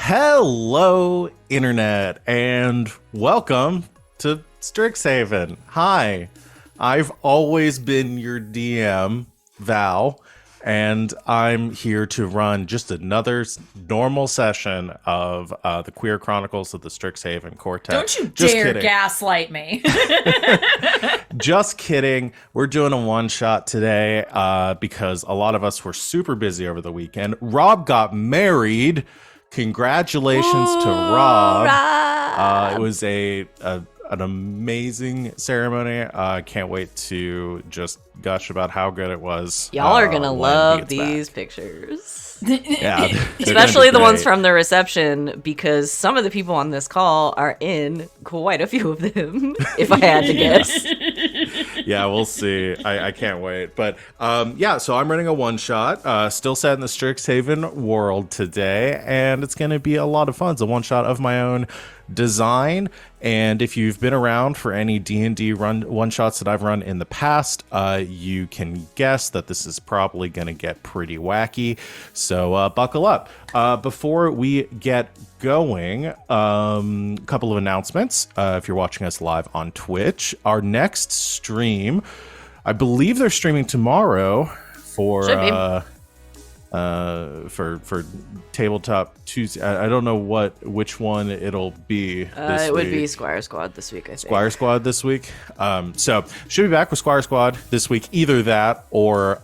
Hello, Internet, and welcome to Strixhaven. Hi, I've always been your DM, Val, and I'm here to run just another normal session of the Queer Chronicles of the Strixhaven Quartet. Don't you just dare kidding. gaslight me. Just kidding. We're doing a one-shot today because a lot of us were super busy over the weekend. Rob got married. Congratulations to Rob. It was an amazing ceremony. I can't wait to just gush about how good it was. Y'all are gonna love these pictures. Yeah, especially the ones from the reception, because some of the people on this call are in quite a few of them, if I had to guess. Yeah, we'll see. I can't wait. But yeah, so I'm running a one-shot, still set in the Strixhaven world today, and it's going to be a lot of fun. It's a one-shot of my own design, and if you've been around for any D&D one-shots that I've run in the past, you can guess that this is probably going to get pretty wacky, so buckle up. Before we get going, a couple of announcements. If you're watching us live on Twitch, our next stream, I believe they're streaming tomorrow for Tabletop Tuesday. I don't know which one it'll be this week. It would be Squire Squad this week, I think. Squire Squad this week. So should be back with Squire Squad this week. Either that or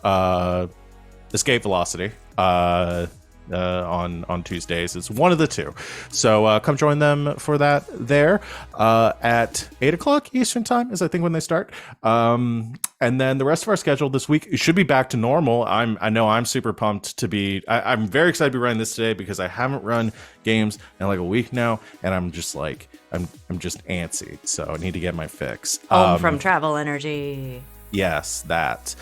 Escape Velocity on Tuesdays. It's one of the two. So come join them for that there at 8 o'clock Eastern time is I think when they start. And then the rest of our schedule this week should be back to normal. I know I'm super pumped to be. I'm very excited to be running this today because I haven't run games in like a week now, and I'm just like I'm just antsy. So I need to get my fix. Home from travel energy. Yes, that.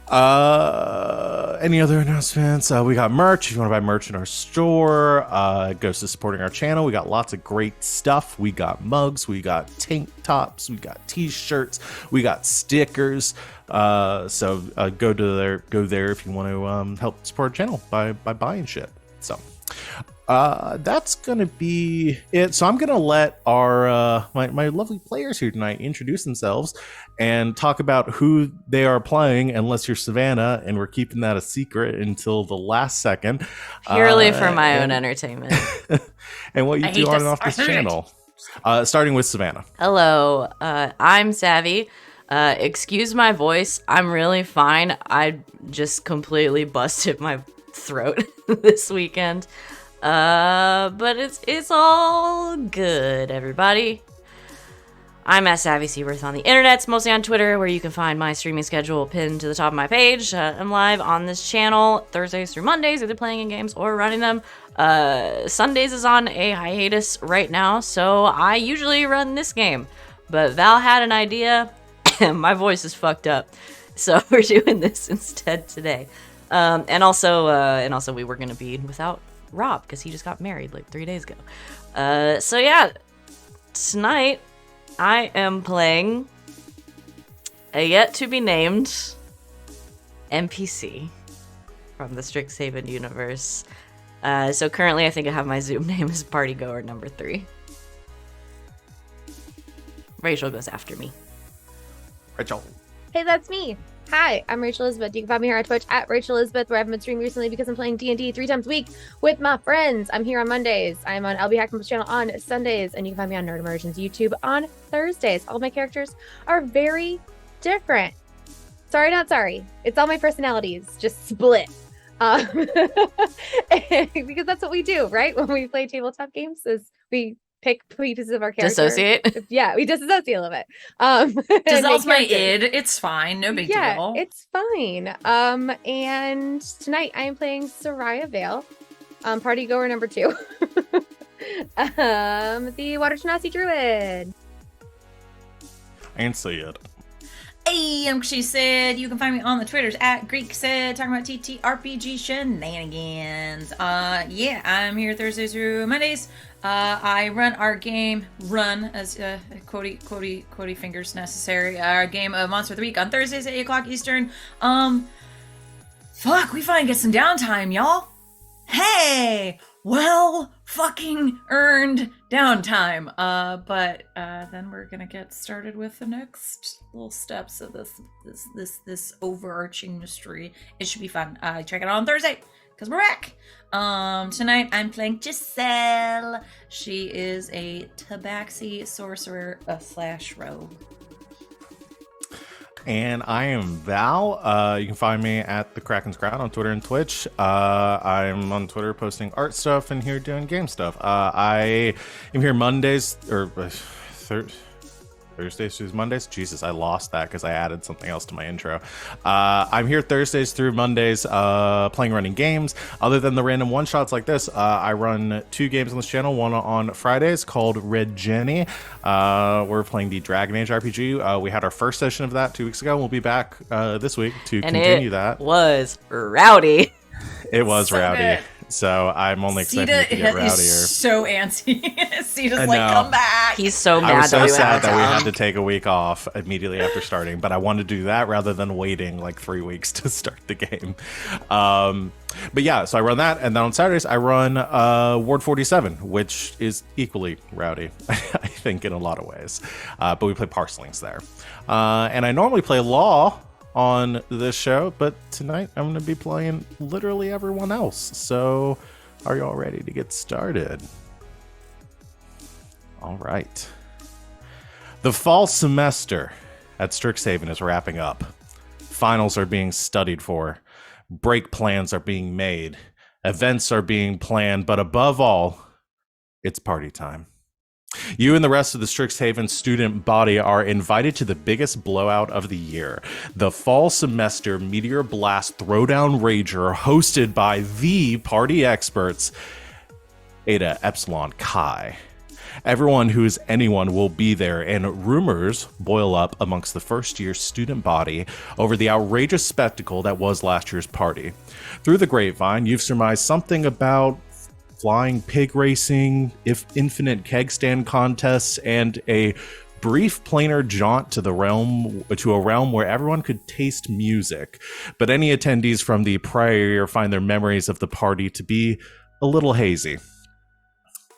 Any other announcements? We got merch. If you want to buy merch in our store, it goes to supporting our channel. We got lots of great stuff. We got mugs, we got tank tops, we got t-shirts, we got stickers. So go there if you want to help support our channel by buying shit. So that's gonna be it. So I'm gonna let our my lovely players here tonight introduce themselves and talk about who they are playing, unless you're Savannah, and we're keeping that a secret until the last second. Purely for my own entertainment. And what you do on and off this channel. Starting with Savannah. Hello, I'm Savvy. Excuse my voice. I'm really fine. I just completely busted my throat this weekend. But it's all good, everybody. I'm at Savvy Seaworth on the internets, mostly on Twitter, where you can find my streaming schedule pinned to the top of my page. I'm live on this channel Thursdays through Mondays, either playing in games or running them. Sundays is on a hiatus right now, so I usually run this game. But Val had an idea, and my voice is fucked up, so we're doing this instead today. And also we were gonna be without Rob because he just got married like 3 days ago. So yeah, tonight I am playing a yet to be named NPC from the Strixhaven universe. So currently I think I have my Zoom name as Partygoer number 3. Rachel goes after me. Rachel. Hey, that's me. Hi, I'm Rachel Elizabeth. You can find me here on Twitch at Rachel Elizabeth, where I haven't been streaming recently because I'm playing D&D 3 times a week with my friends. I'm here on Mondays. I'm on LB Hackman's channel on Sundays, and you can find me on Nerd Immersion's YouTube on Thursdays. All my characters are very different. Sorry, not sorry. It's all my personalities, just split. Because that's what we do, right? When we play tabletop games, is we pick pieces of our character. Dissociate? Yeah, we disassociate a little bit. Giselle's my id. It's fine. No big deal. It's fine. And tonight I am playing Sereia Vale, Partygoer number 2. The Water Genasi Druid. I ain't see it. Hey, I'm She Said. You can find me on the Twitters at Greek Said, talking about TTRPG shenanigans. Yeah, I'm here Thursdays through Mondays. I run our game, as quotey fingers necessary, our game of Monster of the Week on Thursdays at 8 o'clock Eastern. Fuck, we finally get some downtime, y'all. Hey, well fucking earned downtime. But then we're gonna get started with the next little steps of this overarching mystery. It should be fun. Check it out on Thursday, because we're back. Tonight I'm playing Giselle. She is a tabaxi sorcerer / rogue. And I am Val. You can find me at the Kraken's Crown on Twitter and Twitch. I'm on Twitter posting art stuff and here doing game stuff. I am here Mondays or Thursdays through Mondays. Jesus, I lost that because I added something else to my intro. I'm here Thursdays through Mondays playing running games. Other than the random one-shots like this, I run 2 games on this channel. One on Fridays called Red Jenny. We're playing the Dragon Age RPG. We had our first session of that 2 weeks ago. We'll be back this week to continue that. Was rowdy. It was So rowdy. good. So I'm only expecting it to get rowdier. is so antsy. Sita's I like, know. come back. He's so mad I was that so we sad went that we out. had to take a week off immediately after starting, but I wanted to do that rather than waiting like 3 weeks to start the game. But yeah, so I run that, and then on Saturdays I run Ward 47, which is equally rowdy, I think, in a lot of ways. But we play Parcelings there. And I normally play Law on this show, but tonight I'm going to be playing literally everyone else. So are you all ready to get started? All right. The fall semester at Strixhaven is wrapping up. Finals are being studied for. Break plans are being made. Events are being planned. But above all, it's party time. You and the rest of the Strixhaven student body are invited to the biggest blowout of the year, the Fall Semester Meteor Blast Throwdown Rager, hosted by the party experts, Eta Epsilon Chi. Everyone who is anyone will be there, and rumors boil up amongst the first-year student body over the outrageous spectacle that was last year's party. Through the grapevine, you've surmised something about flying pig racing, infinite keg stand contests, and a brief planar jaunt to a realm where everyone could taste music. But any attendees from the prior year find their memories of the party to be a little hazy.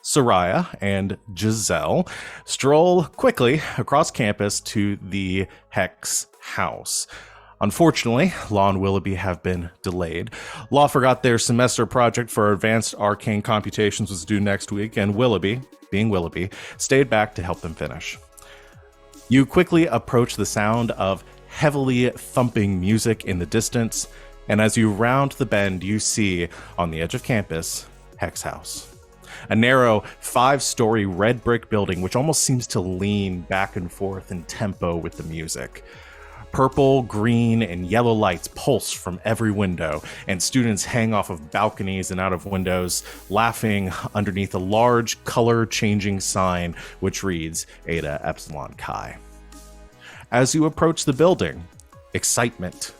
Sereia and Giselle stroll quickly across campus to the HEX house. Unfortunately, Law and Willoughby have been delayed. Law forgot their semester project for advanced arcane computations was due next week, and Willoughby, being Willoughby, stayed back to help them finish. You quickly approach the sound of heavily thumping music in the distance, and as you round the bend, you see, on the edge of campus, HEX House. A narrow 5-story red brick building which almost seems to lean back and forth in tempo with the music. Purple, green, and yellow lights pulse from every window, and students hang off of balconies and out of windows, laughing underneath a large color-changing sign which reads Eta Epsilon Chi. As you approach the building, excitement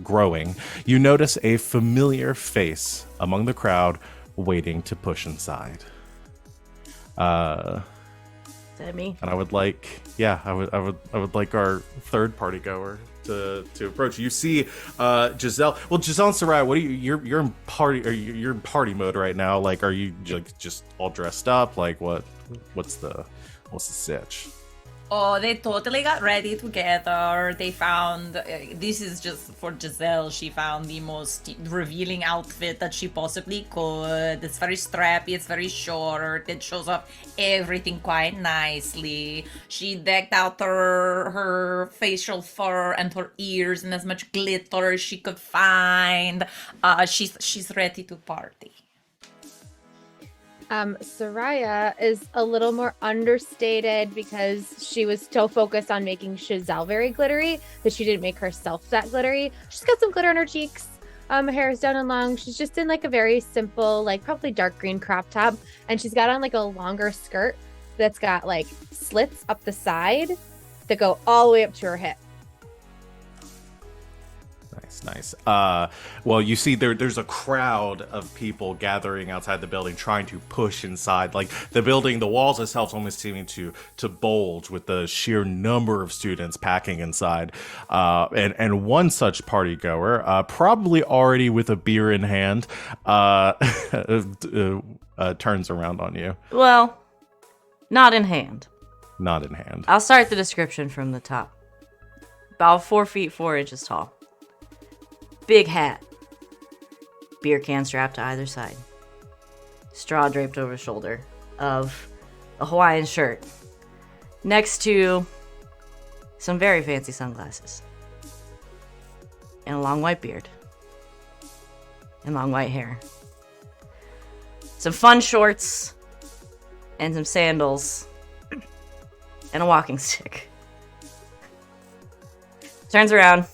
growing, you notice a familiar face among the crowd waiting to push inside. Is that me? And I would like, I would like our third party goer to approach. You see, Giselle. Well, Giselle and Sereia, what are you're in party, or you're in party mode right now? Like, are you like just all dressed up? Like, what's the sitch? Oh, they totally got ready together. They found, this is just for Giselle, she found the most revealing outfit that she possibly could. It's very strappy, it's very short, it shows off everything quite nicely. She decked out her facial fur and her ears in as much glitter as she could find. She's ready to party. Sereia is a little more understated because she was so focused on making Giselle very glittery that she didn't make herself that glittery. She's got some glitter on her cheeks. Her hair is down and long. She's just in like a very simple, like probably dark green crop top. And she's got on like a longer skirt that's got like slits up the side that go all the way up to her hip. Nice. Well, you see there's a crowd of people gathering outside the building trying to push inside. Like the building, the walls themselves almost seeming to bulge with the sheer number of students packing inside. And one such party goer, probably already with a beer in hand, turns around on you. Well, not in hand. Not in hand. I'll start the description from the top. About 4 feet 4 inches tall. Big hat. Beer can strapped to either side. Straw draped over his shoulder of a Hawaiian shirt. Next to some very fancy sunglasses. And a long white beard. And long white hair. Some fun shorts. And some sandals. And a walking stick. Turns around.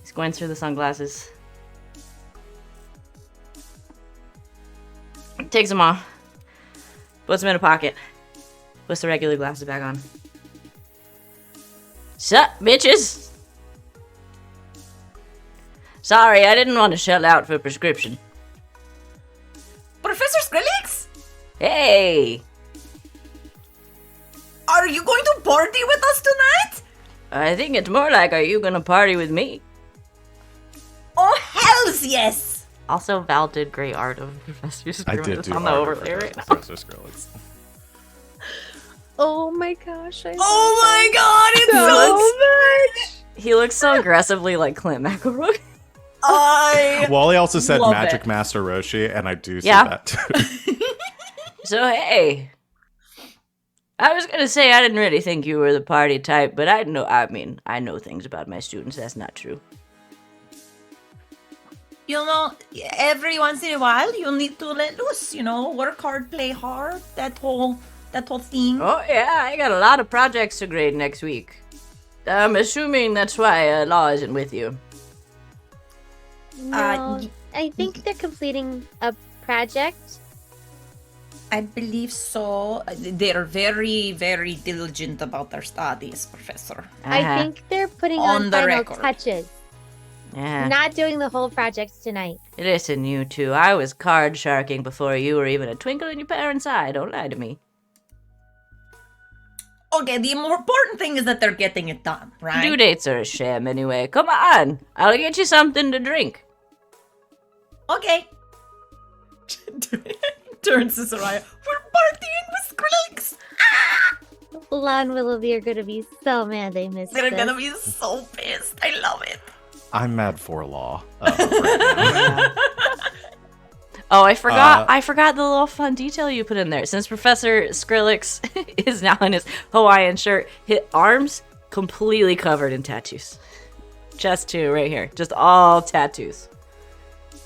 He squints through the sunglasses. Takes them off. Puts them in a pocket. Puts the regular glasses back on. Sup, bitches? Sorry, I didn't want to shell out for a prescription. Professor Skrillex? Hey! Are you going to party with us tonight? I think it's more like, are you gonna party with me? Oh, hells yes! Also, Val did great art of Professor Scrimmit. I did It's do on the art overlay of right now. Professor Skrillex. Oh my gosh! Oh my god, it's so much. He looks so aggressively like Clint McElroy. Wally also said love Magic it. Master Roshi, and I do see Yeah. that too. So, hey. I was gonna say I didn't really think you were the party type, but I know things about my students. That's not true. You know, every once in a while you need to let loose, work hard, play hard, that whole thing. Oh, yeah, I got a lot of projects to grade next week. I'm assuming that's why Law isn't with you. No, I think they're completing a project. I believe so. They're very, very diligent about their studies, Professor. I think they're putting On on the final record. touches. Yeah. Not doing the whole project tonight. Listen, you two, I was card sharking before you were even a twinkle in your parents' eye. Don't lie to me. Okay, the more important thing is that they're getting it done, right? Due dates are a sham anyway. Come on, I'll get you something to drink. Okay. Turns to Sereia. We're partying with Skrillex! Lon and Willoughby are gonna be so mad they missed They're this. gonna be so pissed. I love it. I'm mad for Law. Right now. Oh, I forgot the little fun detail you put in there. Since Professor Skrillex is now in his Hawaiian shirt, his arms completely covered in tattoos. Chest too, right here. Just all tattoos.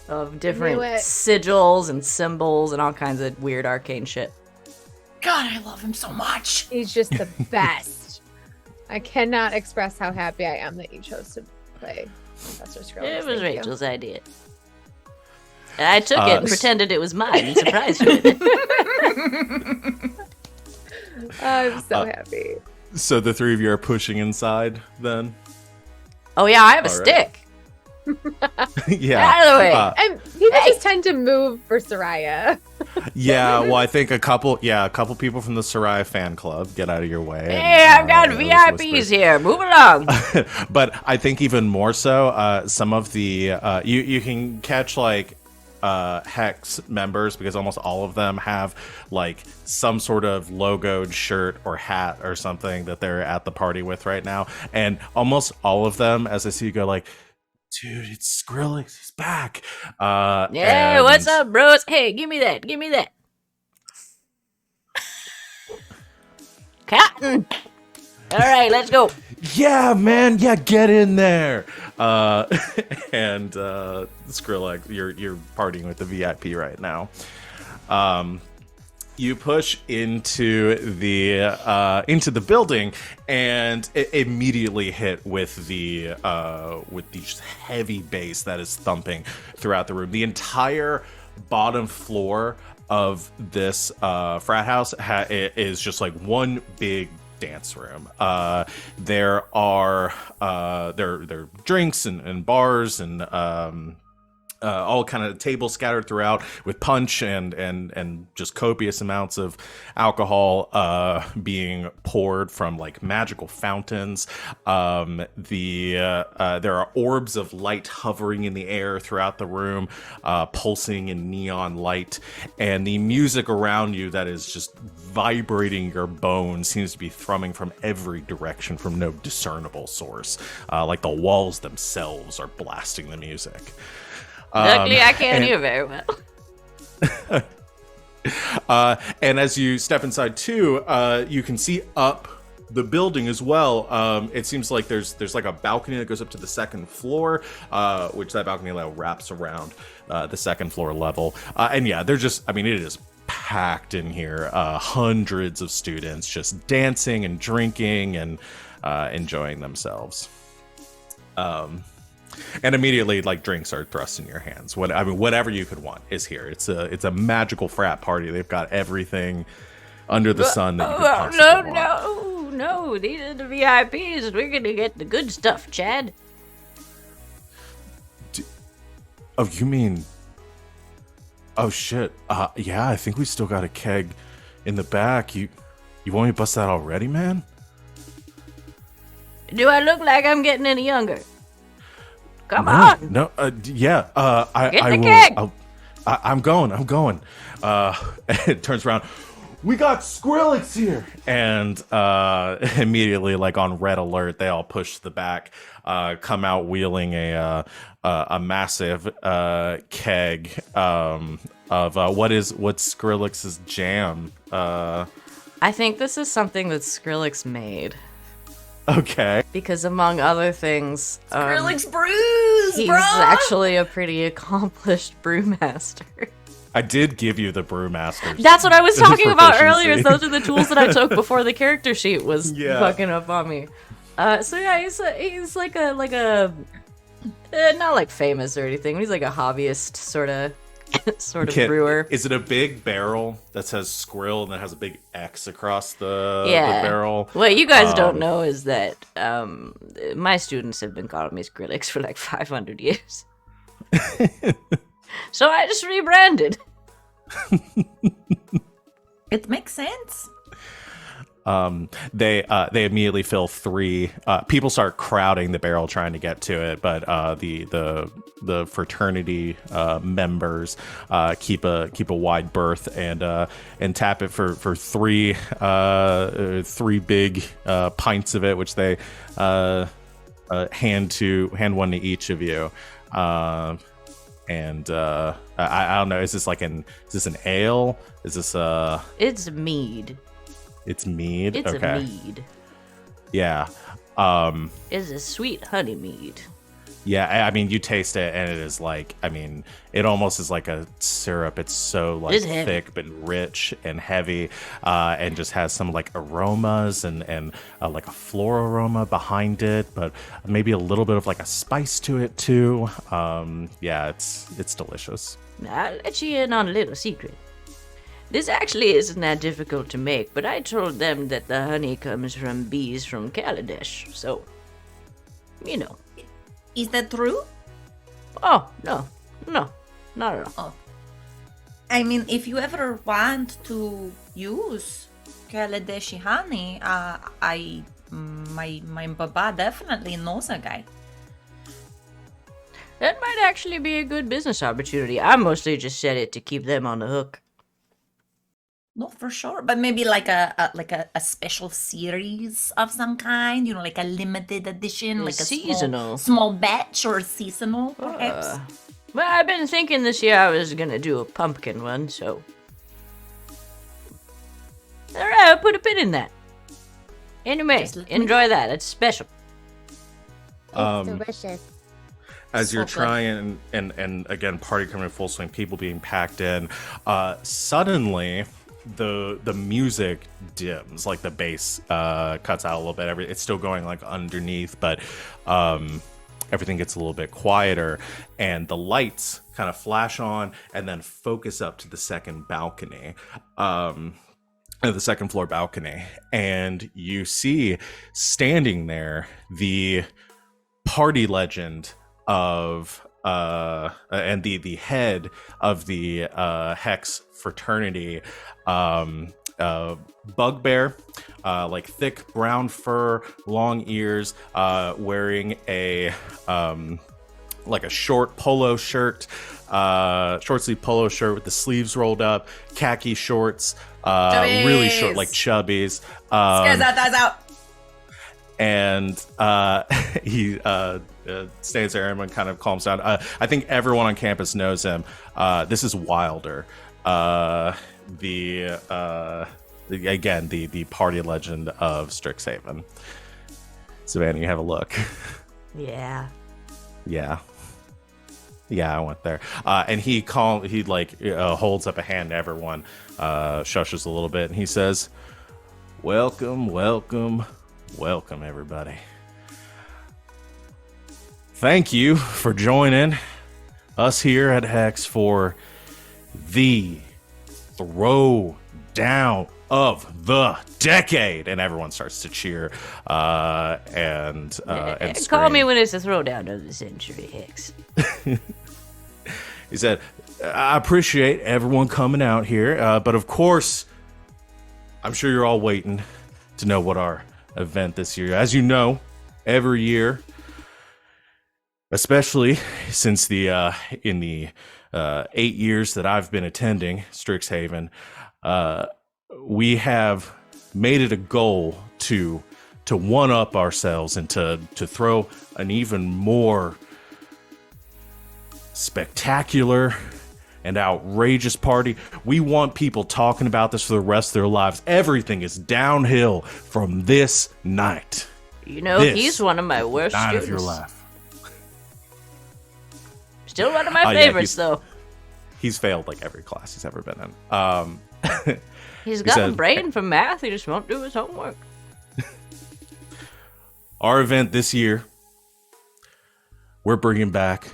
Of different Knew it. sigils and symbols and all kinds of weird arcane shit. God, I love him so much. He's just the best. I cannot express how happy I am that you chose to play Professor Skrillex. It was Thank you. Rachel's idea. And I took it and pretended it was mine and surprised her with it. I'm so happy. So the three of you are pushing inside then? Oh yeah, I have a All right. stick. Yeah. Out of the way. And people just tend to move for Sereia. Yeah, well, I think a couple people from the Sereia fan club get out of your way. Hey, I've got those VIPs whispers. here. Move along. But I think even more so, some of the you can catch like HEX members because almost all of them have like some sort of logoed shirt or hat or something that they're at the party with right now, and almost all of them, as I see you go, like, dude, it's Skrillex, he's back. Yeah, and- what's up, bros? Hey, give me that. Give me that. Cotton. All right, let's go. Yeah, man, yeah, get in there. And Skrillex, you're partying with the VIP right now. You push into the building, and it immediately hit with the just heavy bass that is thumping throughout the room. The entire bottom floor of this frat house is just like one big dance room. There are drinks and bars and all kind of tables scattered throughout with punch and just copious amounts of alcohol being poured from like magical fountains. There are orbs of light hovering in the air throughout the room, pulsing in neon light, and the music around you that is just vibrating your bones seems to be thrumming from every direction from no discernible source. Like the walls themselves are blasting the music. Luckily, I can't hear very well. And as you step inside too, you can see up the building as well. It seems like there's like a balcony that goes up to the second floor, which that balcony level wraps around the second floor level. And yeah, it is packed in here. Hundreds of students just dancing and drinking and enjoying themselves. And immediately, like, drinks are thrust in your hands. Whatever you could want is here. It's a magical frat party. They've got everything under the sun that you could possibly want. No, these are the VIPs. We're gonna get the good stuff, Chad. Oh, you mean? Oh shit. Yeah, I think we still got a keg in the back. You want me to bust that already, man? Do I look like I'm getting any younger? Come on. No, yeah. Get I the will. keg. I'm going. It turns around. We got Skrillex here, and immediately, like on red alert, they all push the back, come out wheeling a massive keg of what's Skrillex's jam. I think this is something that Skrillex made. Okay. Because among other things, Skrillex brews, he's bro! actually a pretty accomplished brewmaster. I did give you the brewmaster. That's what I was talking about proficiency. earlier. Those are the tools that I took before the character sheet was Yeah. fucking up on me. So yeah, he's like a not like famous or anything. He's like a hobbyist sort of brewer. Is it a big barrel that says Skrill and that has a big X across the Yeah. barrel? What you guys don't know is that my students have been calling me Skrillex for like 500 years. So I just rebranded. It makes sense. They immediately fill 3. People start crowding the barrel trying to get to it, but the fraternity members keep a wide berth and tap it for 3 big pints of it, which they hand one to each of you. And I don't know. Is this an ale? Is this It's mead. It's mead. It's okay. a mead. Yeah. It's a sweet honey mead. Yeah, I mean, you taste it, and it is like, I mean, it almost is like a syrup. It's so like It's heavy. thick but rich and heavy, and just has some like aromas and like a floral aroma behind it, but maybe a little bit of like a spice to it too. Yeah, it's delicious. I'll let you in on a little secret. This actually isn't that difficult to make, but I told them that the honey comes from bees from Kaladesh, so, you know. Is that true? Oh, no, not at all. I mean, if you ever want to use Kaladeshi honey, my baba definitely knows a guy. That might actually be a good business opportunity. I mostly just said it to keep them on the hook. No, for sure. But maybe like a special series of some kind, you know, like a limited edition, like a seasonal. small batch or seasonal, perhaps. Well, I've been thinking this year I was gonna do a pumpkin one, so. Alright, I'll put a pin in that. Anyway, Just let me- enjoy that. It's special. It's delicious. As you're good. trying and again, party coming in full swing, people being packed in, suddenly the music dims, like the bass cuts out a little bit. It's still going like underneath, but everything gets a little bit quieter, and the lights kind of flash on and then focus up to the second balcony. the second floor balcony, and you see standing there the party legend of and the head of the HEX fraternity, Bugbear, like thick brown fur, long ears, wearing a like a short polo shirt, short sleeve polo shirt with the sleeves rolled up, khaki shorts, really short, like chubbies. Scares out, thighs out. And he stands there and kind of calms down. I think everyone on campus knows him. This is Wilder, the party legend of Strixhaven. Savannah, you have a look. Yeah. Yeah, I went there. And he holds up a hand to everyone, shushes a little bit, and he says, welcome, everybody. Thank you for joining us here at HEX for the throwdown of the decade. And everyone starts to cheer and Call scream. me when it's a throwdown of the century, HEX. He said, I appreciate everyone coming out here, but of course, I'm sure you're all waiting to know what our event this year. As you know, every year, especially since in the 8 years that I've been attending Strixhaven, we have made it a goal to one up ourselves and to throw an even more spectacular and outrageous party. We want people talking about this for the rest of their lives. Everything is downhill from this night. You know, he's one of my worst night students. of your life. Still one of my favorites, though. He's failed like every class he's ever been in. He's got a brain for math. He just won't do his homework. Our event this year, we're bringing back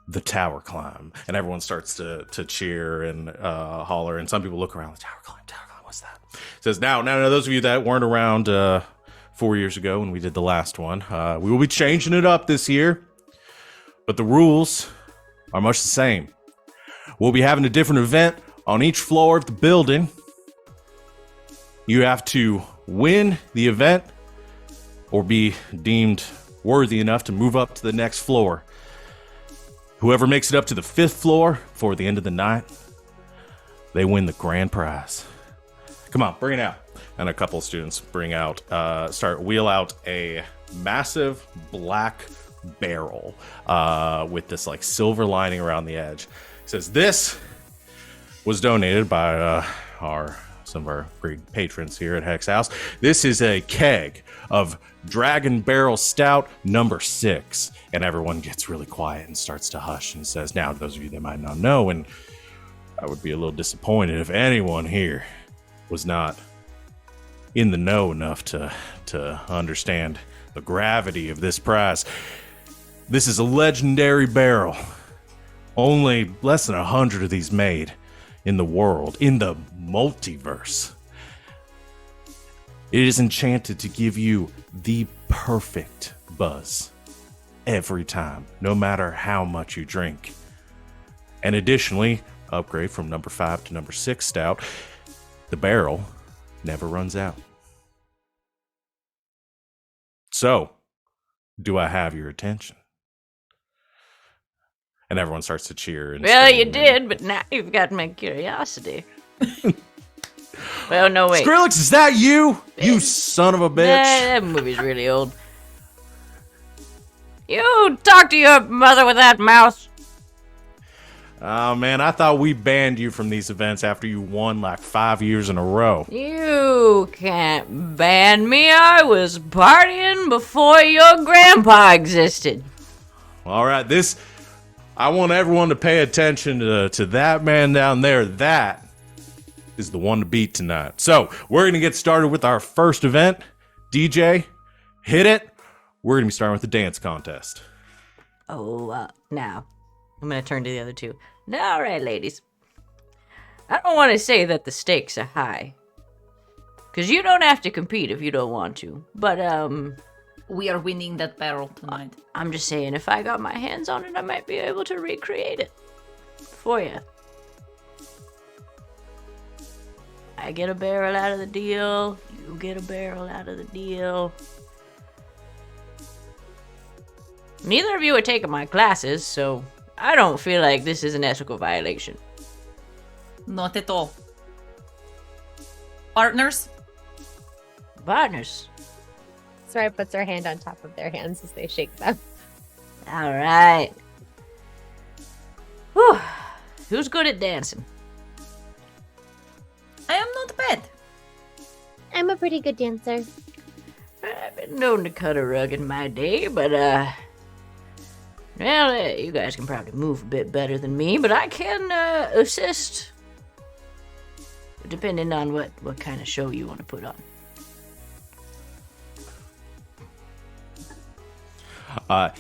the tower climb, and everyone starts to cheer and holler, and some people look around. The tower climb, what's that? It says now those of you that weren't around 4 years ago when we did the last one, we will be changing it up this year, but the rules are much the same. We'll be having a different event on each floor of the building. You have to win the event or be deemed worthy enough to move up to the next floor. Whoever makes it up to the 5th floor before the end of the night, they win the grand prize. Come on, bring it out. And a couple of students wheel out a massive black barrel with this like silver lining around the edge. It says this was donated by some of our great patrons here at Hex House. This is a keg of Dragon Barrel Stout number 6. And everyone gets really quiet and starts to hush and says, now, to those of you that might not know, and I would be a little disappointed if anyone here was not in the know enough to understand the gravity of this prize. This is a legendary barrel. Only less than 100 of these made in the world, in the multiverse. It is enchanted to give you the perfect buzz every time, no matter how much you drink. And additionally, upgrade from number 5 to number 6 stout, the barrel never runs out. So, do I have your attention? And everyone starts to cheer. And well, you did, but now you've got my curiosity. Well, no, wait. Skrillex, is that you? You son of a bitch. That movie's really old. You talk to your mother with that mouse. Oh, man, I thought we banned you from these events after you won like 5 years in a row. You can't ban me. I was partying before your grandpa existed. All right, I want everyone to pay attention to that man down there. That is the one to beat tonight. So we're going to get started with our first event. DJ, hit it. We're going to be starting with the dance contest. Oh, now, I'm going to turn to the other two. Now, all right, ladies. I don't want to say that the stakes are high, Because you don't have to compete if you don't want to. But, We are winning that battle tonight. I'm just saying, if I got my hands on it, I might be able to recreate it for you. I get a barrel out of the deal. You get a barrel out of the deal. Neither of you are taking my classes, so I don't feel like this is an ethical violation. Not at all. Partners? Partners. Soraya puts her hand on top of their hands as they shake them. All right. Whew. Who's good at dancing? I am not bad. I'm a pretty good dancer. I've been known to cut a rug in my day, but, you guys can probably move a bit better than me, but I can, assist. Depending on what kind of show you want to put on.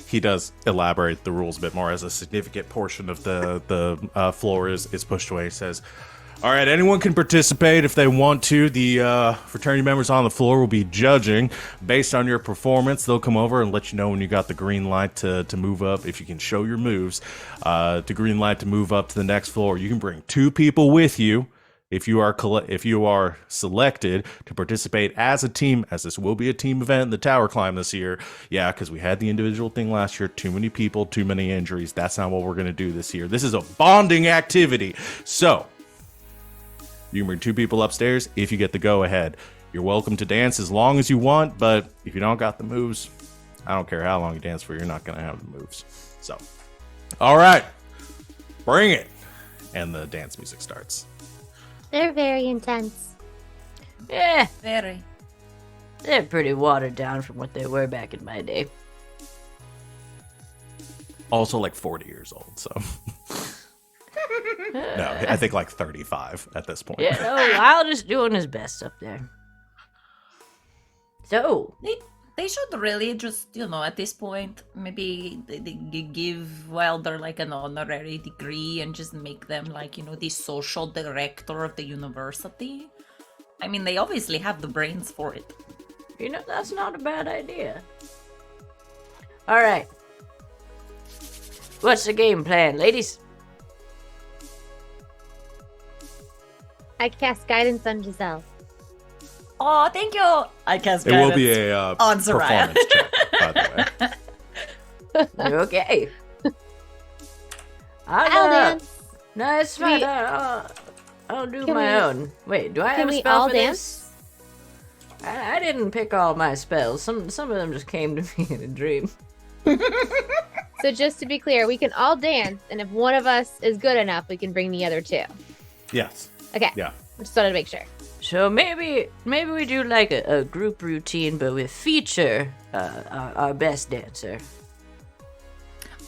He does elaborate the rules a bit more as a significant portion of the floor is pushed away. He says, all right, anyone can participate if they want to. The fraternity members on the floor will be judging. Based on your performance, they'll come over and let you know when you got the green light to move up. If you can show your moves, the green light to move up to the next floor. You can bring 2 people with you. If you are selected to participate as a team, as this will be a team event in the tower climb this year, yeah, because we had the individual thing last year, too many people, too many injuries. That's not what we're going to do this year. This is a bonding activity. So you can bring 2 people upstairs if you get the go ahead. You're welcome to dance as long as you want, but if you don't got the moves, I don't care how long you dance for, you're not going to have the moves. So, all right, bring it. And the dance music starts. They're very intense. Yeah, Very. they're pretty watered down from what they were back in my day. Also like 40 years old, so. No, I think like 35 at this point. Yeah, no, Wild is doing his best up there. So, They should really just, at this point, maybe they give Wilder like an honorary degree and just make them like, the social director of the university. I mean, they obviously have the brains for it. that's not a bad idea. Alright. What's the game plan, ladies? I cast guidance on Giselle. Oh, thank you. I cast It will be a on Sereia. performance check, by the way. Okay. I'll dance. No, it's fine. We- I'll do Can my we- own. Wait, do I can have a we spell all for dance? this? I didn't pick all my spells. Some of them just came to me in a dream. So just to be clear, we can all dance, and if one of us is good enough, we can bring the other 2. Yes. Okay. Yeah. Just wanted to make sure. So maybe we do like a group routine, but we feature our best dancer.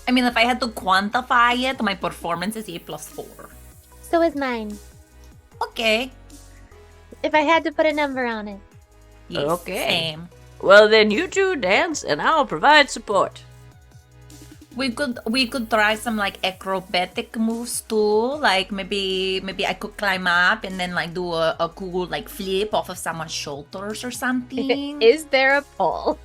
I mean, if I had to quantify it, my performance is A+4. So is mine. Okay. If I had to put a number on it. Yes, Okay. Same. Well, then you two dance, and I'll provide support. We could try some like acrobatic moves too. Like maybe I could climb up and then like do a cool like flip off of someone's shoulders or something. Is there a pole?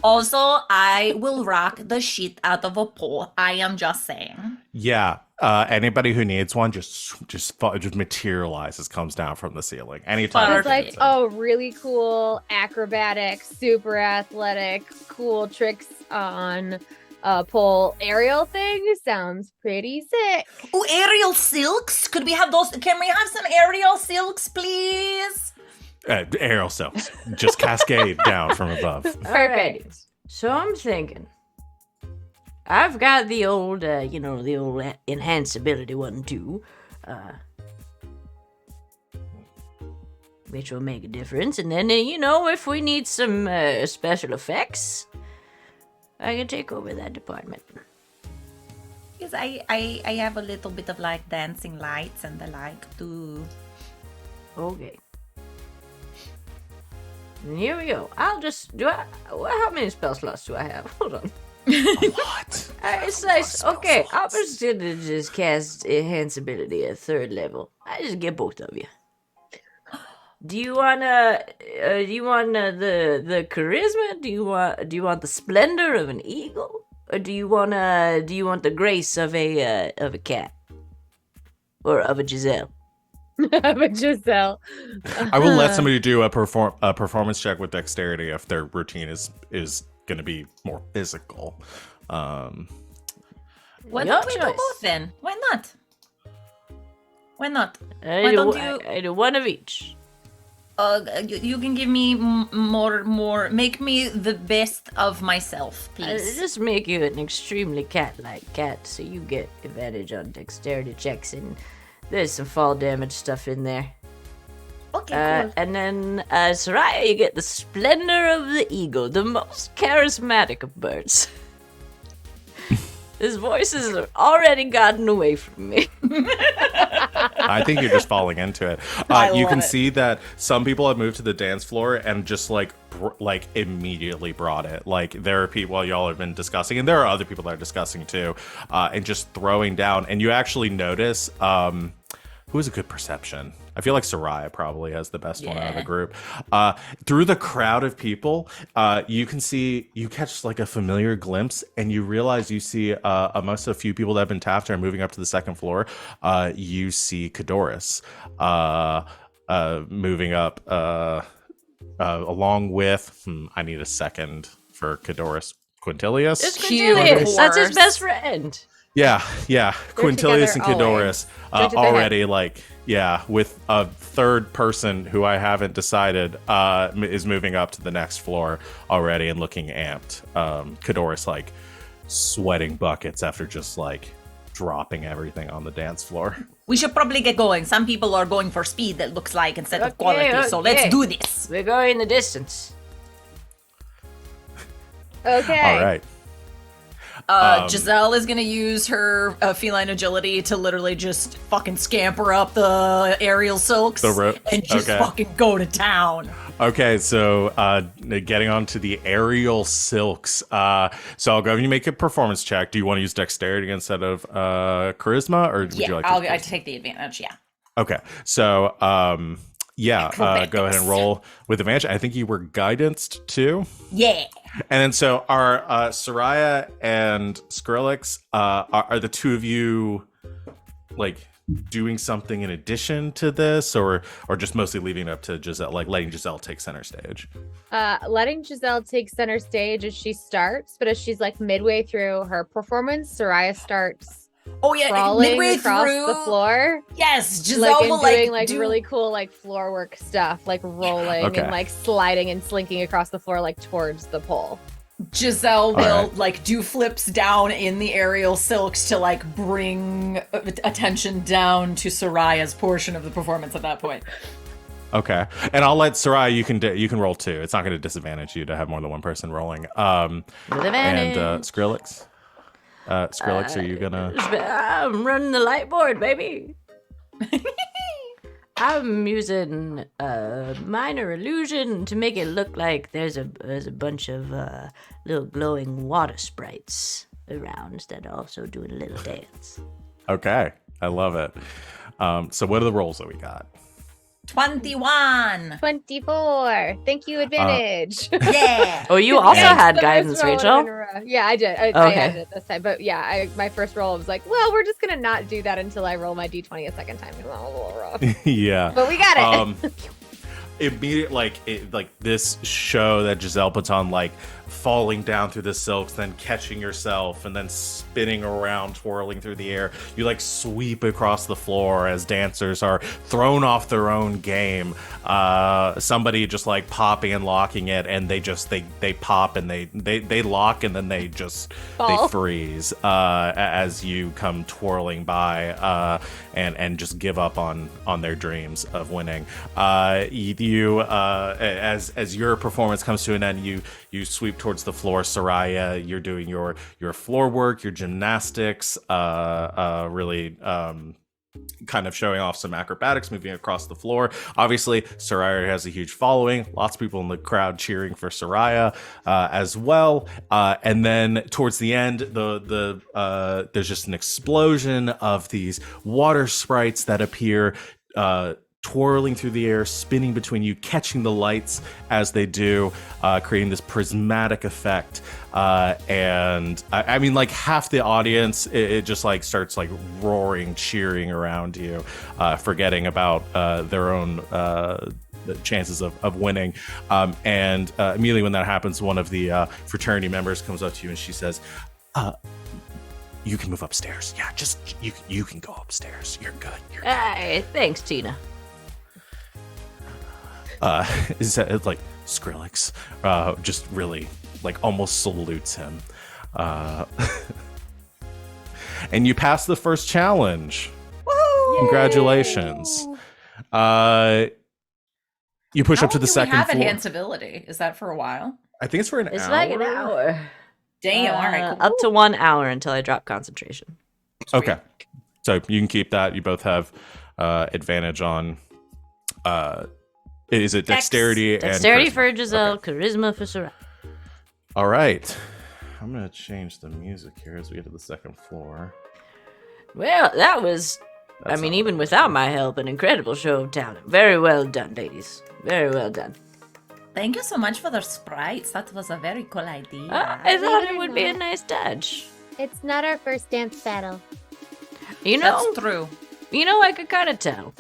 Also, I will rock the shit out of a pole. I am just saying. Yeah. Anybody who needs one just materializes, comes down from the ceiling. Anytime. It's Perfect. like, oh, really cool, acrobatic, super athletic, cool tricks on a pole aerial thing. Sounds pretty sick. Oh, aerial silks? Could we have those? Can we have some aerial silks, please? Aerial cells just cascade down from above. Alright. So I'm thinking, I've got the old, the old enhanced ability one too, which will make a difference. And then, if we need some special effects, I can take over that department. Because I have a little bit of like dancing lights and the like too. Okay. And here we go. How many spell slots do I have? Hold on. What? It's nice. Okay, I'm just gonna just cast enhance ability at 3rd level. I just get both of you. Do you want the charisma? Do you want the splendor of an eagle, or do you want the grace of a cat, or of a Giselle? But Giselle. I will let somebody do a performance check with dexterity if their routine is going to be more physical. Why Your don't we do choice. both then? Why not? Why not? I Why do, don't you? I do one of each. You can give me more. Make me the best of myself, I'll please. just make you an extremely cat-like cat, so you get advantage on dexterity checks, and there's some fall damage stuff in there. Okay, cool. And then, Sereia, you get the splendor of the eagle, the most charismatic of birds. His voice has already gotten away from me. I think you're just falling into it. I You love can it. see that some people have moved to the dance floor and just like immediately brought it. Like there are people y'all have been discussing, and there are other people that are discussing too, and just throwing down. And you actually notice who has a good perception. I feel like Sereia probably has the best one out of the Yeah. group. Through the crowd of people, you catch like a familiar glimpse, and you realize you see amongst a few people that have been tapped and are moving up to the second floor, you see Cadoris moving up along with, I need a second for Cadoris. Quintilius? It's Cute, Quintilius. of That's his course. best friend. Yeah. Quintilius and together Cadoris They're together. already with a third person who I haven't decided is moving up to the next floor already and looking amped. Cadoris like sweating buckets after just like dropping everything on the dance floor. We should probably get going. Some people are going for speed, that looks like, instead of Okay, quality. So let's okay. do this. We're going the distance. Okay. All right. Giselle is gonna use her feline agility to literally just fucking scamper up the aerial silks The rope, and just okay. fucking go to town. Okay, so getting on to the aerial silks. So I'll go and you make a performance check. Do you want to use dexterity instead of charisma, or would you Yeah, like? I take the advantage. Yeah. Okay, so go ahead and Acrobatics. roll with advantage. I think you were guidanced too. Yeah. And then so are Sereia and Skrillex, are the two of you like doing something in addition to this, or just mostly leaving it up to Giselle, like letting Giselle take center stage? Letting Giselle take center stage as she starts, but as she's like midway through her performance, Sereia starts Oh yeah. crawling Midway across through the floor. Yes, Giselle Like and will doing like do really cool like floor work stuff, like rolling Okay. and like sliding and slinking across the floor like towards the pole. Giselle will right. like do flips down in the aerial silks to like bring attention down to Soraya's portion of the performance at that point. Okay, and I'll let Sereia. You can roll too. It's not going to disadvantage you to have more than one person rolling. With And advantage. Skrillex. Skrillex, are you gonna? I'm running the light board, baby. I'm using a minor illusion to make it look like there's a bunch of little glowing water sprites around that are also doing a little dance. Okay, I love it. So what are the rolls that we got? 21. 24. Thank you, advantage. Yeah. Oh, you also Yeah. had The guidance, first roll in a Rachel. row. Yeah, I did. I Okay. had it this time, but yeah, my first roll was like, well, we're just gonna not do that until I roll my d20 a second time. It was a little rough, Yeah. but we got it. Immediate like this show that Giselle puts on, like falling down through the silks, then catching yourself, and then spinning around, twirling through the air. You like sweep across the floor as dancers are thrown off their own game. Somebody just like popping and locking it, and they pop and they lock, and then they Fall. freeze as you come twirling by and just give up on their dreams of winning. You as your performance comes to an end, you sweep towards the floor. Sereia, you're doing your floor work, your gymnastics, really kind of showing off some acrobatics, moving across the floor. Obviously, Sereia has a huge following. Lots of people in the crowd cheering for Sereia as well. And then towards the end, there's just an explosion of these water sprites that appear twirling through the air, spinning between you, catching the lights as they do, creating this prismatic effect. And I mean, like half the audience, it just like starts like roaring, cheering around you, forgetting about their own the chances of winning. And immediately when that happens, one of the fraternity members comes up to you and she says, you can move upstairs. Yeah, just you can go upstairs. You're good. You're good. Hey, thanks, Tina. Is that like Skrillex? Just really like almost salutes him. And you pass the first challenge. Woo! Congratulations. You push up to the second How long do floor. we have enhanceability? Is that for a while? I think it's for an hour. It's like an hour. Damn, all right, cool. Up to 1 hour until I drop concentration. Okay. So you can keep that. You both have advantage on is it dexterity and Dexterity charisma? for Giselle, Okay. charisma for Sereia. All right. I'm going to change the music here as we get to the second floor. Well, that was, That's not even what without my help, an incredible show of talent. Very well done, ladies. Very well done. Thank you so much for the sprites. That was a very cool idea. I thought it would be a nice touch. It's not our first dance battle. You know, That's true. I could kind of tell.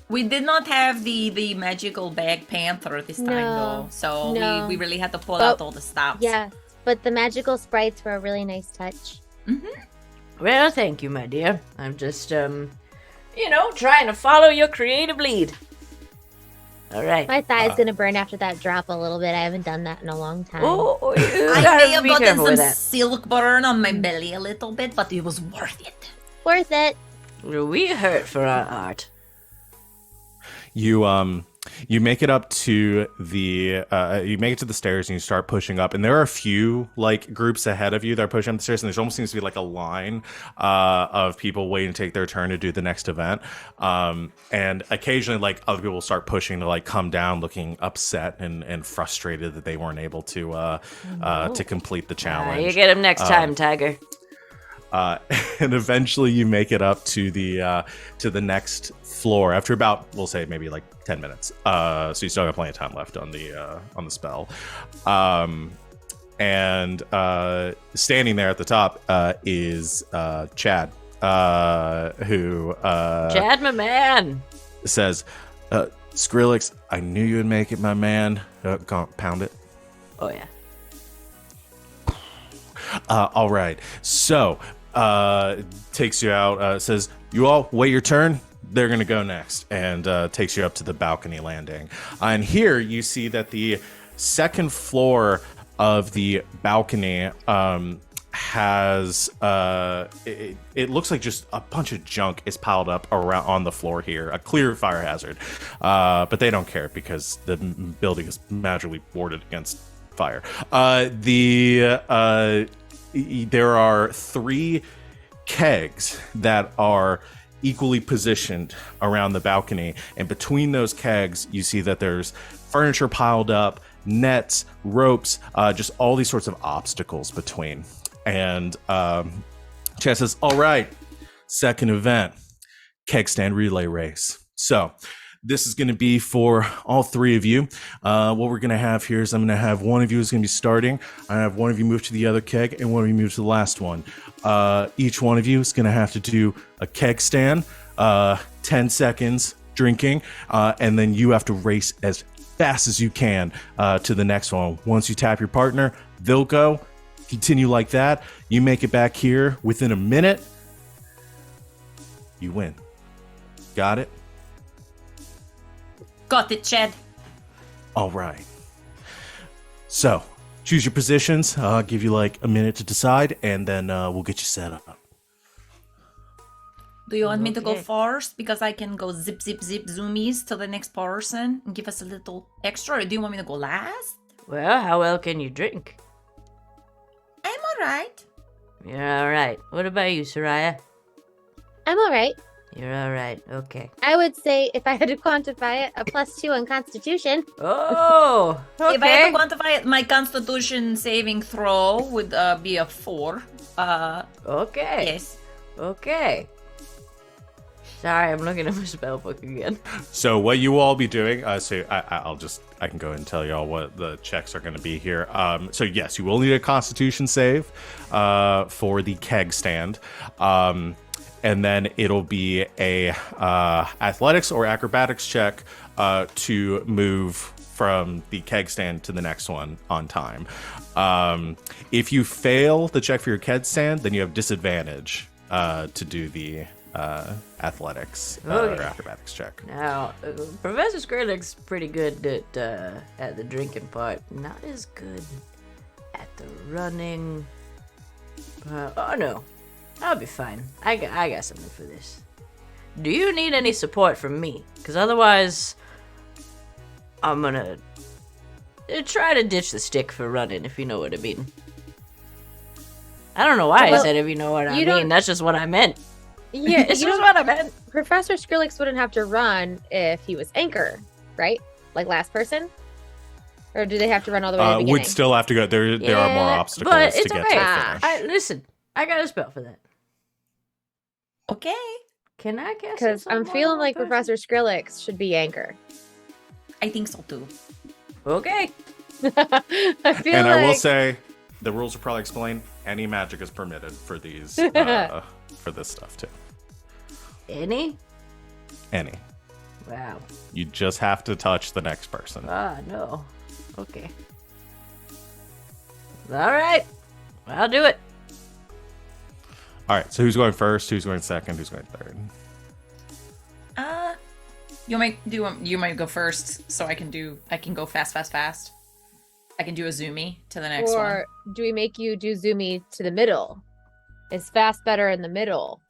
We did not have the magical bag panther this time, though. So no. we really had to pull But- out all the stops. Yeah, but the magical sprites were a really nice touch. Well, thank you, my dear. I'm just, trying to follow your creative lead. All right. My thigh's gonna burn after that drop a little bit. I haven't done that in a long time. Oh, you I may gotta have be gotten careful with some that. silk burn on my belly a little bit, but it was worth it. Worth it. We hurt for our art. You make it up to the stairs and you start pushing up, and there are a few like groups ahead of you that are pushing up the stairs, and there almost seems to be like a line of people waiting to take their turn to do the next event. And occasionally like other people will start pushing to like come down looking upset and frustrated that they weren't able to complete the challenge. You get him next time, Tiger. And eventually you make it up to the next floor after about, we'll say maybe like 10 minutes. So you still got plenty of time left on the spell. And standing there at the top is Chad, who Chad, my man. says, Skrillex, I knew you would make it, my man. Go on, pound it. Oh, yeah. All right. So, takes you out, says, you all wait your turn. They're going to go next, and takes you up to the balcony landing. And here you see that the second floor of the balcony has it looks like just a bunch of junk is piled up around on the floor here, a clear fire hazard, but they don't care because the building is magically warded against fire. There are 3 kegs that are equally positioned around the balcony, and between those kegs you see that there's furniture piled up, nets, ropes, just all these sorts of obstacles between. And Chad says, all right, second event, keg stand relay race. So this is going to be for all 3 of you. What we're going to have here is I'm going to have one of you is going to be starting. I have one of you move to the other keg, and one of you move to the last one. Each one of you is going to have to do a keg stand, 10 seconds drinking, and then you have to race as fast as you can to the next one. Once you tap your partner, they'll go. Continue like that. You make it back here within a minute, you win. Got it? Got it, Chad. All right. So, choose your positions. I'll give you like a minute to decide, and then we'll get you set up. Do you want me to go Okay. first? Because I can go zip, zip, zip, zoomies to the next person and give us a little extra. Or do you want me to go last? Well, how well can you drink? I'm alright. You're all right. What about you, Sereia? I'm all right. You're all right. Okay. I would say if I had to quantify it, a +2 on Constitution. Oh, okay. If I had to quantify it, my Constitution saving throw would be a 4. Okay. Yes. Okay. Sorry, I'm looking at my spell book again. So what you will all be doing, I can go ahead and tell you all what the checks are going to be here. So yes, you will need a Constitution save for the keg stand. And then it'll be a athletics or acrobatics check to move from the keg stand to the next one on time. If you fail the check for your keg stand, then you have disadvantage to do the athletics or acrobatics check. Now, Professor Scrimmit pretty good at the drinking part. Not as good at the running. Oh no, I'll be fine. I got something for this. Do you need any support from me? Because otherwise, I'm gonna try to ditch the stick for running, if you know what I mean. I don't know why I said if you know what I mean. That's just what I meant. Yeah, this is what I meant. Professor Skrillex wouldn't have to run if he was anchor, right? Like last person? Or do they have to run all the way to the beginning? Would still have to go. There are more obstacles but it's to get okay. to the finish. Listen, I got a spell for that. Okay. Can I cast? Because I'm feeling like Professor Skrillex should be anchor. I think so too. Okay. I will say, the rules will probably explain any magic is permitted for these for this stuff too. Any? Wow. You just have to touch the next person. Ah, no. Okay. All right. I'll do it. All right. So who's going first? Who's going second? Who's going third? You might go first, so I can go fast. I can do a zoomy to the next one. Or do we make you do zoomy to the middle? Is fast better in the middle?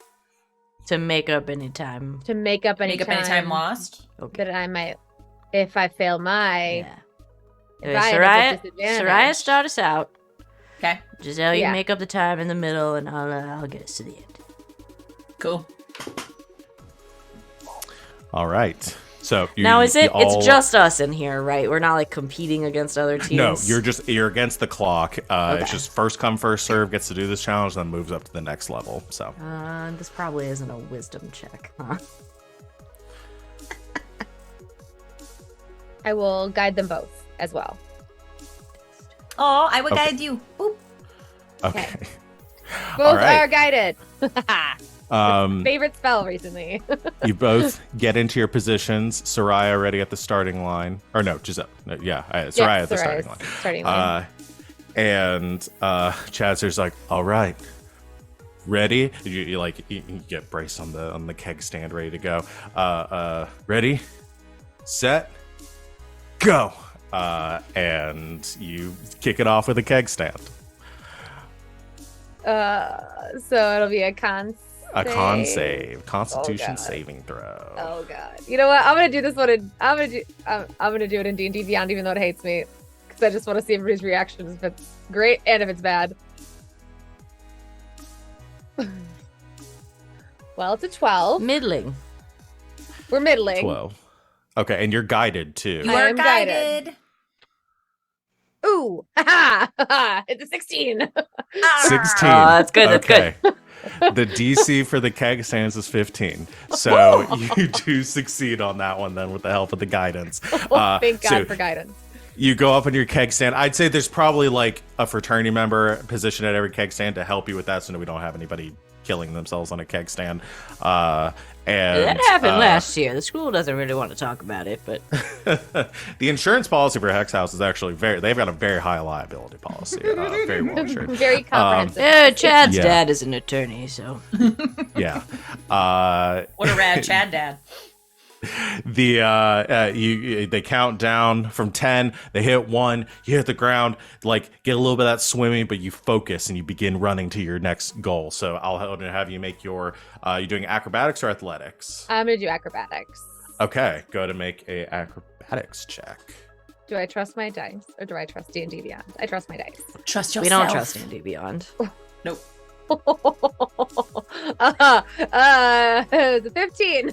To make up any time. To make up any time lost? Okay. that I might, if I fail my... Yeah. If Okay, I end up with disadvantage. Sereia, start us out. Okay. Giselle, you Yeah. make up the time in the middle, and I'll get us to the end. Cool. All right. So Now is it? all... It's just us in here, right? We're not like competing against other teams. No, you're against the clock. It's just first come, first serve gets to do this challenge, then moves up to the next level. So This probably isn't a wisdom check, huh? I will guide them both as well. Oh, I will Okay. guide you. Boop. okay. Both right. are guided. Favorite spell recently. You both get into your positions. Sereia ready at the starting line. Or no, Giselle. No, Sereia at the starting line. Starting line. And Chancellor's like, all right, ready? You get braced on the keg stand, ready to go. Ready, set, go. And you kick it off with a keg stand. So it'll be a con save. Constitution God. saving throw. Oh god. You know what? I'm gonna do this one. I'm gonna do it in D&D Beyond, even though it hates me, because I just want to see everybody's reactions if it's great and if it's bad. Well, it's a 12. Middling. We're middling. 12. Okay, and you're guided too. You I are am guided. guided. Ooh, haha! It's a 16. 16. Oh, that's good, that's good. The DC for the keg stands is 15. So you do succeed on that one then with the help of the guidance. Thank God so for guidance. you go up on your keg stand. I'd say there's probably like a fraternity member positioned at every keg stand to help you with that so we don't have anybody killing themselves on a keg stand. And that happened last year. The school doesn't really want to talk about it, but the insurance policy for Hex House is actually they've got a very high liability policy. Very well insured. Very comprehensive. Chad's Yeah. dad is an attorney, so Yeah. What a rad Chad dad. They count down from 10. They hit 1. You hit the ground, like get a little bit of that swimming, but you focus and you begin running to your next goal. So I'll have you make your you're doing acrobatics or athletics. I'm gonna do acrobatics. Okay, go to make a acrobatics check. Do I trust my dice or do I trust D&D Beyond? I trust my dice. Trust we yourself. don't trust Andy Beyond. Nope. It's a 15.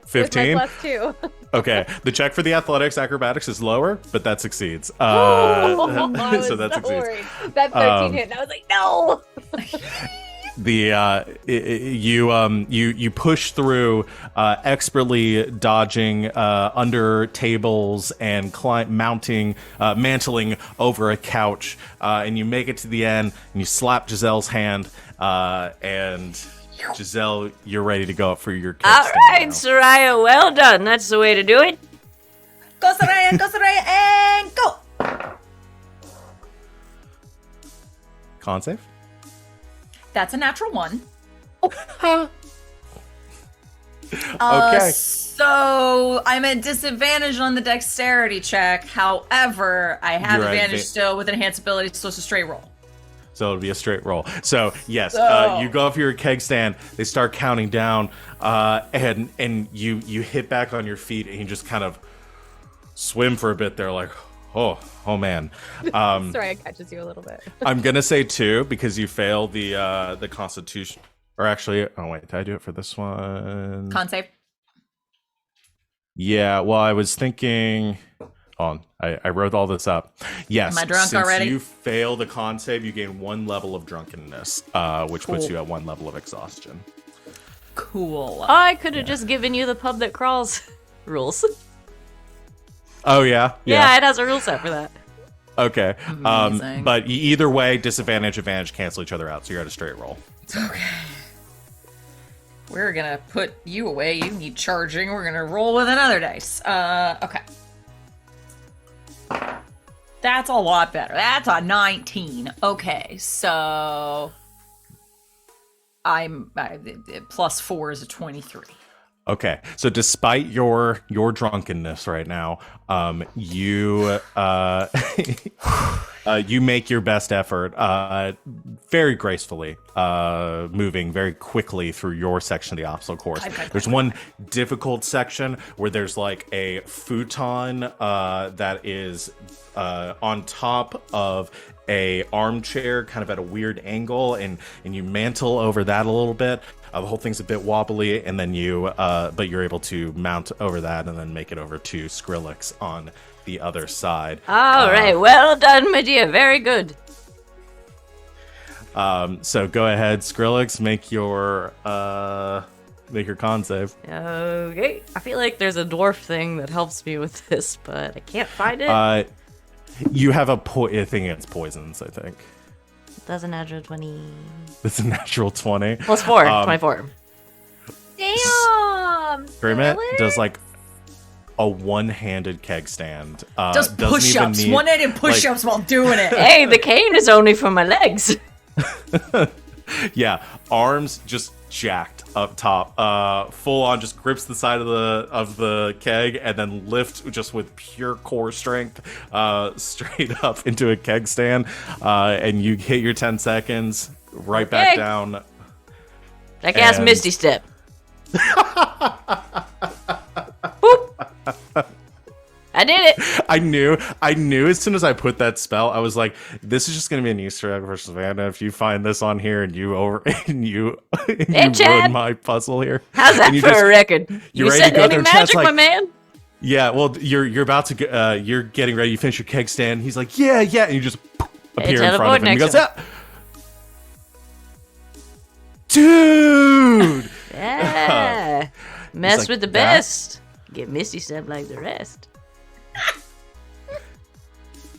15. With my +2. Okay, the check for the athletics acrobatics is lower, but that succeeds. I was so that so succeeds. worried. That 13 hit, and I was like, no. You push through, expertly dodging under tables and mantling over a couch, and you make it to the end, and you slap Giselle's hand, and Giselle, you're ready to go up for your All kickstand right, now. Sereia, well done. That's the way to do it. Go, Sereia, and go! Con save? That's a natural 1. Okay. So I'm at disadvantage on the dexterity check. However, I have You're at advantage still with enhanced ability, so it's a straight roll. So it'll be a straight roll. So yes, So- you go up for your keg stand. They start counting down, and you hit back on your feet, and you just kind of swim for a bit. They're like, oh man. Sorry, it catches you a little bit. I'm gonna say 2 because you fail the Constitution. Or actually, oh wait, did I do it for this one? Con save. Yeah. Well, I was thinking. Hold on, I wrote all this up. Yes. Am I drunk since already? you fail the con save, you gain 1 level of drunkenness, which puts Cool. you at 1 level of exhaustion. Cool. I could have just given you the pub that crawls rules. Oh yeah. Yeah, it has a rule set for that. Okay. Amazing. But either way, disadvantage, advantage cancel each other out, so you're at a straight roll. Okay. We're gonna put you away. You need charging. We're gonna roll with another dice. Okay. That's a lot better. That's a 19. Okay, so I'm plus 4 is a 23. Okay. So despite your drunkenness right now, you you make your best effort, very gracefully, moving very quickly through your section of the obstacle course. There's one difficult section where there's like a futon that is on top of a armchair, kind of at a weird angle, and you mantle over that a little bit. The whole thing's a bit wobbly, and then but you're able to mount over that and then make it over to Skrillex on the other side. All right, well done, my dear. Very good. So go ahead, Skrillex, make your con save. Okay. I feel like there's a dwarf thing that helps me with this, but I can't find it. You have a thing against poisons, I think. That's a natural 20. It's a natural 20. Plus 4, 24. Damn! Scrimmit Really? does like a one-handed keg stand. Just doesn't even push-ups. need, One-handed push-ups while doing it. Hey, the cane is only for my legs. Yeah, arms just jacked up top, full on, just grips the side of the keg and then lift just with pure core strength, straight up into a keg stand, and you hit your 10 seconds, right back Okay. down. That cast And- Misty Step. Boop. I did it. I knew as soon as I put that spell, I was like, this is just gonna be an Easter egg for Savannah. If you find this on here and you Hey, Chad. ruin my puzzle here. How's that And you for just- a record? you're You ready said to go any there, Chad's magic, my like- man? Yeah, well, you're about to you're getting ready. You finish your keg stand. He's like, yeah, and you just appear in front teleport of him. He next goes, to yeah, dude. Yeah. Mess like, with the "That?" best. Get Misty Step like the rest.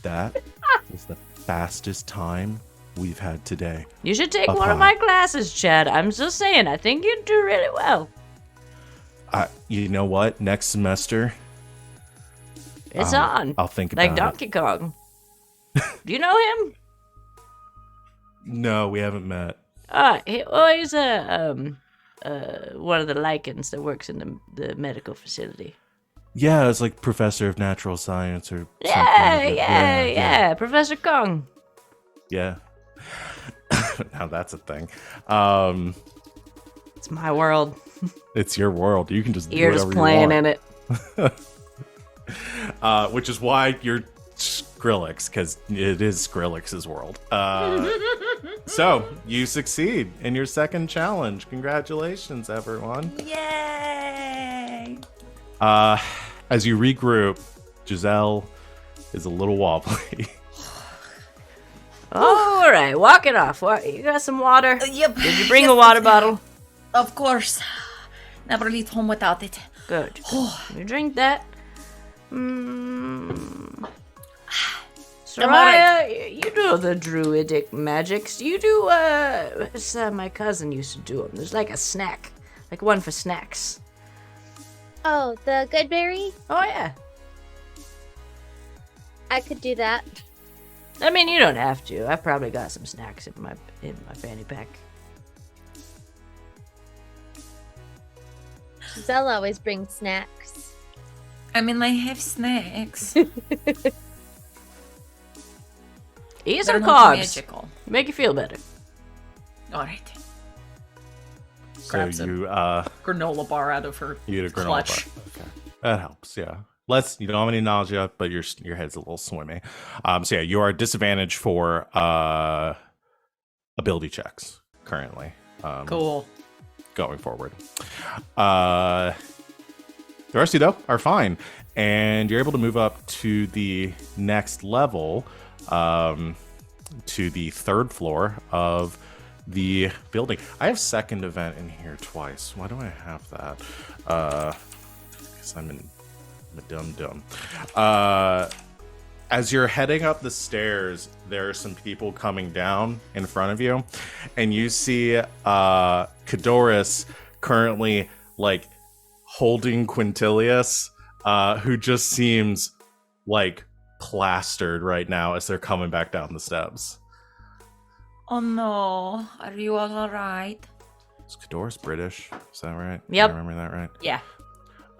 That is the fastest time we've had today. You should take Up one of high. my classes, Chad. I'm just saying, I think you'd do really well. You know what? Next semester, It's on. I'll think about Like it. Donkey Kong. Do you know him? No, we haven't met. He's one of the lichens that works in the medical facility. Yeah, it's like professor of natural science or something. Yeah. Professor Kong. Yeah. Now that's a thing. It's my world. It's your world. You can just do You're just whatever playing you in want. it. Which is why you're Skrillex, because it is Skrillex's world. So you succeed in your second challenge. Congratulations, everyone. Yay! As you regroup, Giselle is a little wobbly. All right, walk it off. You got some water? Yep. Did you bring a water bottle? Of course. Never leave home without it. Good. You drink that. Sereia, you do the druidic magics. You do, my cousin used to do them. There's like a snack. Like one for snacks. Oh, the good berry? Oh, yeah. I could do that. I mean, you don't have to. I probably got some snacks in my fanny pack. Giselle always brings snacks. I mean, I have snacks. Eat They're some not carbs. magical. Make you feel better. All right. So Grabs a you granola bar out of her you get a granola clutch. bar. Okay. That helps, yeah. You don't have any nausea, but your head's a little swimmy. So yeah, you are at disadvantage for ability checks currently. Cool. Going forward. The rest of you though are fine, and you're able to move up to the next level, to the third floor of the building. I have second event in here twice. Why do I have that? Because I'm a dum-dum. As you're heading up the stairs, there are some people coming down in front of you, and you see Cadoris currently like holding Quintilius, who just seems like plastered right now as they're coming back down the steps. Oh no, are you all right? Is Cadoris British? Is that right? Yep. I remember that right? Yeah.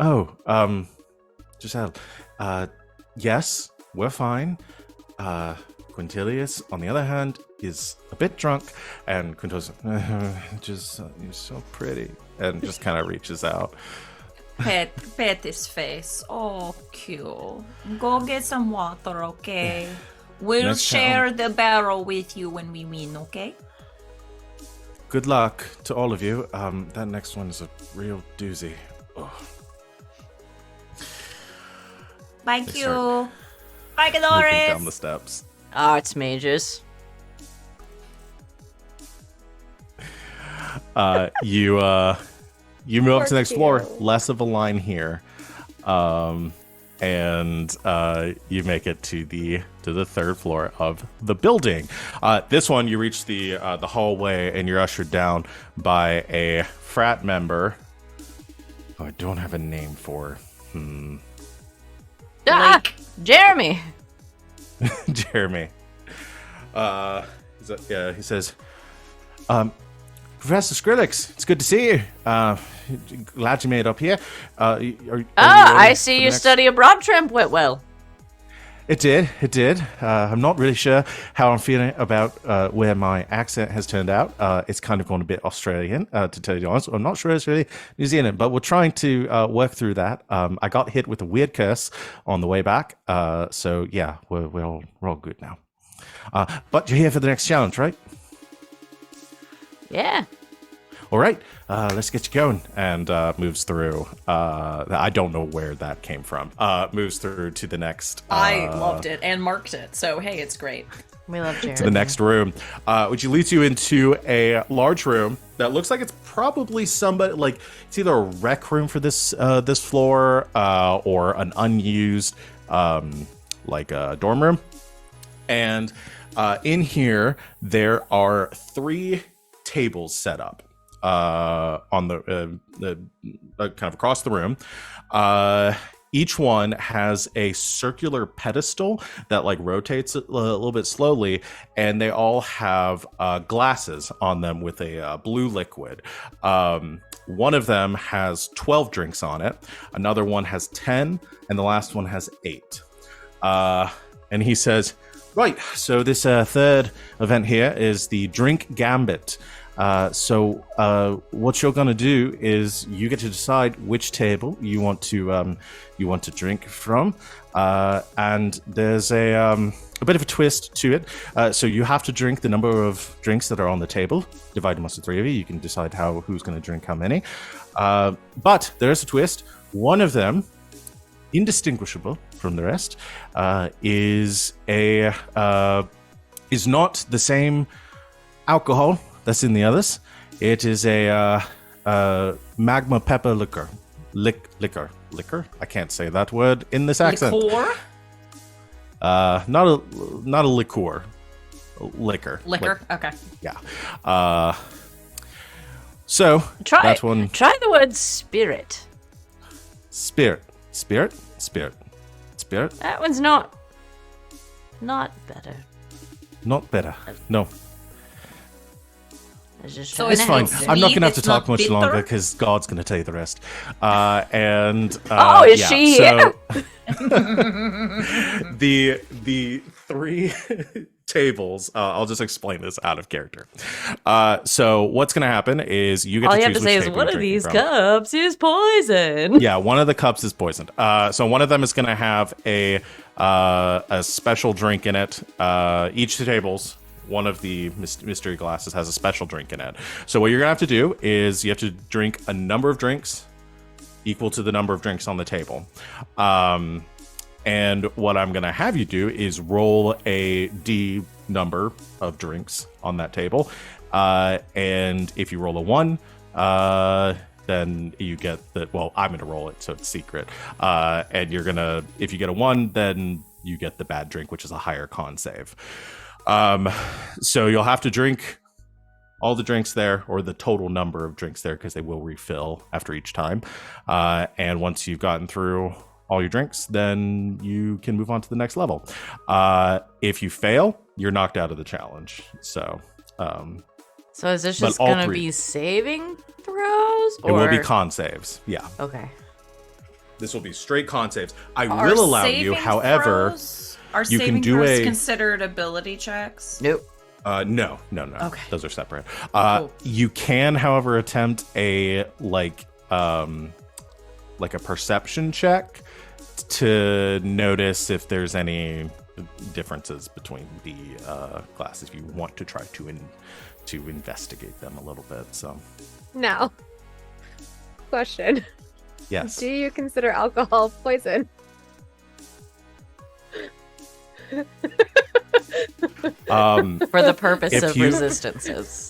Oh, Giselle, yes, we're fine. Quintilius, on the other hand, is a bit drunk, and Quintilius, you're so pretty, and just kind of reaches out. Pet his face. Oh, cute. Go get some water, okay? We'll Next share time. the barrel with you when we win, okay? Good luck to all of you. That next one is a real doozy. Oh. Thank They you. start Bye, Moving down the Cadoris. steps. Arts mages. You move up to the next floor. Poor kiddo. Less of a line here, and you make it to the third floor of the building. This one, you reach the hallway, and you're ushered down by a frat member. Oh, I don't have a name for. Ah, Jeremy. Jeremy. He says, Professor Scrimmit, it's good to see you. Glad you made it up here. Are you ready I for see the your next- study abroad tramp went well. It did. I'm not really sure how I'm feeling about where my accent has turned out. It's kind of gone a bit Australian, to tell you the honest. I'm not sure it's really New Zealand, but we're trying to work through that. I got hit with a weird curse on the way back. So yeah, we're all good now. But you're here for the next challenge, right? Yeah. All right, let's get you going. And moves through. I don't know where that came from. Moves through to the next. I loved it and marked it, so hey, it's great. We love Jeremy. To the next room, which leads you into a large room that looks like it's probably somebody like it's either a rec room for this floor or an unused like a dorm room. And in here there are 3 tables set up on the kind of across the room. Each one has a circular pedestal that like rotates a little bit slowly, and they all have glasses on them with a blue liquid. One of them has 12 drinks on it, another one has 10, and the last one has 8. And he says, right, so this third event here is the Drink Gambit. So what you're gonna do is you get to decide which table you want to drink from, and there's a bit of a twist to it. So you have to drink the number of drinks that are on the table, divided amongst the 3 of you. You can decide who's going to drink how many. But there is a twist. One of them, indistinguishable from the rest, is a is not the same alcohol that's in the others. It is a magma pepper liquor. Liquor. I can't say that word in this accent. Liqueur? Not a liqueur. Liquor. Okay. Yeah. So that's one. Try the word spirit. Spirit. That one's not better. Not better. No. I was just So trying It's to fine. help you. I'm not going to have to It's talk not much longer bitter? because God's going to tell you the rest. Is she here? The three tables. I'll just explain this out of character. So what's going to happen is you get All to you choose have to say which is table one you're of drinking these from. cups is poison. Yeah, one of the cups is poisoned. So one of them is going to have a special drink in it. Each of the tables, one of the mystery glasses has a special drink in it. So what you're going to have to do is you have to drink a number of drinks equal to the number of drinks on the table. And what I'm going to have you do is roll a D number of drinks on that table. And if you roll a 1, then you get that. Well, I'm going to roll it, so it's secret. And you're going to, if you get a 1, then you get the bad drink, which is a higher con save. So you'll have to drink all the drinks there, or the total number of drinks there, because they will refill after each time. And once you've gotten through all your drinks, then you can move on to the next level. If you fail, you're knocked out of the challenge. So is this But just all gonna three. be saving throws? it will be con saves. Yeah, Okay. this will be straight con saves. I Are will allow you, saving however, throws- are you can saving do throws a- considered ability checks? Nope. no. Okay. Those are separate. Cool. You can, however, attempt a like a perception check to notice if there's any differences between the classes. If you want to try to investigate them a little bit. So Now, question: yes. do you consider alcohol poison? For the purpose If of you- resistances.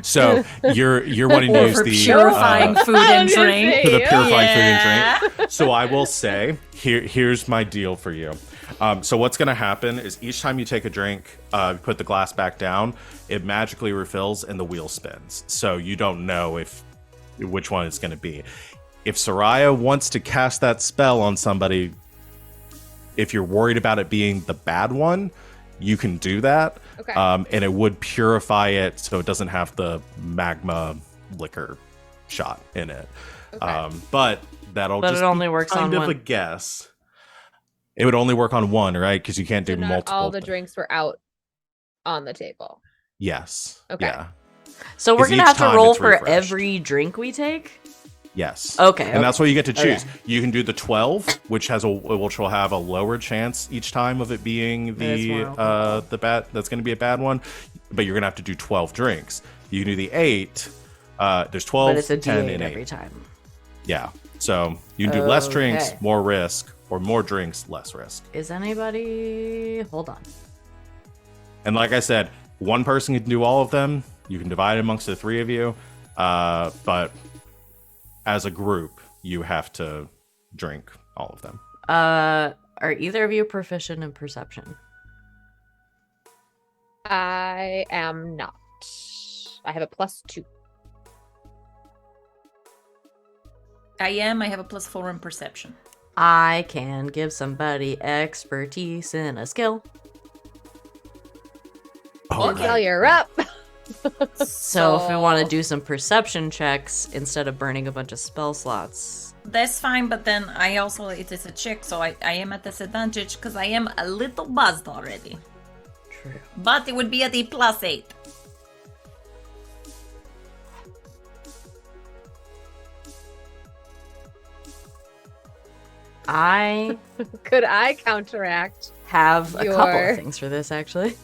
So you're wanting to Or use for the purifying food and gonna drink? say, for the purifying Yeah. food and drink. So I will say, here's my deal for you. So what's going to happen is each time you take a drink, you put the glass back down, it magically refills and the wheel spins. So you don't know which one it's going to be. If Sereia wants to cast that spell on somebody, if you're worried about it being the bad one, you can do that. Okay. And it would purify it so it doesn't have the magma liquor shot in it. Okay. But that'll But just it only be works kind on of one. a guess. It would only work on one, right? Because you can't So do not multiple. all the drinks were out on the table. Yes. Okay. Yeah. So we're 'Cause gonna each have to time roll it's for refreshed. every drink we take? Yes. Okay. And that's what you get to choose. Okay. You can do the 12, which will have a lower chance each time of it being It's more alcohol. the bad. That's going to be a bad one, but you're going to have to do 12 drinks. You can do the 8. There's 12, But it's a 10, D8 and 8. every time. Yeah. So you can do less drinks, Okay. more risk, or more drinks, less risk. Is anybody... Hold on. And like I said, one person can do all of them. You can divide it amongst the 3 of you, but as a group, you have to drink all of them. Are either of you proficient in perception? I am not. I have a +2. I am. I have a +4 in perception. I can give somebody expertise in a skill. Oh, Okay. Giselle, you're up. So if we want to do some perception checks instead of burning a bunch of spell slots. That's fine, but then I also, it is a check, so I am at disadvantage because I am a little buzzed already. True. But it would be at the +8. I Could I counteract? have a couple Your- of things for this, actually.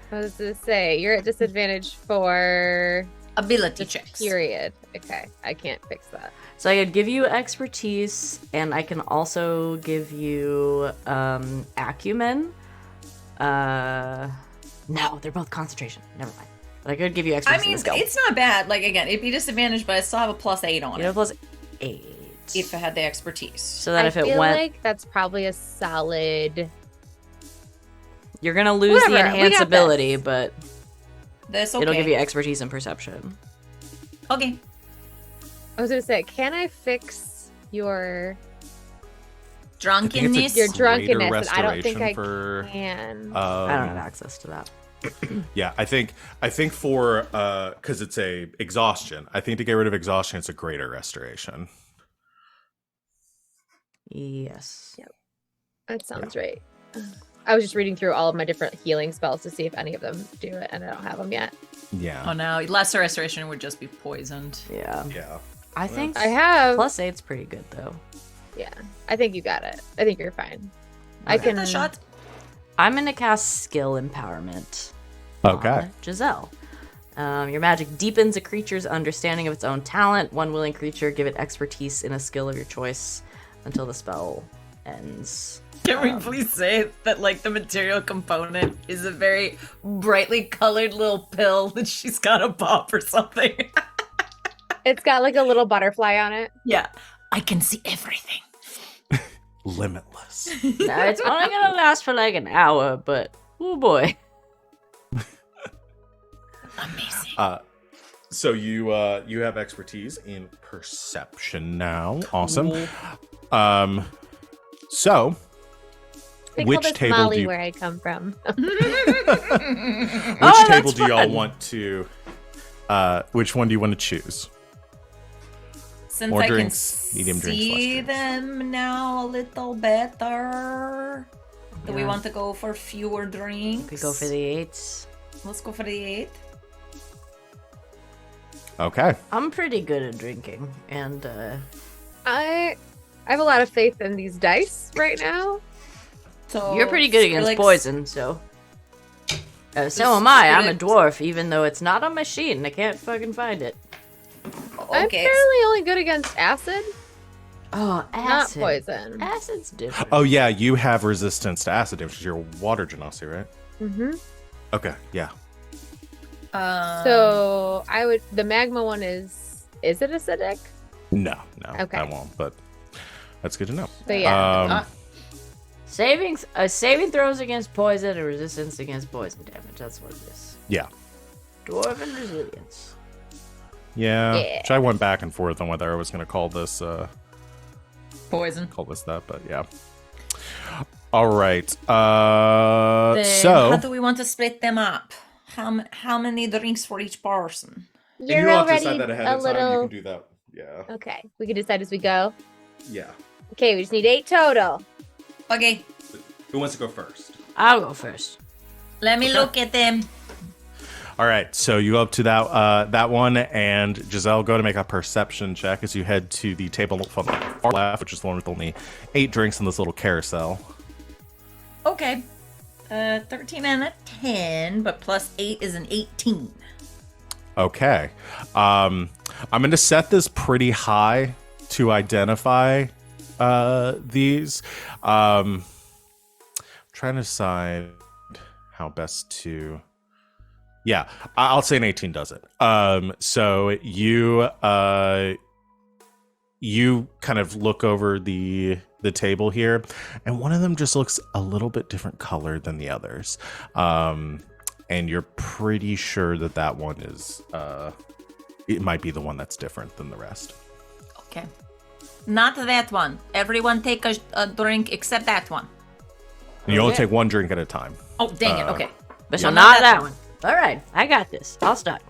What does this say? You're at disadvantage for Ability the checks. period. Okay, I can't fix that. So I could give you expertise, and I can also give you acumen. No, they're both concentration. Never mind. But I could give you I expertise in mean, the skill. it's not bad. Like, again, it'd be disadvantaged, but I still have a +8 on You have it. plus 8. If I had the expertise. So that I if it feel went, like that's probably a solid. you're gonna lose the Whatever, we enhance got ability, this. but That's okay. it'll give you expertise and perception. Okay. I was gonna say, can I fix your Drunkenness. Your Greater drunkenness, and I don't think restoration I for, can. I don't have access to that. Yeah, I think for because it's a exhaustion. I think to get rid of exhaustion, it's a greater restoration. Yes. That sounds right. I was just reading through all of my different healing spells to see if any of them do it, and I don't have them yet. Yeah. Oh no, lesser restoration would just be poisoned. Yeah. Yeah. I think I have. plus 8's pretty good though. Yeah, I think you got it. I think you're fine. I Give can. it a shot. I'm gonna cast skill empowerment. Okay. on Giselle. Your magic deepens a creature's understanding of its own talent. One willing creature, give it expertise in a skill of your choice until the spell ends. Can we please say that, like, the material component is a very brightly colored little pill that she's got to pop or something? It's got like a little butterfly on it. Yeah. I can see everything. Limitless. Now, it's only gonna last for like an hour, but oh boy. Amazing. So you have expertise in perception now. Awesome. So They which call this table Molly do you, where I come from. which Oh, table that's do y'all fun. want to which one do you want to choose? Since More I drinks, can medium drinks, less see drinks. them now a little better, do we Yeah. want to go for fewer drinks? We go for the 8s. Let's go for the 8. Okay. I'm pretty good at drinking, and I have a lot of faith in these dice right now. So you're pretty good against Skrillex- poison, so. So am I. I'm a Skrillex- dwarf, even though it's not a machine. I can't fucking find it. I'm Okay. fairly only good against acid, Oh, not acid. poison. Acid's different. Oh yeah, you have resistance to acid damage because you're water genasi, right? Mm-hmm. Okay, yeah. So I would. The magma one is it acidic? No, Okay. I won't, but that's good to know. But yeah. Saving throws against poison and resistance against poison damage. That's what it is. Yeah. Dwarven resilience. Yeah. Yeah. Which I went back and forth on whether I was going to call this poison. that, but yeah. All right. Then So how do we want to split them up? How many drinks for each person? You're already a little. do that. Yeah. Okay, we can decide as we go. Yeah. Okay, we just need 8 total. Okay, Who wants to go first? I'll go first. let me look at them. All right, so you go up to that one, and Giselle, go to make a perception check as you head to the table from the far left, which is the one with only 8 drinks in this little carousel. Okay. 13 and a 10, but +8 is an 18. Okay. I'm going to set this pretty high to identify these. Trying to decide how best to... Yeah, I'll say an 18 does it. So you kind of look over the table here, and one of them just looks a little bit different color than the others. And you're pretty sure that one is it might be the one that's different than the rest. Okay. Not that one. Everyone take a drink except that one. And you only Okay. take one drink at a time. Oh, dang it. Okay. But so Well, not that one. All right, I got this. I'll start.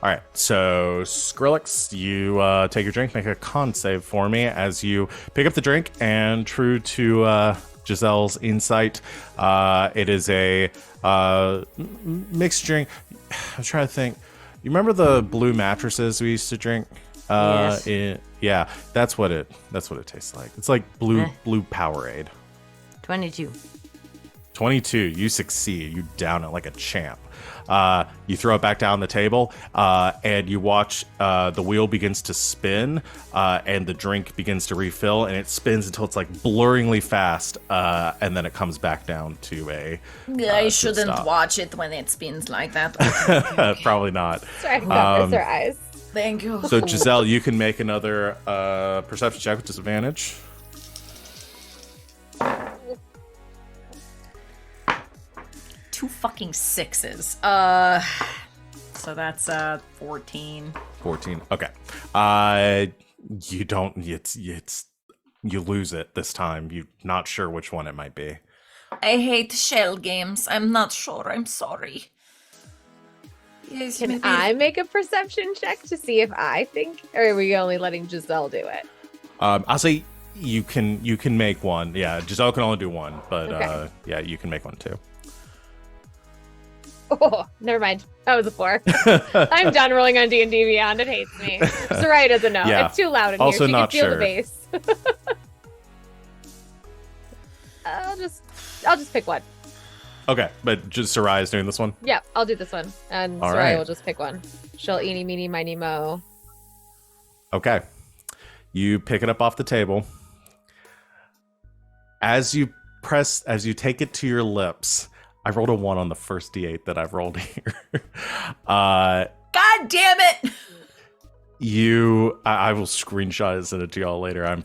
All right, so Skrillex, you take your drink, make a con save for me as you pick up the drink, and true to Giselle's insight, it is a mixed drink. I'm trying to think. You remember the blue mattresses we used to drink? Yes. Yeah, that's what it tastes like. It's like blue Powerade. 22. 22, you succeed. You down it like a champ. You throw it back down the table, and you watch the wheel begins to spin, and the drink begins to refill, and it spins until it's like blurringly fast, and then it comes back down to a. I shouldn't watch it when it spins like that. Probably not. Sorry, got our eyes. Thank you. So Giselle, you can make another perception check with disadvantage. Two fucking 6s. So that's 14. 14. Okay. You don't. It's you lose it this time. You're not sure which one it might be. I hate shell games. I'm not sure. I'm sorry. Yes, Can maybe. I make a perception check to see if I think, or are we only letting Giselle do it? I'll say you can make one. Yeah, Giselle can only do one, but Okay. yeah, you can make one too. Oh, never mind. That was a 4. I'm done rolling on D&D Beyond. It hates me. Sereia doesn't know. Yeah. It's too loud in Also here. She not can feel sure. the bass. I'll just pick one. Okay, but just Sereia's doing this one. Yeah, I'll do this one. And All Sereia right. will just pick one. She'll eeny, meeny, miny, mo. Okay. You pick it up off the table. As you take it to your lips, I rolled a 1 on the first D8 that I've rolled here. God damn it! I will screenshot it and send it to y'all later.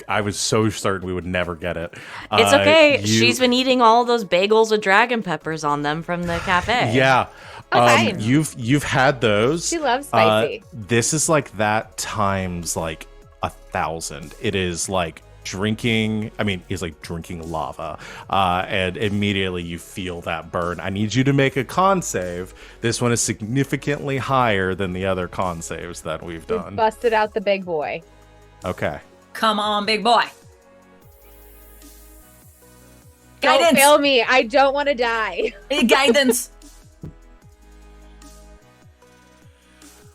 I was so certain we would never get it. It's okay. You- She's been eating all those bagels with dragon peppers on them from the cafe. Yeah. Oh, fine. You've had those. She loves spicy. This is like that times like 1,000. It is like drinking. I mean, it's like drinking lava, and immediately you feel that burn. I need you to make a con save. This one is significantly higher than the other con saves that we've We done. busted out the big boy. Okay. Come on, big boy. Don't Guidance. fail me. I don't want to die. Guidance.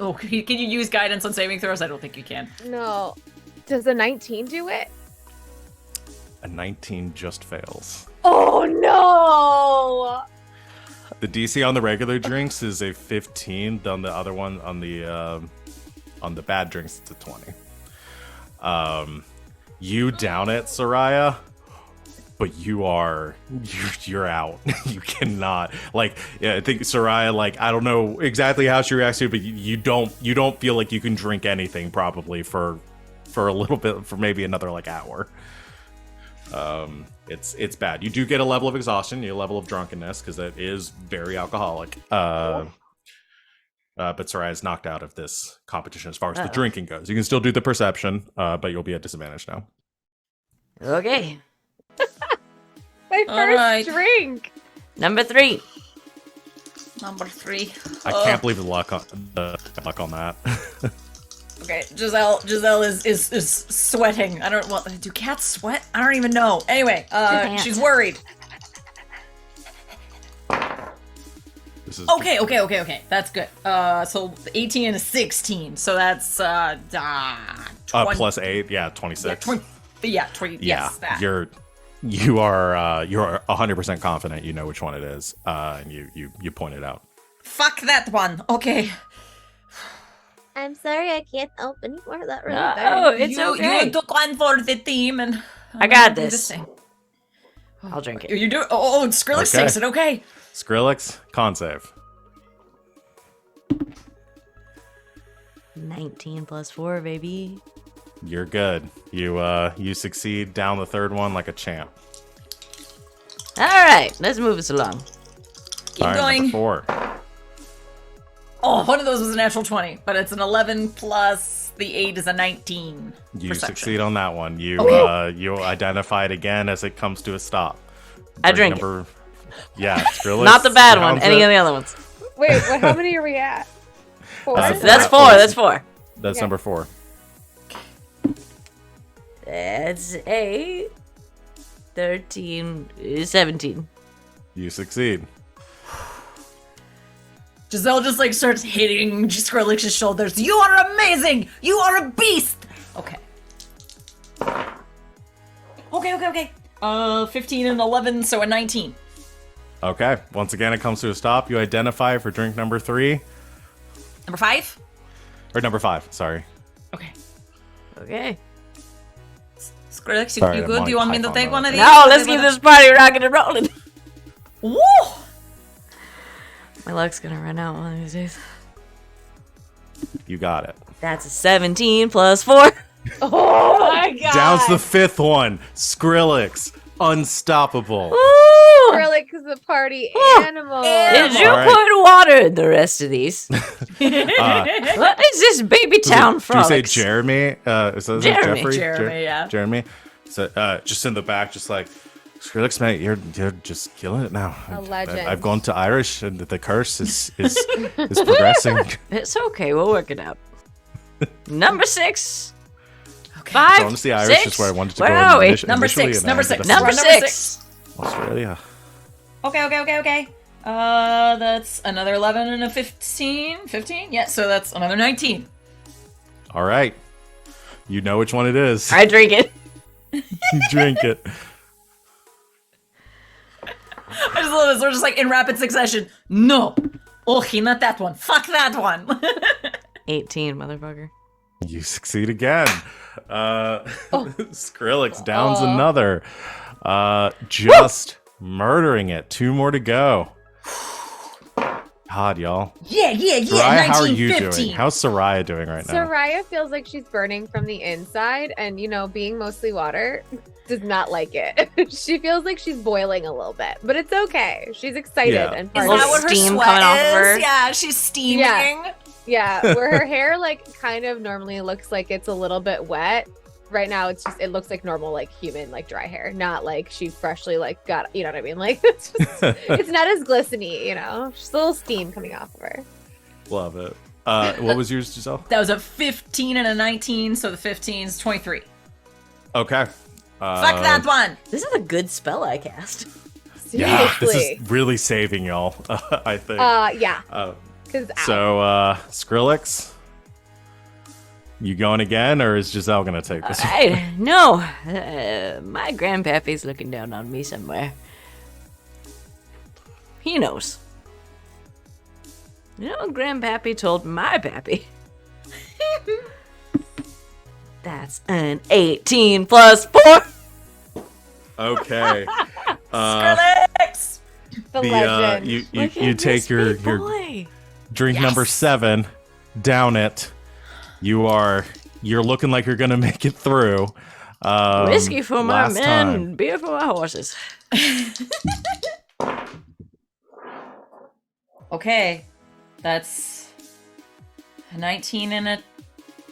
Oh, can you use guidance on saving throws? I don't think you can. No. Does a 19 do it? A 19 just fails. Oh, no. The DC on the regular drinks is a 15. On the other one, on the bad drinks, it's a 20. You down it, Sereia, but you're out. You cannot. Like, yeah, I think Sereia, like, I don't know exactly how she reacts to it, but you don't feel like you can drink anything probably for a little bit, for maybe another like hour. It's bad. You do get a level of exhaustion, a level of drunkenness, because it is very alcoholic. But Sereia is knocked out of this competition as far as the drinking goes. You can still do the perception, but you'll be at disadvantage now. Okay. My All first right. drink. Number 3. Number 3. I can't believe the luck on that. Okay, Giselle is sweating. I don't want. Do cats sweat? I don't even know. Anyway, can't. she's worried. This is Okay. That's good. So 18 and a 16. So that's 20, plus 8, yeah, 26. yeah, 20. Yeah, 20. Yeah, Yes, that. you're 100% confident you know which one it is, and you point it out. Fuck that one. Okay. I'm sorry I can't help anymore. That really Oh, it's you, okay. You took one for the team, and I got I'm gonna do this. thing. I'll drink it. You do. Oh, Skrillex Okay. takes it. Okay. Skrillex, con save. 19 plus 4, baby. You're good. You succeed down the third one like a champ. All right, let's move us along. Keep All right, going. number 4. Oh, one of those was a natural 20, but it's an 11 plus the 8 is a 19. You Perception. succeed on that one. You Okay. you identify it again as it comes to a stop. I drink it. number, Yeah, Skrillex. Not the bad one. downs Any it. of the other ones. How many are we at? 4? That's 4. was- That's 4. That's Okay. number 4. That's 8. 13. 17. You succeed. Giselle just like starts hitting Skrillex's shoulders. You are amazing! You are a beast! Okay. Okay. 15 and 11, so a 19. Okay. Once again, it comes to a stop. You identify for drink number 3. Number 5? Or number 5, sorry. Okay. Okay. Skrillex, Sorry, you I'm good? on Do you want me to iPhone take one of mode. these? No, let's keep this party rocking and rolling. Woo! My luck's gonna run out one of these days. You got it. That's a 17 plus 4. Oh my god. Down's the 5th one. Skrillex. Unstoppable. Ooh. Skrillex is a party animal. Did you All right. put water in the rest of these? What is this baby town Did you frolics? say Jeremy? Is that Jeremy. Jeffrey? Jeremy, yeah. Jeremy. So, just in the back, just like, Skrillex, mate, you're just killing it now. A legend. I've gone to Irish, and the curse is progressing. It's okay, we'll work it out. Number 6. Okay. 5. So honestly, Irish 6. is where I wanted to Where go. are we? Number initially, 6, and number I ended 6. up Number in Number 6. Australia. Okay. That's another 11 and a 15. 15? Yeah, so that's another 19. All right. You know which one it is. I drink it. You drink it. I just love this. We're just like in rapid succession. No. Okay, not that one. Fuck that one. 18, motherfucker. You succeed again. Skrillex downs another. Just murdering it. 2 more to go. God, y'all. yeah. Sereia, how are 19, you 15. doing? How's Sereia doing right now? Sereia feels like she's burning from the inside, and being mostly water does not like it. She feels like she's boiling a little bit, but it's okay. She's excited Yeah. and Is Little that partying. what her steam sweat coming off of is? her. Yeah, she's steaming. Yeah, where her hair kind of normally looks like it's a little bit wet. Right now, it looks like normal, human, dry hair, not like she freshly got, you know what I mean? It's just, it's not as glisteny, Just a little steam coming off of her. Love it. What was yours, Giselle? That was a 15 and a 19, so the 15 is 23. Okay. Fuck that one. This is a good spell I cast. Yeah, this Seriously. is really saving y'all, I think. Yeah. Uh, Because so, Skrillex, you going again, or is Giselle going to take this one? No, my grandpappy's looking down on me somewhere. He knows. Grandpappy told my pappy. That's an 18 plus 4. Okay. Skrillex. the legend. You take your drink number 7, down it. You're looking like you're gonna make it through. Whiskey for my last men, time. beer for my horses. Okay, that's a 19 and a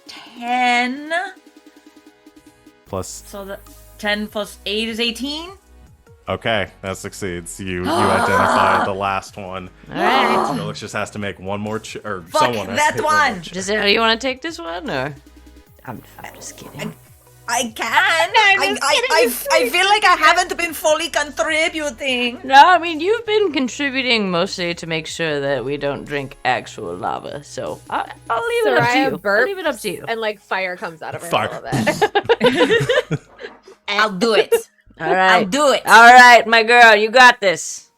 10. Plus, So the 10 plus 8 is 18. okay, that succeeds. You identify the last one. All right. Skrillex just has to make one more, or Fuck someone has that to make one more one. check. Giselle, you want to take this one, or I'm just kidding. I can. I feel like I haven't been fully contributing. No, I mean you've been contributing mostly to make sure that we don't drink actual lava. So I'll leave it up to you. I'll leave it up to you. And fire comes out of her Fire. a little bit. I'll do it. All right. I'll do it. All right, my girl, you got this.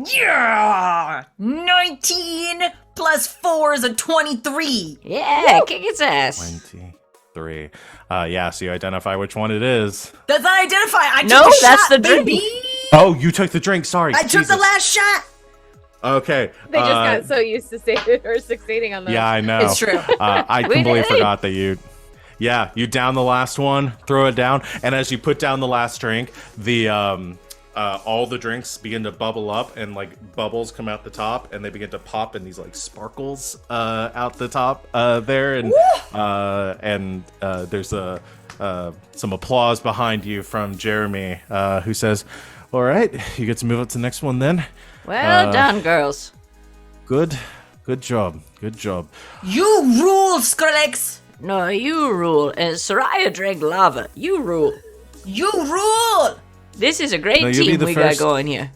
Yeah! 19 plus 4 is a 23. Yeah, kick its ass. 23. Yeah, so you identify which one it is. Does that identify? I took No, the that's shot, the drink. baby. Oh, you took the drink. Sorry. I took the Jesus. last shot. Okay. They just got so used to succeeding on those. Yeah, I know. It's true. I We completely did. forgot that you. Yeah, you down the last one, throw it down, and as you put down the last drink, the all the drinks begin to bubble up, and bubbles come out the top, and they begin to pop, and these sparkles out the top there, and there's some applause behind you from Jeremy, who says, "All right, you get to move up to the next one then. Well done, girls. Good job, good job." You rule, Skrillex. No, you rule. And Sereia drank lava. You rule. You rule. This is a great No, you'll be team the we first. got going here.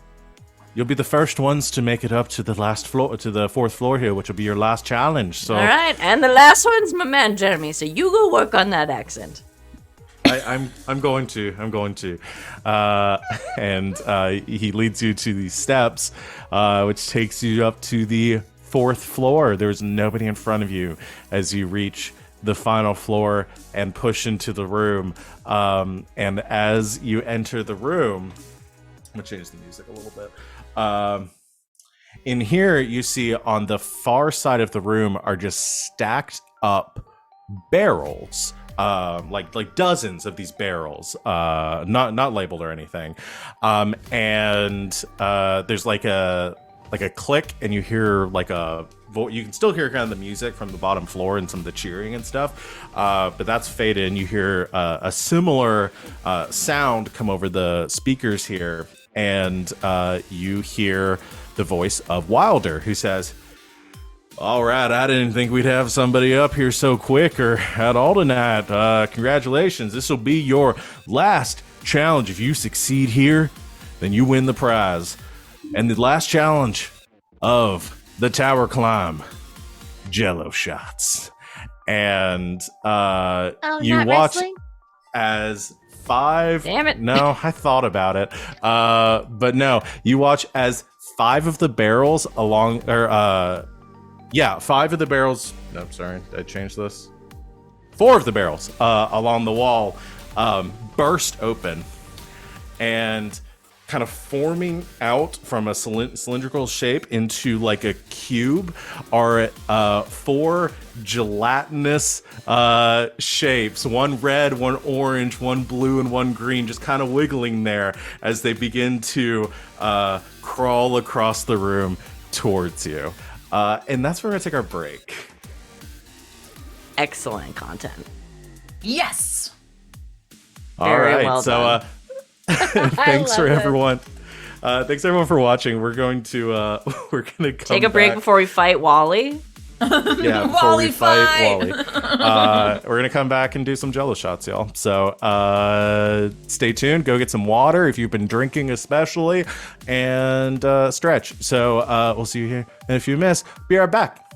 You'll be the first ones to make it up to the last floor, to the 4th floor here, which will be your last challenge. So, All right, and the last one's my man Jeremy. So you go work on that accent. I'm going to. And he leads you to these steps, which takes you up to the 4th floor. There's nobody in front of you as you reach the final floor and push into the room. And as you enter the room, I'm gonna change the music a little bit. In here, you see on the far side of the room are just stacked up barrels, like dozens of these barrels, not labeled or anything. And there's like a click, and you hear like you can still hear kind of the music from the bottom floor and some of the cheering and stuff, but that's faded, and you hear a similar sound come over the speakers here, and you hear the voice of Wilder, who says, "All right, I didn't think we'd have somebody up here so quick or at all tonight. Congratulations, this will be your last challenge. If you succeed here, then you win the prize. And the last challenge of the tower climb, Jello shots." And you not watch wrestling? as 5... Damn it. No, I thought about it. But no, you watch as 5 of the barrels 5 of the barrels... No, sorry, did I change this? 4 of the barrels along the wall burst open, and kind of forming out from a cylindrical shape into like a cube are 4 gelatinous shapes, one red, one orange, one blue, and one green, just kind of wiggling there as they begin to crawl across the room towards you. And that's where we're gonna take our break. Excellent content. Yes. Very All right, well so done. thanks for love everyone. Thanks everyone for watching. We're going to come Take a break back. before we fight Wally. Yeah, before Wally we fight fight. Wally. We're gonna come back and do some Jello shots, y'all. So stay tuned. Go get some water if you've been drinking, especially, and stretch. So we'll see you here in a few minutes. Be right back.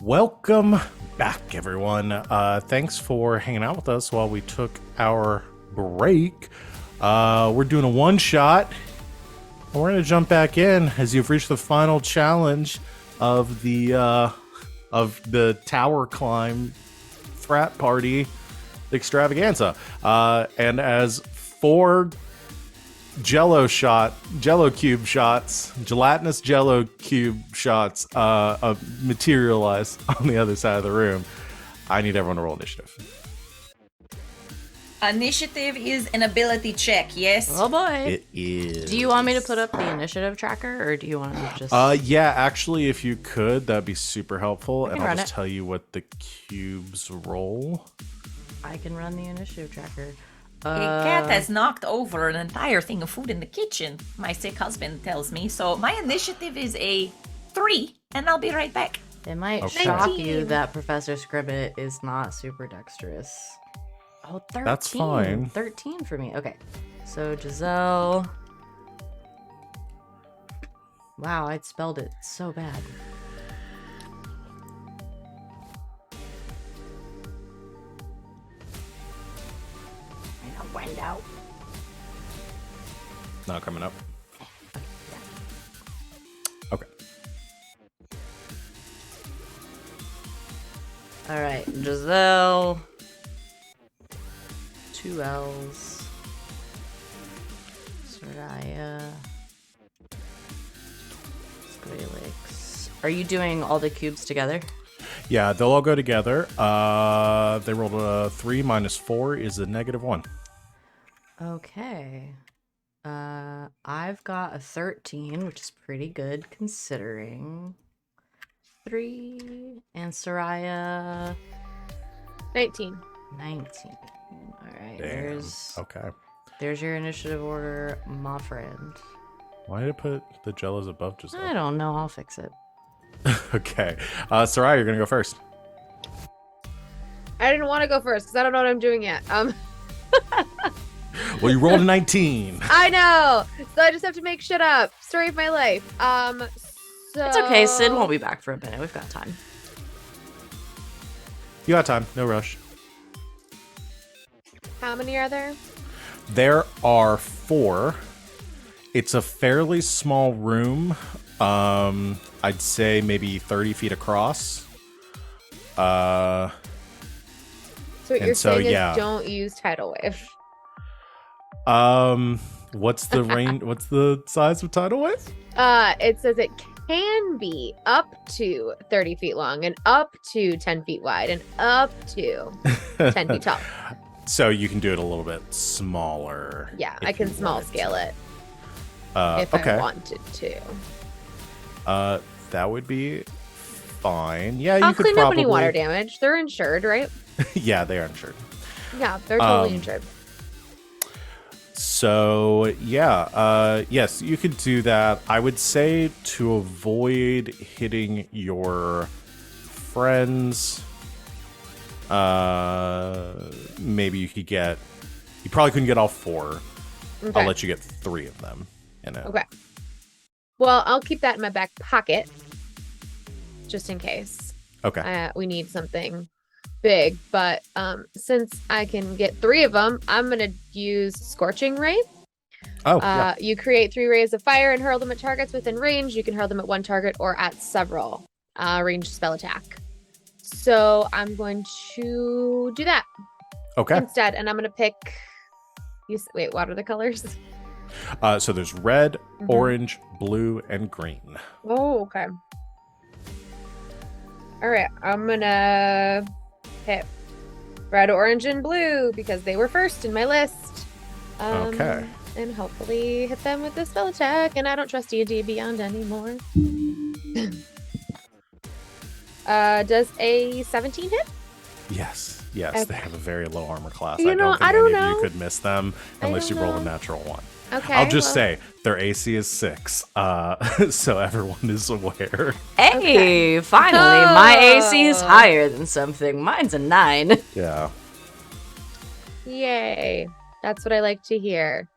Welcome back, everyone. Thanks for hanging out with us while we took our break. We're doing a one-shot. We're going to jump back in as you've reached the final challenge of the tower climb frat party extravaganza. And as 4 gelatinous Jello cube shots materialize on the other side of the room, I need everyone to roll initiative. Initiative is an ability check, yes? Oh boy. It is. Do you want me to put up the initiative tracker, or do you want to just... Yeah, actually, if you could, that'd be super helpful. And can I'll run just it. tell you what the cubes roll. I can run the initiative tracker. A cat has knocked over an entire thing of food in the kitchen, my sick husband tells me. So my initiative is a 3, and I'll be right back. It might Okay. shock 19. you that Professor Scrimmit is not super dexterous. Oh, 13. That's fine. 13 for me. Okay. So, Giselle. Wow, I'd spelled it so bad. Wind out. Not coming up. Okay. All right, Giselle. 2 L's. Sereia. Squalix. Are you doing all the cubes together? Yeah, they'll all go together. They rolled a 3 minus 4 is a -1. Okay. I've got a 13, which is pretty good considering. 3 and Sereia 19. 19. All right. Damn. Okay. There's your initiative order, my friend. Why did it put the Jellos above I Giselle? don't know. I'll fix it. Okay. Sereia, you're gonna go first. I didn't want to go first because I don't know what I'm doing yet. Well, you rolled a 19. I know. So I just have to make shit up. Story of my life. So It's okay. Sid won't be back for a minute. We've got time. You got time. No rush. How many are there? There are 4. It's a fairly small room. I'd say maybe 30 feet across. So what you're so, saying yeah. is don't use tidal wave. What's the range? What's the size of tidal wave? It says it can be up to 30 feet long and up to 10 feet wide and up to 10 feet tall. So you can do it a little bit smaller. Yeah, I can small scale it if okay. I wanted to. That would be fine. Yeah, you I'll could clean probably... up any water damage. They're insured, right? Yeah, they are insured. Yeah, they're totally insured. So, yeah, yes, you could do that. I would say to avoid hitting your friends, maybe you could get... You probably couldn't get all 4. Okay. I'll let you get 3 of them in it. Okay. Well, I'll keep that in my back pocket just in case. Okay. We need something big, but since I can get 3 of them, I'm gonna use Scorching Ray. Oh, yeah. You create 3 rays of fire and hurl them at targets within range. You can hurl them at one target or at several ranged spell attack. So I'm going to do that Okay. instead, and I'm gonna pick. Wait, what are the colors? So there's red, orange, blue, and green. Oh, okay. All right, I'm gonna hit red, orange, and blue because they were first in my list. Okay. And hopefully hit them with the spell attack, and I don't trust D&D Beyond anymore. Does a 17 hit? Yes, yes, Okay. they have a very low armor class. You I know, don't think I don't any of know. you could miss them unless you don't roll a know. natural 1. Okay. I'll just say their AC is 6, so everyone is aware. Hey, finally, my AC is Oh. higher than something. Mine's a 9. Yeah. Yay. That's what I like to hear.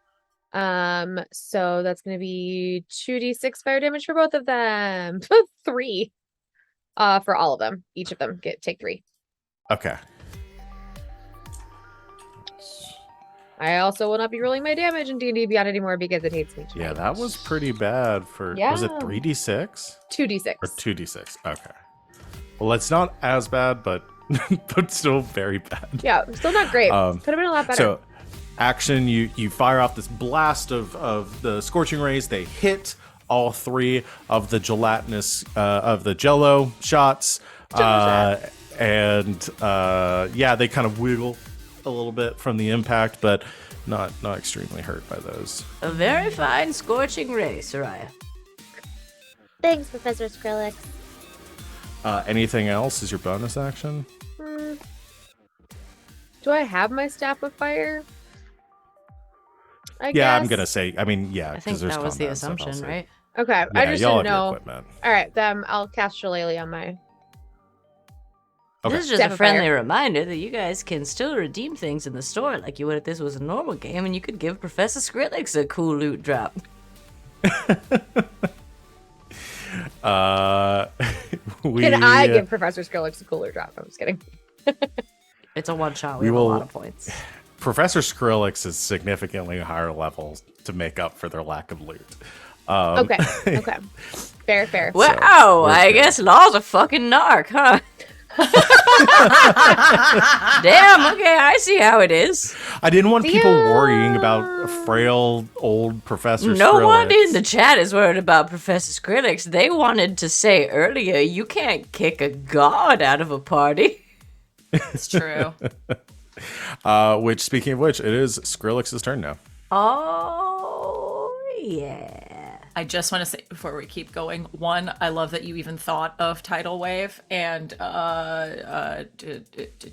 So that's gonna be 2d6 fire damage for both of them. 3. For all of them. Each of them take 3. Okay. I also will not be rolling my damage in D&D Beyond anymore because it hates me. too Yeah, much. that was pretty bad for... Was it Yeah. 3d6? 2d6. Or 2d6? Okay. Well, it's not as bad, but but still very bad. Yeah, still not great. Um, Could have been a lot better. So, action, you fire off this blast of the scorching rays. They hit all 3 of the gelatinous of the Jello shots, and yeah, they kind of wiggle a little bit from the impact, but not extremely hurt by those. A very fine scorching ray, Sereia. Thanks, Professor Scrimmit. Anything else is your bonus action? Do I have my staff of fire? I Yeah, guess. I'm gonna say. I mean, yeah, I because think there's that was the combat stuff, I'll assumption, say. right? Okay, Yeah, I just y'all didn't have your know. equipment. All right, then I'll cast Shillelagh on my. Okay. This is just Staff a of friendly fire. reminder that you guys can still redeem things in the store like you would if this was a normal game, and you could give Professor Scrimmit a cool loot drop. Can I give Professor Scrimmit a cooler drop? I'm just kidding. It's a one-shot. We We have will- a lot of points. Professor Skrillex is significantly higher levels to make up for their lack of loot. Okay, okay, fair. Wow, we're I good. guess Law's a fucking narc, huh? Damn, okay, I see how it is. I didn't want people worrying about a frail old Professor No Skrillex. one in the chat is worried about Professor Scrimmit. They wanted to say earlier, you can't kick a god out of a party. It's true. Which, speaking of which, it is Skrillex's turn now. Oh, yeah. I just want to say before we keep going, 1, I love that you even thought of tidal wave, and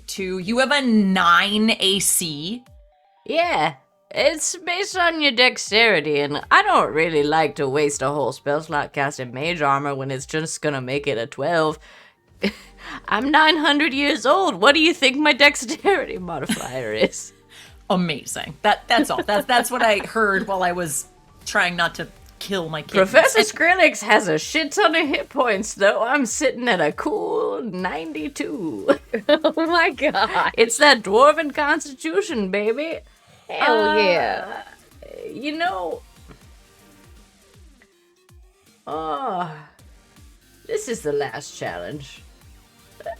2, you have a 9 AC. Yeah, it's based on your dexterity, and I don't really like to waste a whole spell slot casting mage armor when it's just gonna make it a 12. I'm 900 years old. What do you think my dexterity modifier is? Amazing. That's all. That's what I heard while I was trying not to kill my kids. Professor Skrillex has a shit ton of hit points, though. I'm sitting at a cool 92. Oh my god. It's that dwarven constitution, baby. Hell yeah. You know, this is the last challenge.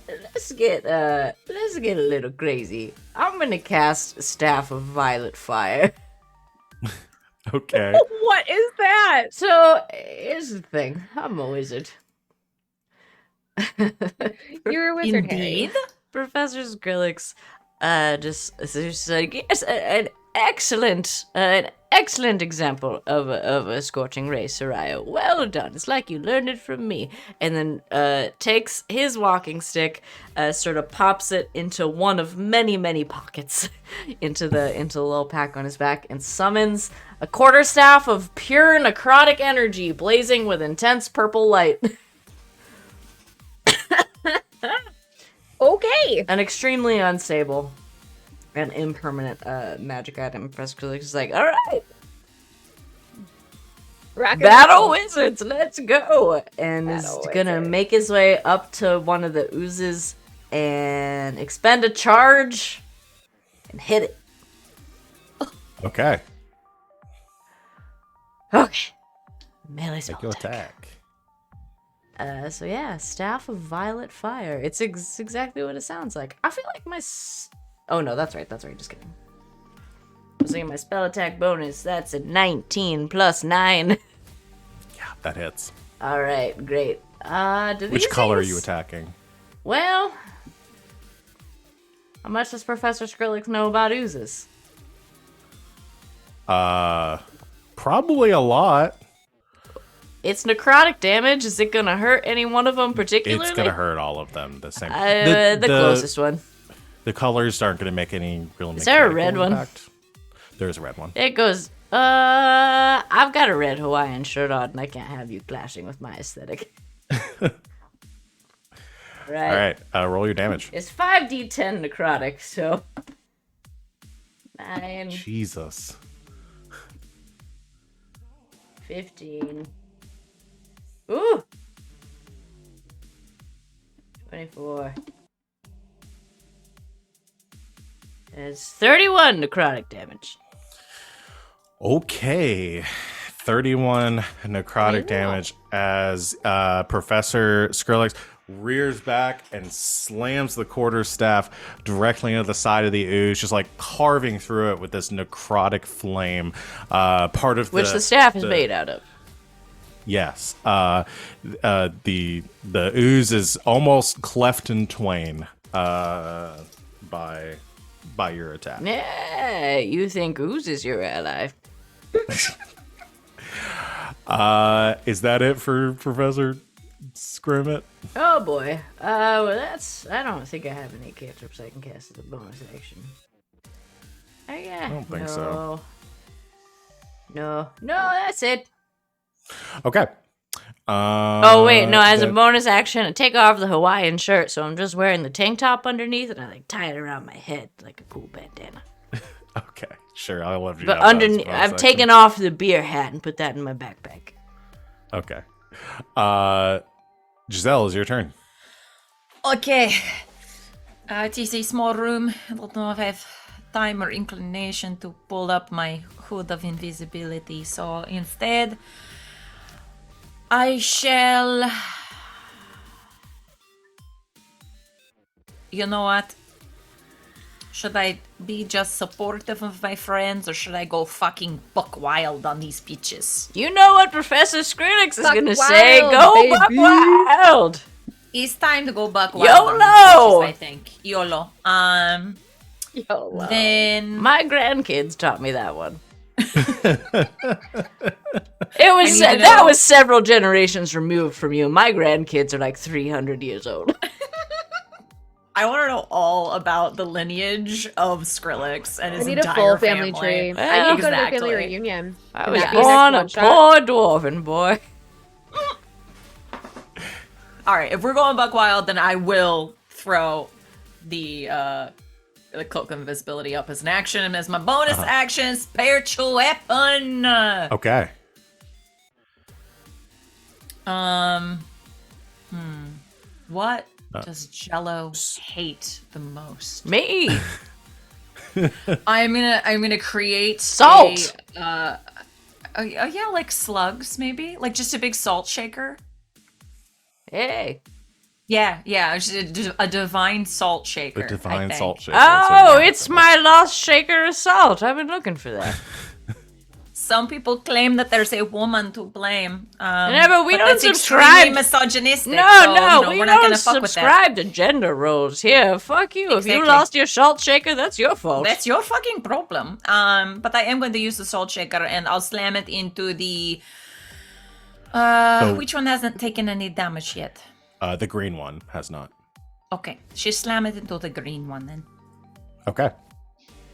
Let's get a little crazy. I'm gonna cast Staff of Violet Fire. Okay. What is that? So here's the thing. I'm a wizard. You're a wizard, Indeed. Harry. Professor Skrillex just like, yes, an excellent example of a scorching ray, Sereia. Well done. It's like you learned it from me. And then takes his walking stick, sort of pops it into one of many pockets into the little pack on his back, and summons a quarterstaff of pure necrotic energy, blazing with intense purple light. Okay. An extremely unstable and impermanent magic item. Professor Skrillex is like, all right, Rock and battle roll. wizards, let's go. And Battle is gonna wizard. make his way up to one of the oozes and expend a charge and hit it. Okay. Okay. Melee spell Make your attack. attack. So yeah, Staff of Violet Fire. It's exactly what it sounds like. I feel like my... Oh no, that's right, just kidding. I was thinking my spell attack bonus, that's a 19 plus 9. Yeah, that hits. Alright, great. Do Which these color are things- you attacking? Well... How much does Professor Skrillex know about oozes? Probably a lot. It's necrotic damage. Is it gonna hurt any one of them particularly? It's gonna hurt all of them the same. The closest one. The colors aren't gonna make any real. Is there a mechanical red one? impact. There's a red one. It goes, I've got a red Hawaiian shirt on, and I can't have you clashing with my aesthetic. Right. All right, roll your damage. It's 5d10 necrotic, so... 9, Jesus. 15... Ooh! 24... It's 31 necrotic damage. Okay. 31 necrotic damage as Professor Skrillex rears back and slams the quarterstaff directly into the side of the ooze, just like carving through it with this necrotic flame. Part of Which the staff is made out of. Yes. The ooze is almost cleft in twain by your attack. Yeah, you think ooze is your ally. Is that it for Professor Scrimmit? Oh boy. Well that's... I don't think I have any cantrips I can cast as a bonus action. Oh yeah. I don't think so. No, that's it. Okay. Oh wait, no, as a bonus action, I take off the Hawaiian shirt, so I'm just wearing the tank top underneath, and I like tie it around my head like a cool bandana. Okay, sure. I'll let you. But have that as underneath, bonus I've action. taken off the beer hat and put that in my backpack. Okay. Giselle, it's your turn. Okay. It is a small room. I don't know if I have time or inclination to pull up my hood of invisibility, so instead, I shall... You know what? Should I be just supportive of my friends, or should I go fucking buck wild on these bitches? You know what Professor Skrillex is Buck gonna say? wild, Go buck baby. wild! It's time to go buck wild on these YOLO! bitches, I think. YOLO. YOLO. Then... My grandkids taught me that one. need to That know- was several generations removed from you. My grandkids are like 300 years old. I want to know all about the lineage of Skrillex and I his need a entire full family tree. Well, I need to go to a exactly. family reunion. I Can was that be next born a one shot? poor dwarven boy. All right, if we're going buck wild, then I will throw the cloak of invisibility up as an action, and as my bonus action, spiritual weapon. Okay. What does Jello hate the most? Me. I'm gonna create Salt. Yeah, like slugs maybe, like just a big salt shaker. Hey. Yeah, just a divine salt shaker. The divine I think. salt shaker. That's what Oh, you it's got. my lost shaker of salt. I've been looking for that. Some people claim that there's a woman to blame. Yeah, but we don't that's subscribe. extremely misogynistic. No, so, we we're not don't gonna fuck with that. subscribe to gender roles here. Fuck you. If you Exactly. lost your salt shaker, that's your fault. That's your fucking problem. But I am going to use the salt shaker and I'll slam it into the. Which one hasn't taken any damage yet? The green one has not. Okay, she slam it into the green one then. Okay.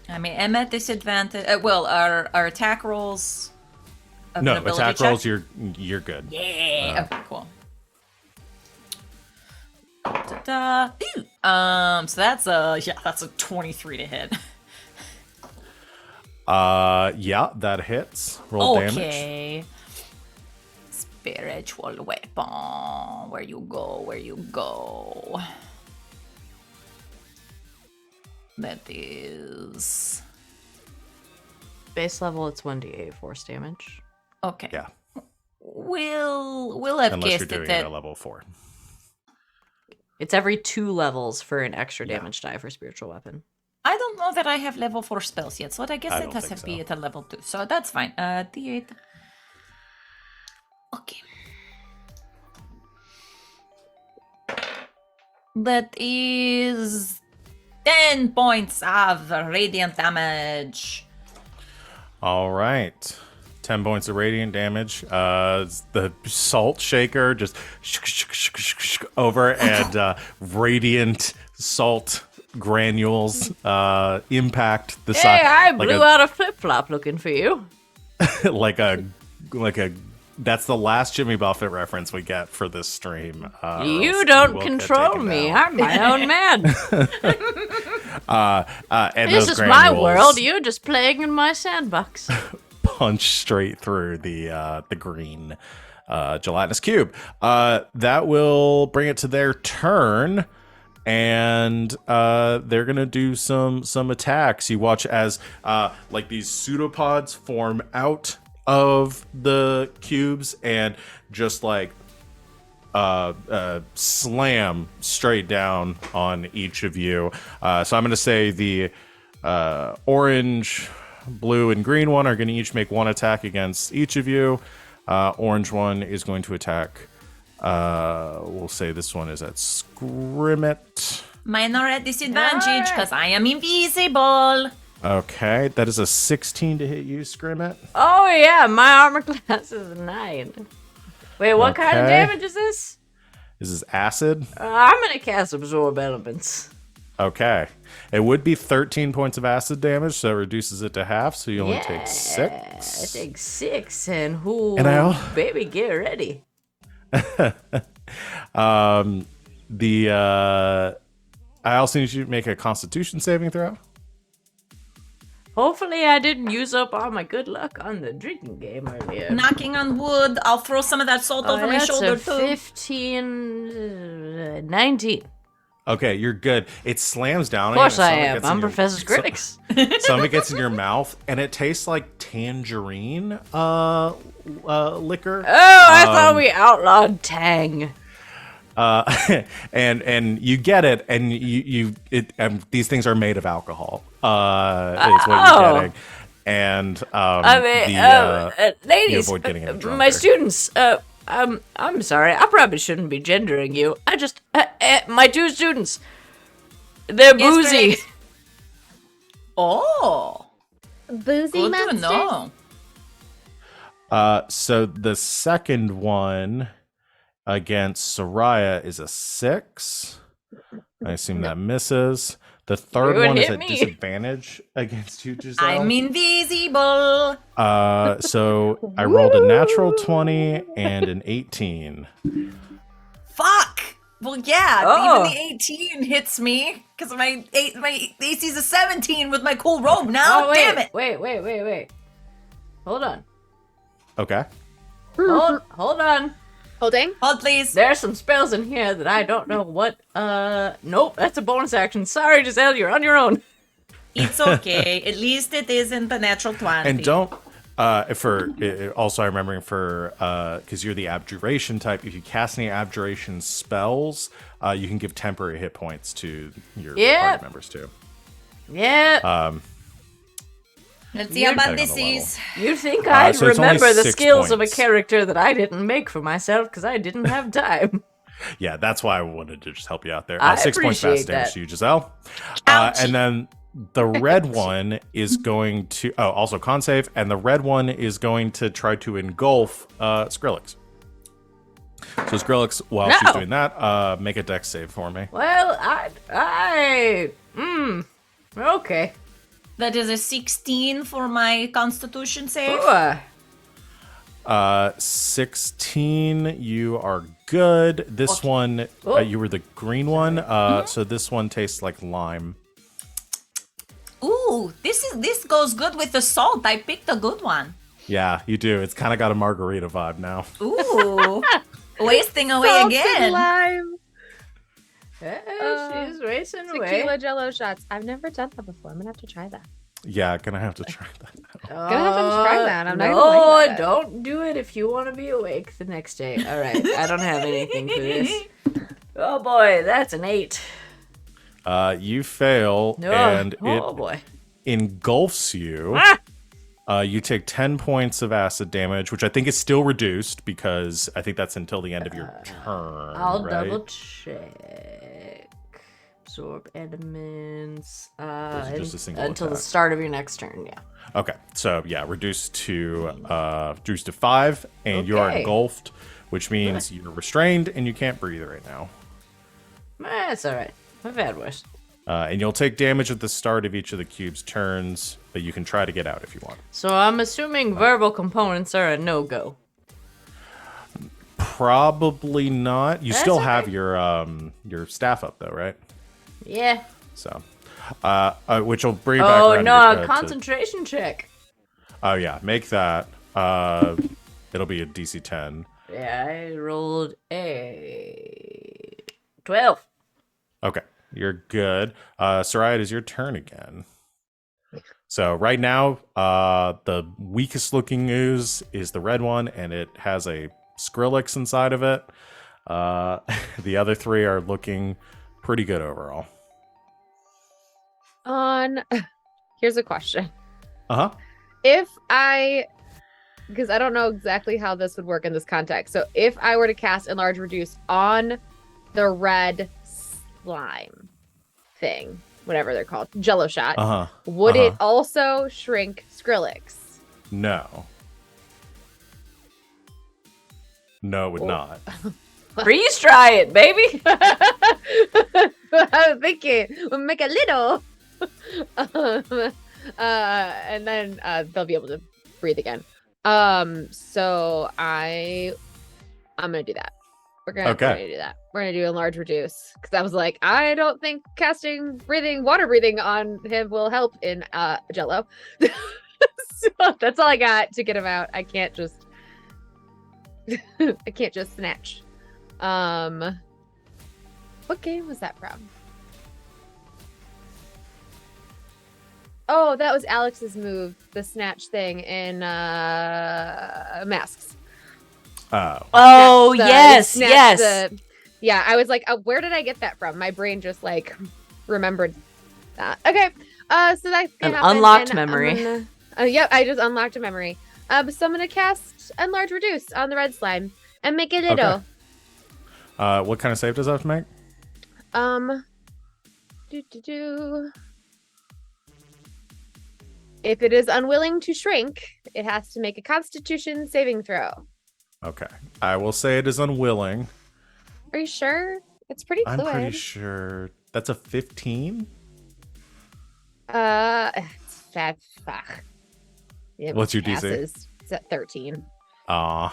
I mean, I'm at disadvantage. Well, our attack rolls. No, ability attack check? rolls. You're good. Yeah. Okay. Cool. Ooh. So that's a 23 to hit. Yeah, that hits. Roll damage. Okay. Spiritual weapon. Where you go? That is Base level, it's 1d8 force damage. okay. Yeah, We'll have unless you're guessed doing that. it at level 4. It's every 2 levels for an extra damage die for spiritual weapon. I don't know that I have level 4 spells yet, so I guess I it don't has think to be so. at a level 2. So that's fine. D8. Okay. That is 10 points of radiant damage. All right. 10 points of radiant damage. The salt shaker just over and radiant salt granules impact the Hey, side. I blew out a flip-flop looking for you. like a that's the last Jimmy Buffett reference we get for this stream. Or You else don't will get control taken me. down. I'm my own man. And This those is my granules world. You're just playing in my sandbox. punch straight through the green gelatinous cube. That will bring it to their turn, and they're gonna do some attacks. You watch as like these pseudopods form out of the cubes and just like slam straight down on each of you. So I'm gonna say the orange, blue, and green one are going to each make one attack against each of you. Orange one is going to attack. We'll say this one is at Scrimmit. Mine are at disadvantage because I am invisible. Okay, that is a 16 to hit you, Scrimmit. Oh, yeah. My armor class is 9. Wait, what kind of Okay. damage is this? This is acid. I'm going to cast Absorb Elements. Okay, it would be 13 points of acid damage, so it reduces it to half. So you only take I 6. take 6, and who? And Baby, get ready. I also need you to make a Constitution saving throw. Hopefully, I didn't use up all my good luck on the drinking game earlier. Knocking on wood. I'll throw some of that salt over my that's shoulder a too. 15, 19. Okay, you're good. It slams down. Of course I on you, and am. some of it I'm gets in Professor your- Scrimmit. Some of it gets in your mouth, and it tastes like tangerine liquor. Oh, I thought we outlawed Tang. And you get it, and these things are made of alcohol. Is what you're getting, and I mean, ladies, you avoid getting it drunker. my students, I'm sorry, I probably shouldn't be gendering you. I just, my 2 students, they're Yes, boozy. great. Oh, Boozy good to monsters. know. So the second one against Sereia is a 6. I assume that misses. The third You would one is hit at me. disadvantage against you, Giselle. I'm invisible. So I rolled a natural 20 and an 18. Fuck. Well, yeah. Oh. Even the 18 hits me because my AC's a 17 with my cool robe now. Oh, wait, Damn it. wait. Hold on. Okay. Hold on. Holding. Hold, please. There are some spells in here that I don't know what. Nope, that's a bonus action. Sorry, Giselle, you're on your own. It's okay. At least it isn't the natural 20. And don't also I'm remembering for because you're the abjuration type. If you cast any abjuration spells, you can give temporary hit points to your party members too. Yeah. Let's see how bad Depending this on the is. You'd think I'd so it's only remember the 6 skills of a points. character that I didn't make for myself because I didn't have time. Yeah, that's why I wanted to just help you out there. I 6 points appreciate fast damage that. to you, Giselle. Ouch. And then the red one is going to also con save, and the red one is going to try to engulf Skrillex. So Skrillex, while she's No. doing that, make a dex save for me. Well, okay. That is a 16 for my constitution save. Ooh, 16, you are good. This one, you were the green one, so this one tastes like lime. Ooh, this goes good with the salt. I picked a good one. Yeah, you do. It's kind of got a margarita vibe now. Ooh. Wasting away Salted again. lime. she's racing away. Tequila Jello shots. I've never done that before. I'm gonna have to try that. Yeah, gonna have to try that now. Gonna have to try that. I'm not no, gonna lie about it. don't do it if you want to be awake the next day. All right, I don't have anything for this. Oh boy, that's an 8. You fail, No. and Oh it boy. engulfs you. You take 10 points of acid damage, which I think is still reduced because I think that's until the end of your turn. I'll right? double check. Absorb elements. Or is it just a single until the attack? start of your next turn. Yeah. Okay, so yeah, reduced to 5, and you are Okay. engulfed, which means you're restrained and you can't breathe right now. That's all right. I've had worse. And you'll take damage at the start of each of the cube's turns, but you can try to get out if you want. So I'm assuming verbal components are a no-go. Probably not. You That's still okay. have your staff up though, right? Yeah. So, which will bring you back Oh around no, to- a concentration check. Oh yeah, make that. It'll be a DC 10. Yeah, I rolled a 12. Okay, you're good. Sereia, it is your turn again. So right now, the weakest looking ooze is the red one, and it has a Skrillex inside of it. The other 3 are looking pretty good overall. Here's a question. Uh-huh. Because I don't know exactly how this would work in this context. So if I were to cast Enlarge Reduce on the red slime thing, whatever they're called, Jello shot, Uh-huh. would it also shrink Skrillex? No. No, it would not. Freeze dry it, baby. I was thinking, we'll make a little. And then they'll be able to breathe again. So I'm gonna do that. We're gonna do that. We're gonna do Enlarge Reduce because I was like, I don't think casting water breathing on him will help in Jello. So that's all I got to get him out. I can't just snatch. What game was that from? Oh, that was Alex's move, the snatch thing in Masks. Oh, Snatch yes. Yeah, I was like, where did I get that from? My brain just like remembered that. Okay, so that's An gonna happen, unlocked and I'm memory. gonna- yep, I just unlocked a memory. So I'm gonna cast Enlarge Reduce on the red slime and make it little. Okay. What kind of save does that have to make? If it is unwilling to shrink, it has to make a Constitution saving throw. Okay. I will say it is unwilling. Are you sure? It's pretty fluid. I'm pretty sure that's a 15. It's fat. Fuck. It What's your DC? passes. It's at 13. Damn.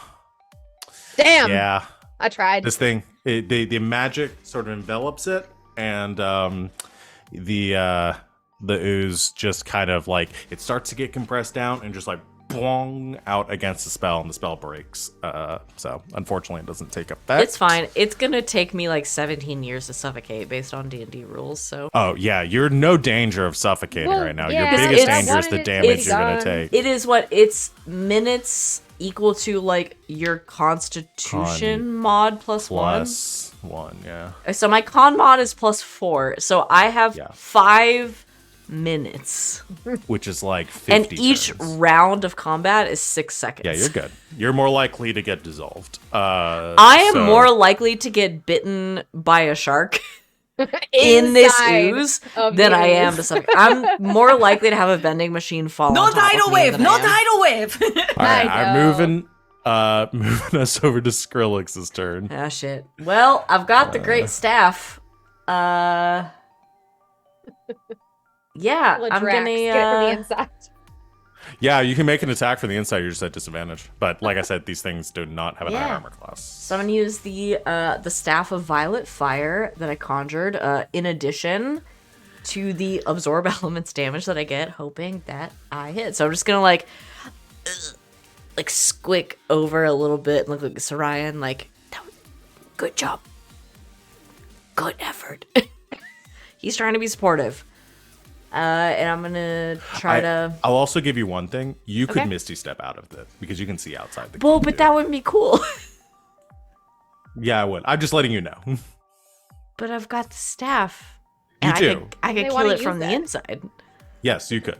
Yeah. I tried. This thing, the magic sort of envelops it, and the ooze just kind of like, it starts to get compressed down and just like bong out against the spell, and the spell breaks. So unfortunately, it doesn't take effect. It's fine. It's gonna take me like 17 years to suffocate based on D&D rules. So. Oh yeah, you're no danger of suffocating right now. yeah, Your biggest it's- danger is the damage you're gonna take. It is what it's minutes equal to like your Constitution mod plus one. Plus one, yeah. So my con mod is plus 4. So I have 5 minutes. Which is like 50 And each turns. round of combat is 6 seconds. Yeah, you're good. You're more likely to get dissolved. I am more likely to get bitten by a shark in this ooze than I am to suffocate. I'm more likely to have a vending machine fall No on top tidal of me wave! than No I am. tidal wave! All right, I I'm know. moving us over to Skrillex's turn. Ah, shit. Well, I've got the great staff. Yeah, I'm Ladrax, gonna. get it from the inside. Yeah, you can make an attack for the inside. You're just at disadvantage. But like I said, these things do not have a high Yeah. armor class. So I'm gonna use the staff of violet fire that I conjured, in addition to the absorb elements damage that I get, hoping that I hit. So I'm just gonna like squick over a little bit and look like Sereia and like, good job, good effort. He's trying to be supportive. And I'm gonna try to. I'll also give you one thing. You could Okay. Misty Step out of it because you can see outside the Well, cube, but too. that wouldn't be cool. Yeah, I would. I'm just letting you know. But I've got the staff. You And do. I could They kill wanna it from use the that. inside. Yes, you could.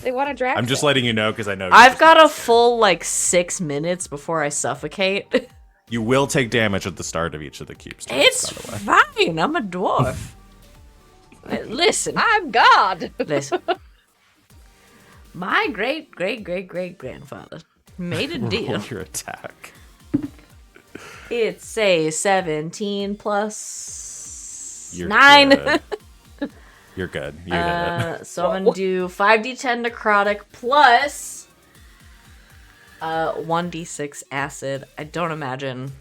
They want to drag. I'm just letting you know because I know I've got a full like 6 minutes before I suffocate. you will take damage at the start of each of the cubes. turns, It's by the way. fine. I'm a dwarf. Listen, I'm God. listen. My great grandfather made a Roll deal. your attack. It's a 17 plus You're 9. Good. You're good. You hit it. So I'm gonna do 5d10 necrotic plus 1d6 acid. I don't imagine.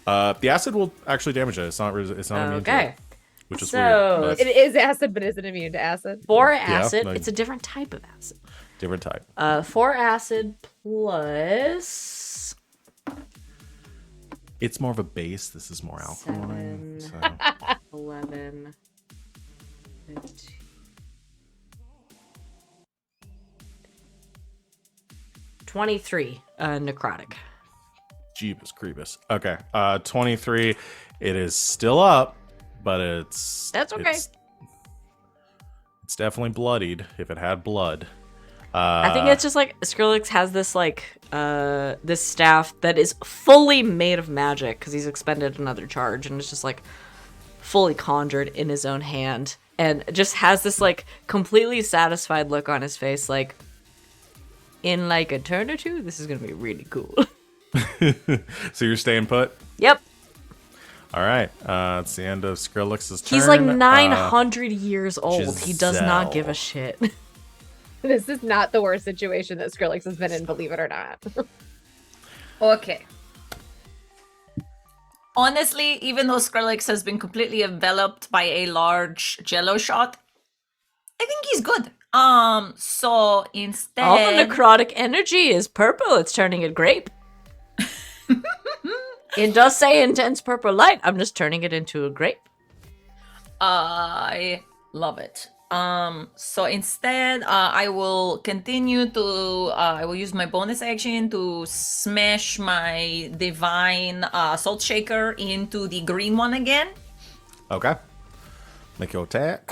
The acid will actually damage it. It's not. It's not immune to Okay. it, which is So, weird. It But is acid, but is it immune to acid? 4 acid. like- It's a different type of acid. different type. 4 acid plus It's more of a base. This is more alkaline. 7. So. 11, 15. 23 necrotic. Jeebus Creepus. Okay. 23. It is still up, but it's. That's okay. It's definitely bloodied. If it had blood. I think it's just like Skrillex has this like this staff that is fully made of magic because he's expended another charge and it's just like fully conjured in his own hand and just has this like completely satisfied look on his face like in like a turn or two this is gonna be really cool. So you're staying put. Yep. All right. It's the end of Skrillex's turn. He's like 900 years old. He does not Giselle. give a shit. This is not the worst situation that Skrillex has been in, believe it or not. Okay. Honestly, even though Skrillex has been completely enveloped by a large jello shot, I think he's good. So instead, All the necrotic energy is purple. It's turning it grape. It does say intense purple light. I'm just turning it into a grape. I love it. So instead, I will continue to, I will use my bonus action to smash my divine salt shaker into the green one again. Okay. Make your attack.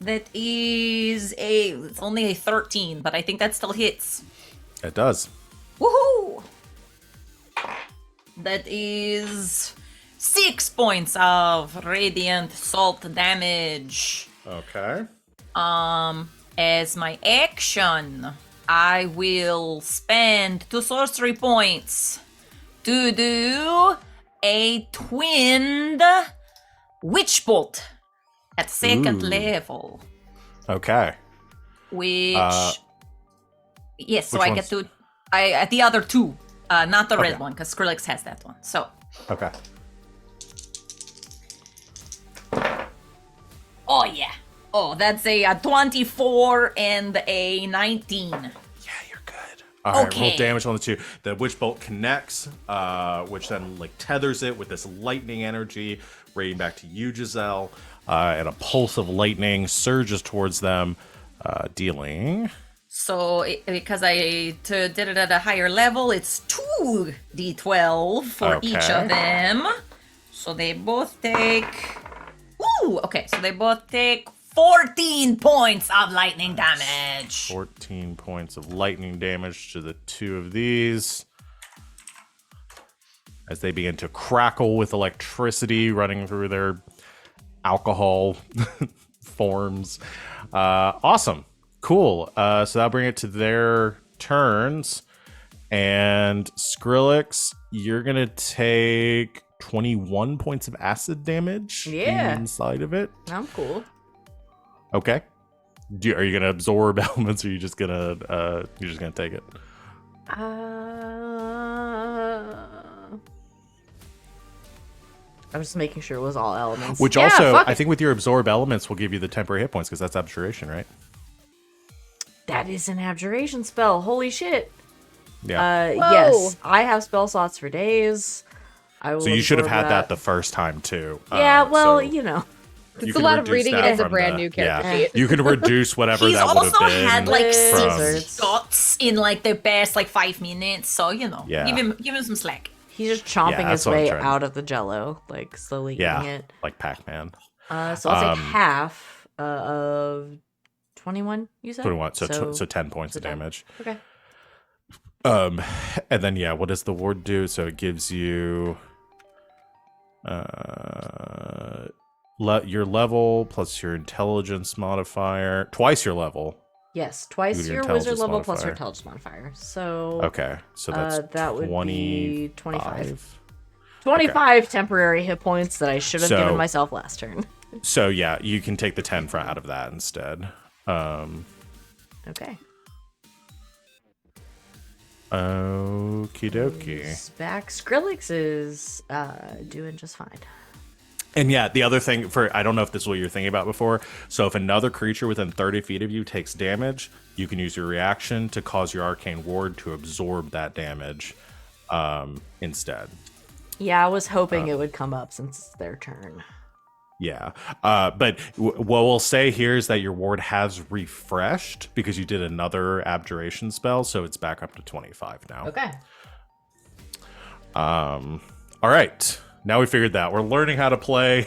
That is it's only a 13, but I think that still hits. It does. Woohoo! That is 6 points of radiant salt damage. Okay. As my action, I will spend 2 sorcery points to do a twinned witch bolt at 2nd Ooh. level. Okay. Which yes, so which I ones? get to at the other 2, not the red Okay. one, because Skrillex has that one. So Okay. oh yeah. Oh, that's a 24 and a 19. Yeah, you're good. All right, Okay. roll damage on the 2. The witch bolt connects, which then like tethers it with this lightning energy, radiating back to you, Giselle, and a pulse of lightning surges towards them, dealing. So, because I did it at a higher level, it's 2d12 for each Okay. of them. So they both take... Ooh, okay, so they both take 14 points of lightning damage. 14 points of lightning damage to the 2 of these. As they begin to crackle with electricity running through their alcohol forms. Awesome. Cool. So that'll bring it to their turns. And Skrillex, you're going to take 21 points of acid damage inside of it. I'm cool. Okay. Are you gonna absorb elements, or are you just gonna take it? I was just making sure it was all elements. Which also, I think with your absorb elements will give you the temporary hit points because that's abjuration, right? That is an abjuration spell. Holy shit. Yeah. Yes, I have spell slots for days. I will So you should have absorb had that the first time too. Yeah, well, so you know. you It's a can lot of reduce reading it that as a from brand new character Yeah, sheet. you can reduce whatever He's that would have also been. had like Lizards. 6 shots in like the past like 5 minutes, so you know, Yeah. give him some slack. He's just chomping Yeah, his that's what I'm way trying to- out of the jello, like slowly eating Yeah, it. like Pac-Man. So I'll take half of 21, you said? 21, so 10 points of 10. damage. Okay. And then what does the ward do? So it gives you your level plus your intelligence modifier, twice your level. Yes, twice With your your wizard intelligence level plus your modifier. intelligence modifier. So Okay, so that's that would 20, be 25. 25 temporary hit points that I should have So- given myself last turn. So yeah, you can take the 10 out of that instead. Okay. Okie dokie. Who's back. Skrillex is doing just fine. And yeah, the other thing I don't know if this is what you're thinking about before. So if another creature within 30 feet of you takes damage, you can use your reaction to cause your arcane ward to absorb that damage instead. Yeah, I was hoping it would come up since it's their turn. Yeah. But what we'll say here is that your ward has refreshed because you did another abjuration spell, so it's back up to 25 now. Okay. All right. Now we figured that. We're learning how to play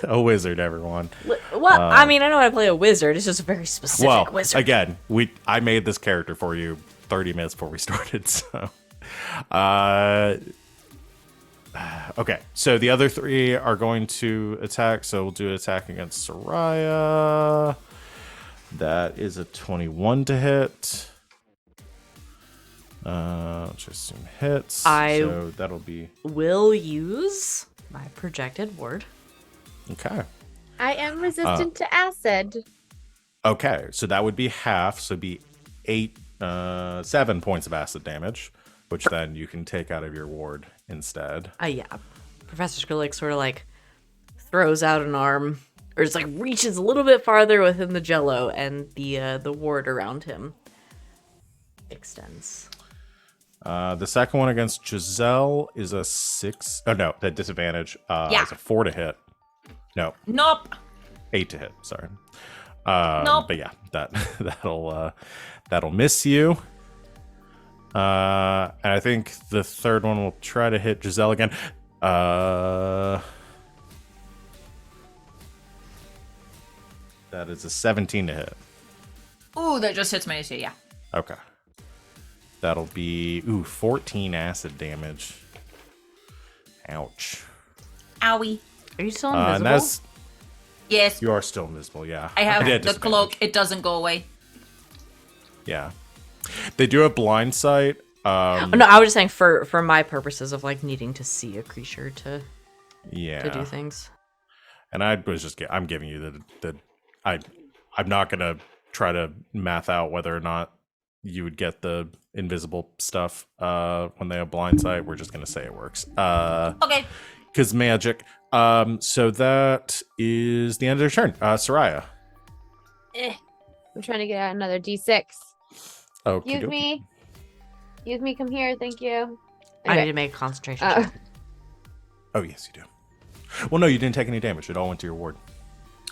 a wizard, everyone. Well, I mean, I know how to play a wizard. It's just a very specific wizard. Again, I made this character for you 30 minutes before we started, so okay, so the other 3 are going to attack, so we'll do an attack against Sereia. That is a 21 to hit. Which I assume hits. So that'll be... will use my projected ward. Okay. I am resistant to acid. Okay, so that would be half, so it'd be 7 points of acid damage, which then you can take out of your ward instead. Yeah. Professor Skrillex sort of like throws out an arm, or just like reaches a little bit farther within the jello, and the ward around him extends. The second one against Giselle is a 6. Oh no, that disadvantage. It's a 4 to hit. No, Nope. 8 to hit. Sorry. Nope. But yeah, that'll miss you. And I think the third one will try to hit Giselle again. That is a 17 to hit. Ooh, that just hits my AC, yeah. Okay. That'll be 14 acid damage. Ouch. Owie. Are you still And invisible? Yes, you are still invisible, yeah. I have did the disadvantage. cloak. It doesn't go away. Yeah. They do have blind sight. Oh, no, I was just saying for my purposes of like needing to see a creature to do things. And I'm giving you I'm not gonna try to math out whether or not you would get the invisible stuff when they have blind sight. We're just gonna say it works. Okay. Because magic. So that is the end of their turn. Sereia. I'm trying to get out another D6. Okay. Give me Use me, come here, thank you. I need Anyway, to make a concentration check. Oh, yes, you do. Well, no, you didn't take any damage. It all went to your ward.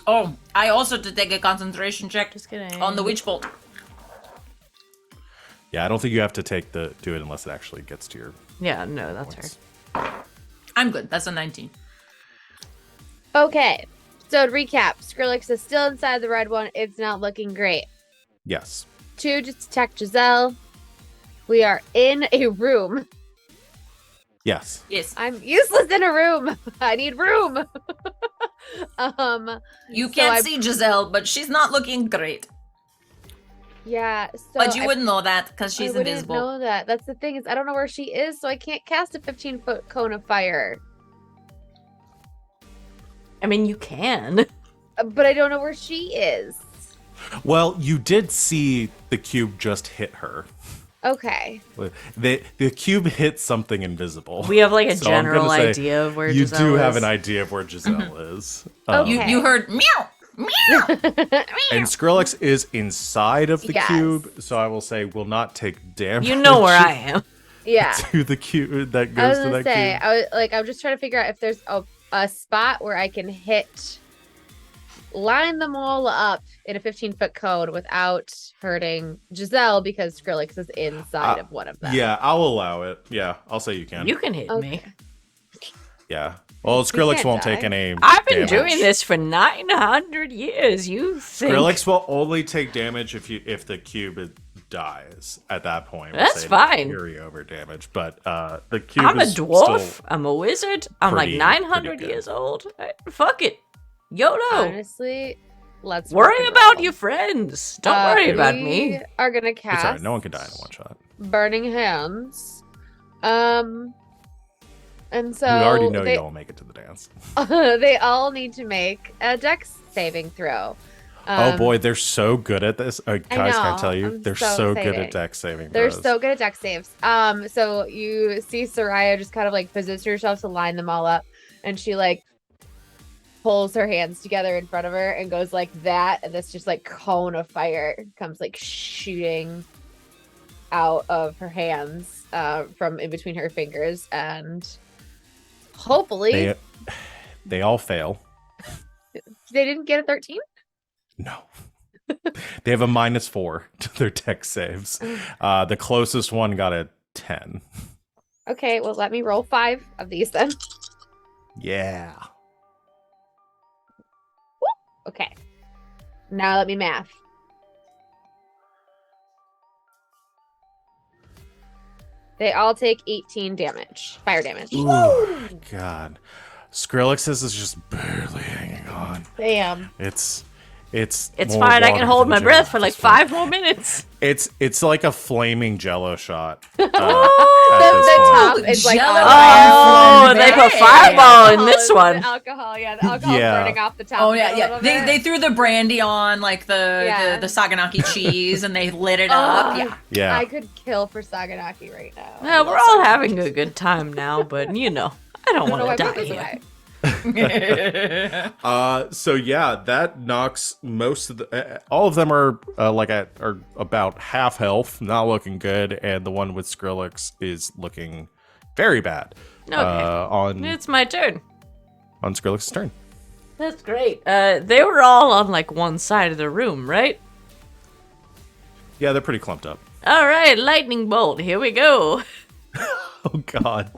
Oh, I also did take a concentration check Just kidding. on the witch bolt. Yeah, I don't think you have to do it unless it actually gets to your Yeah, no, that's points. right. I'm good. That's a 19. okay. So to recap, Skrillex is still inside the red one. It's not looking great. Yes. 2 just attack Giselle. We are in a room. Yes. Yes. I'm useless in a room. I need room. You so can't see Giselle, but she's not looking great. Yeah. So But you wouldn't know that because she's I wouldn't invisible. know that. That's the thing is I don't know where she is, so I can't cast a 15-foot cone of fire. I mean, you can. But I don't know where she is. Well, you did see the cube just hit her. Okay. The cube hit something invisible. We have like a So I'm gonna general say idea of where you Giselle do is. have an idea of where Giselle is. Okay. You heard meow, meow. And Skrillex is inside of the Yes. cube, so I will say will not take damage. You know where I am. Yeah. to the cube that I was goes to gonna that say, cube. I'm just trying to figure out if there's a spot where I can line them all up in a 15-foot cone without hurting Giselle because Skrillex is inside of one of them. Yeah, I'll allow it. Yeah, I'll say you can. You can hit me. Yeah. Well, Skrillex can't won't die. take any I've been damage. doing this for 900 years. You think? Skrillex will only take damage if the cube dies at that point. We'll That's say fine. Fury over damage, but the cube I'm a is dwarf. still- I'm a wizard. I'm pretty- like 900 pretty good. years old. Fuck it. YOLO. Honestly, let's Worry rock and about roll. your friends. Don't worry about me. We are gonna It's cast. alright. No one can die in one shot. Burning Hands. And so we already know they, you all make it to the dance. they all need to make a dex saving throw. Oh boy, they're so good at this. Guys, can I know, tell you? I'm They're so so good excited. at dex saving They're throws. so good at dex saves. So you see Sereia just kind of like position herself to line them all up, and she like pulls her hands together in front of her and goes like that, and this just like cone of fire comes like shooting out of her hands from in between her fingers, and hopefully They all fail. they didn't get a 13. No. They have a -4 to their dex saves. The closest one got a 10. Okay, well let me roll 5 of these then. Yeah. Okay, now let me math. They all take 18 damage, fire damage. Ooh, God. Skrillex's is just barely hanging on. Damn. It's It's more fine. I water can hold than my Jello breath at for like this point. 5 more minutes. It's like a flaming Jello shot. The at this top point. is like Jello. Oh, on they put fire. fireball in Alcohol this is- one. The alcohol, yeah, the alcohol Yeah. burning off the top. Oh of it yeah, a yeah. little They bit. threw the brandy on like Yeah. the Saganaki cheese and they lit it up. Oh, Yeah. Yeah. I could kill for Saganaki right now. Yeah, we're all having a good time now, but you know, I don't I don't know why want to I die put this here. away. So yeah, that knocks most of the all of them are are about half health, not looking good, and the one with Skrillex is looking very bad. Okay. On It's my turn. Skrillex's turn. That's great. They were all on like one side of the room, right? Yeah, they're pretty clumped up. All right, lightning bolt. Here we go. Oh God.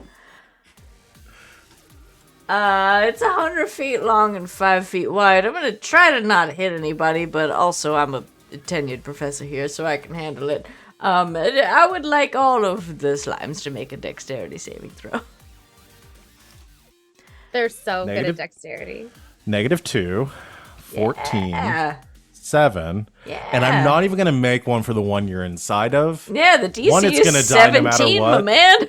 It's 100 feet long and 5 feet wide. I'm gonna try to not hit anybody, but also I'm a tenured professor here, so I can handle it. I would like all of the slimes to make a dexterity saving throw. They're so good Negative? at dexterity. -2, 14, Yeah. 7, and I'm not even gonna make one for the one you're inside of. Yeah, the DC One, it's is gonna die no matter 17, my what. man.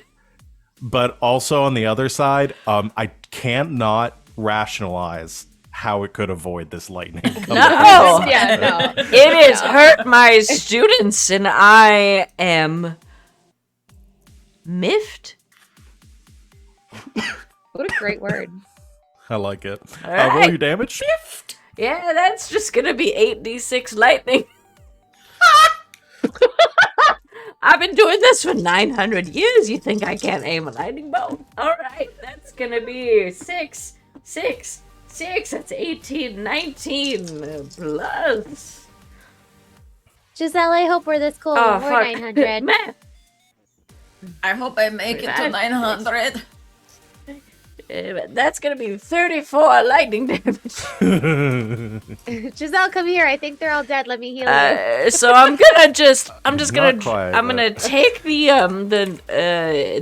But also on the other side, I can't not rationalize how it could avoid this lightning. No. Yeah, no. It has hurt my students, and I am miffed. What a great word. I like it. All Roll right. your damage. Yeah, that's just gonna be 8d6 lightning. I've been doing this for 900 years. You think I can't aim a lightning bolt? All right, that's gonna be 6. That's 18, 19 plus. Giselle, I hope we're this cool. Oh, We're fuck. 900. Math. I hope I make it to 900. That's gonna be 34 lightning damage. Giselle, come here. I think they're all dead. Let me heal you. So I'm just gonna Not quite, I'm gonna but- take the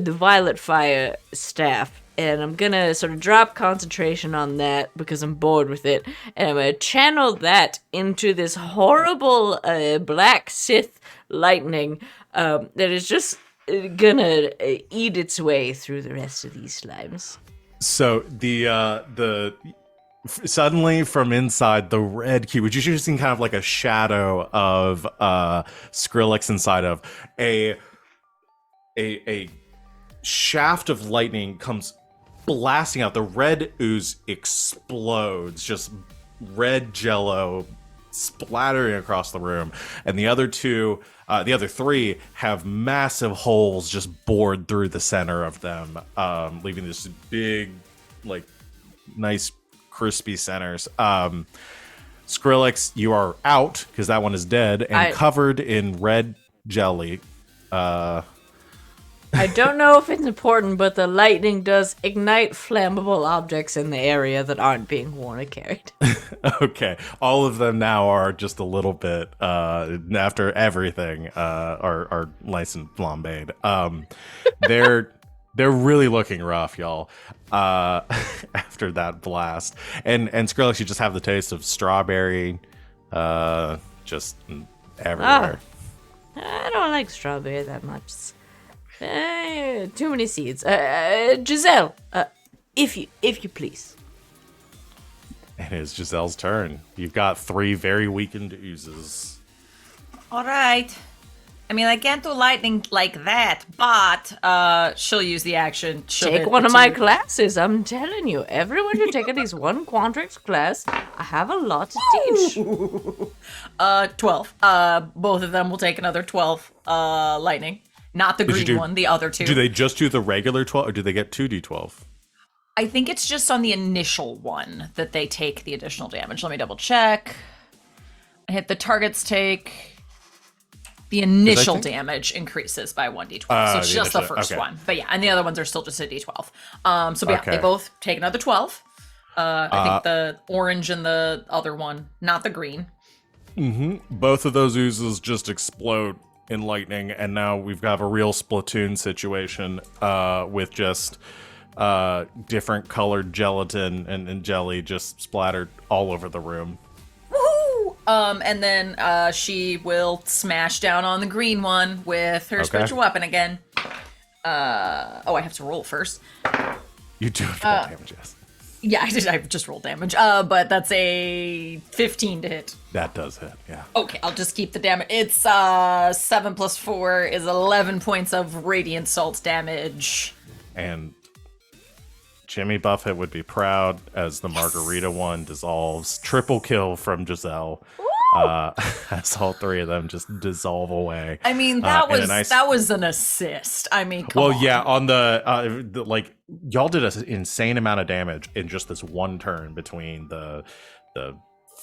violet fire staff, and I'm gonna sort of drop concentration on that because I'm bored with it, and I'm gonna channel that into this horrible black Sith lightning that is just gonna eat its way through the rest of these slimes. So suddenly from inside the red cube, which you're seeing kind of like a shadow of Skrillex inside of a shaft of lightning comes blasting out. The red ooze explodes, just red jello splattering across the room, and the other three have massive holes just bored through the center of them, leaving this big, like, nice crispy centers. Skrillex, you are out because that one is dead and covered in red jelly. I don't know if it's important, but the lightning does ignite flammable objects in the area that aren't being worn or carried. Okay, all of them now are just a little bit after everything are nice and flambéed. They're really looking rough, y'all. After that blast, and Skrillex, you just have the taste of strawberry, just everywhere. I don't like strawberry that much. Too many seeds. Giselle, if you please. And it's Giselle's turn. You've got 3 very weakened oozes. All right. I mean, I can't do lightning like that, but she'll use the action. She'll Take hit one the of my two. classes. I'm telling you, everyone should take at least one Quantrix class. I have a lot to teach. 12. Both of them will take another 12 lightning. Not the green one, the other two. Do they just do the regular 12, or do they get 2d12? I think it's just on the initial one that they take the additional damage. Let me double check. I hit the targets take. The initial damage increases by 1d12. So it's the just the initial, first okay. one. But yeah, and the other ones are still just a d12. So yeah, Okay. they both take another 12. I think the orange and the other one, not the green. Both of those oozes just explode in lightning, and now we've got a real Splatoon situation with just different colored gelatin and jelly just splattered all over the room. Woohoo! And then she will smash down on the green one with her spiritual weapon again. I have to roll first. You do have to roll damage, yes. Yeah, I just rolled damage. But that's a 15 to hit. That does hit, yeah. Okay, I'll just keep the damage. It's 7 plus 4 is 11 points of radiant salt damage. And Jimmy Buffett would be proud as the margarita one dissolves. Triple kill from Giselle. As all 3 of them just dissolve away. I mean, that was an assist. I mean, come on. Yeah, on the like, y'all did an insane amount of damage in just this one turn between the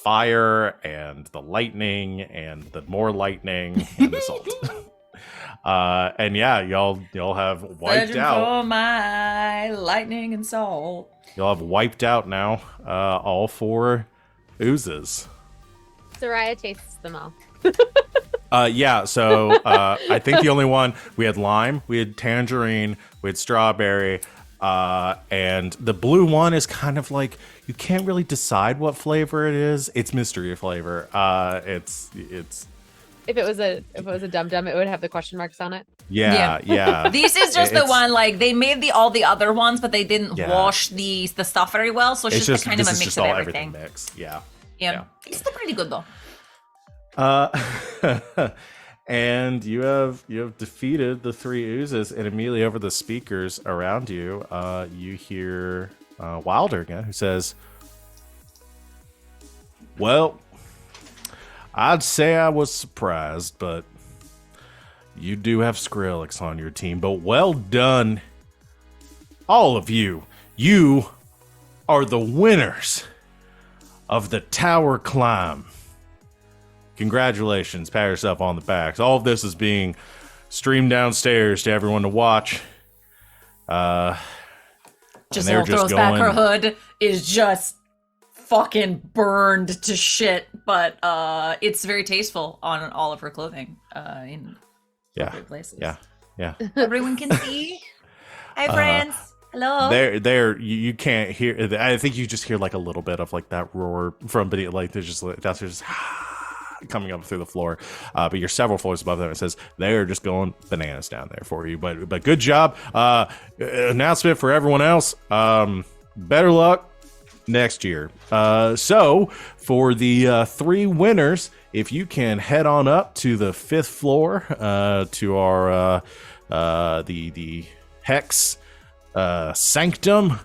fire and the lightning and the more lightning and the salt. And yeah, y'all have wiped Searching out. for my lightning and salt. Y'all have wiped out now all 4 oozes. Sereia tastes them all. Yeah, so I think the only one, we had lime, we had tangerine, we had strawberry, and the blue one is kind of like, you can't really decide what flavor it is. It's mystery flavor. It's If it was a dum dum, it would have the question marks on it. yeah. This is just the It's- one, like, they made all the other ones, but they didn't Yeah. wash the stuff very well, so it's just kind of a this is mix just of all everything. mixed. Yeah. Yeah. It's still pretty good, though. And you have defeated the 3 oozes, and immediately over the speakers around you, you hear Wilder again, who says, "Well, I'd say I was surprised, but you do have Skrillex on your team, but well done, all of you. You are the winners of the tower climb. Congratulations, pat yourself on the back. All of this is being streamed downstairs to everyone to watch. Giselle throws back her hood, is just fucking burned to shit, but it's very tasteful on all of her clothing in appropriate places. Yeah. Everyone can see. Hi, friends. Hello. There. You can't hear. I think you just hear like a little bit of like that roar from beneath. Like there's just that's just coming up through the floor. But you're several floors above them. It says they are just going bananas down there for you. But good job. Announcement for everyone else. Better luck next year. So for the 3 winners, if you can head on up to the 5th floor to our the HEX sanctum,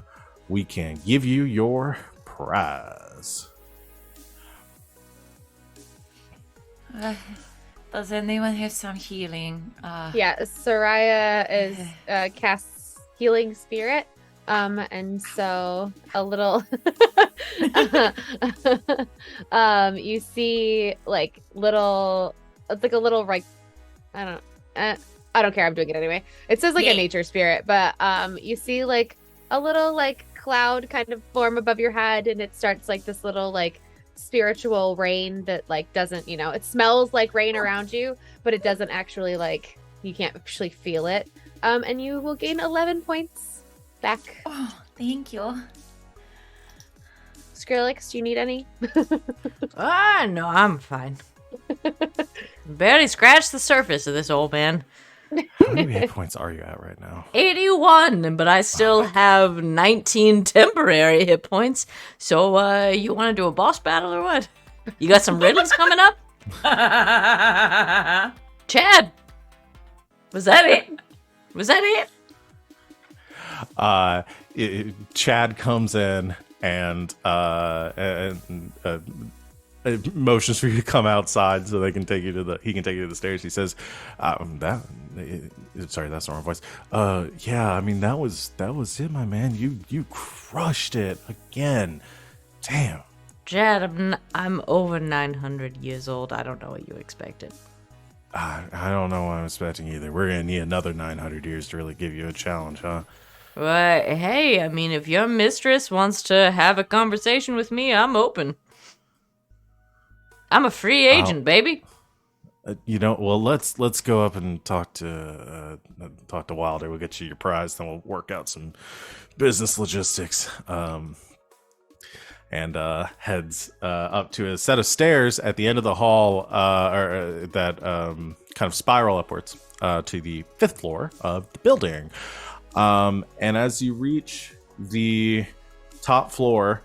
we can give you your prize. Does anyone have some healing? Yeah, Sereia is casts healing spirit. And so a little you see like little, it's like a little like I don't care, I'm doing it anyway. It says like a nature spirit, but you see like a little like cloud kind of form above your head, and it starts like this little like spiritual rain that like doesn't, you know, it smells like rain around you, but it doesn't actually like, you can't actually feel it. And you will gain 11 points back. Oh, thank you. Skrillex, do you need any? No, I'm fine. Barely scratched the surface of this old man. How many hit points are you at right now? 81, but I still have 19 temporary hit points. So, you want to do a boss battle or what? You got some riddles coming up? Chad, was that it? Was that it? Chad comes in and motions for you to come outside so they can take you to the stairs. He says, sorry, that's the wrong voice. Yeah, I mean that was it, my man. You crushed it again. Damn. Chad, I'm over 900 years old. I don't know what you expected. I don't know what I'm expecting either. We're gonna need another 900 years to really give you a challenge, huh? Well, hey, I mean, if your mistress wants to have a conversation with me, I'm open. I'm a free agent, baby. Well, let's go up and talk to Wilder. We'll get you your prize, then we'll work out some business logistics. And heads up to a set of stairs at the end of the hall, that kind of spiral upwards to the 5th floor of the building. And as you reach the top floor,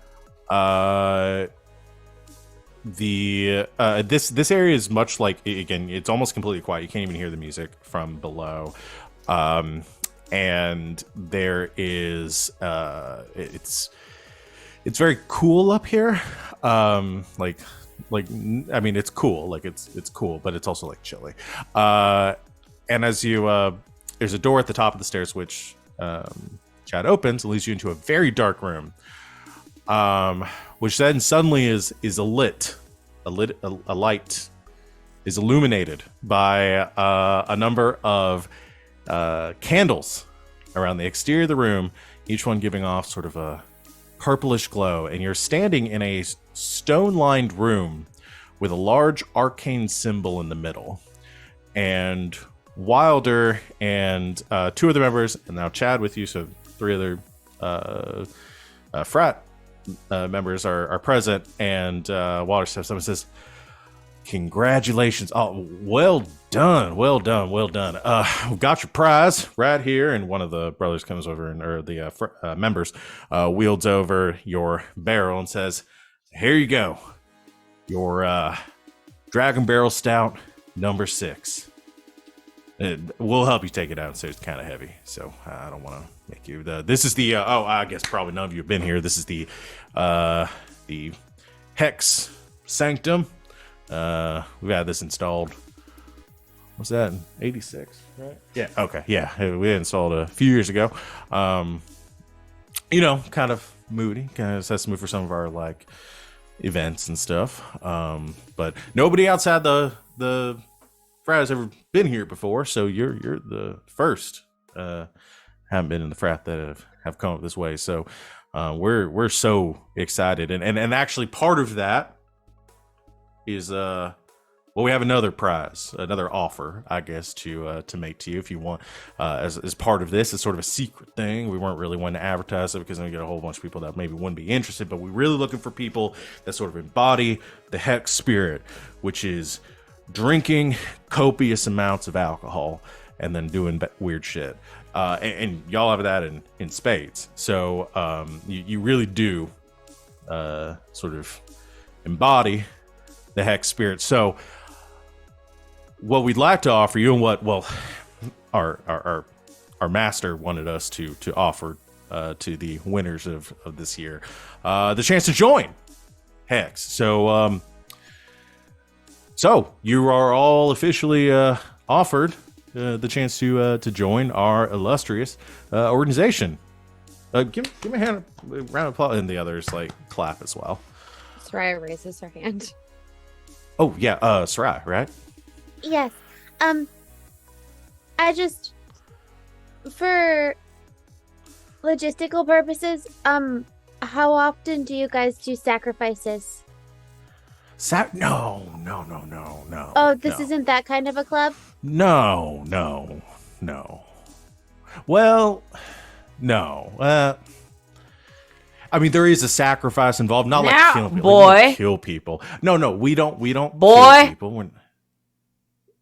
this area is much like, again, it's almost completely quiet. You can't even hear the music from below. And there is it's very cool up here. I mean, it's cool. Like it's cool, but it's also like chilly. And as you there's a door at the top of the stairs which Chad opens, leads you into a very dark room. Which then suddenly is a light is illuminated by a number of candles around the exterior of the room, each one giving off sort of a purplish glow, and you're standing in a stone-lined room with a large arcane symbol in the middle. And Wilder and 2 other members, and now Chad with you, so 3 other frat members are present, and Wilder steps up and says, "Congratulations! Oh, well done. We've got your prize right here." And one of the brothers comes over, or the members wields over your barrel and says, "Here you go, your Dragon Barrel Stout number 6. We'll help you take it out, so it's kind of heavy, so I don't want to make you this is the I guess probably none of you have been here. This is the HEX sanctum. We've had this installed was that in 86, right? Yeah. Okay. Yeah. We installed a few years ago. Kind of moody, kind of sets the mood for some of our like events and stuff. But nobody outside the frat has ever been here before, so you're the first. Haven't been in the frat that have come up this way, so we're so excited, and actually part of that is we have another prize, another offer, I guess, to make to you if you want. As part of this, it's sort of a secret thing. We weren't really wanting to advertise it because then we get a whole bunch of people that maybe wouldn't be interested. But we're really looking for people that sort of embody the HEX spirit, which is drinking copious amounts of alcohol and then doing weird shit. And y'all have that in spades. So you really do sort of embody the HEX spirit. So what we'd like to offer you, and our master wanted us to offer to the winners of this year, the chance to join HEX. So you are all officially offered the chance to join our illustrious organization. Give me a round of applause, and the others like clap as well. Sereia raises her hand. Oh yeah, Sereia, right? Yes. I just, for logistical purposes, how often do you guys do sacrifices? No. Oh, this isn't that kind of a club? No. Well, no. I mean, there is a sacrifice involved. Not like killing people. Boy. We don't kill people. No, we don't. Boy. Kill people.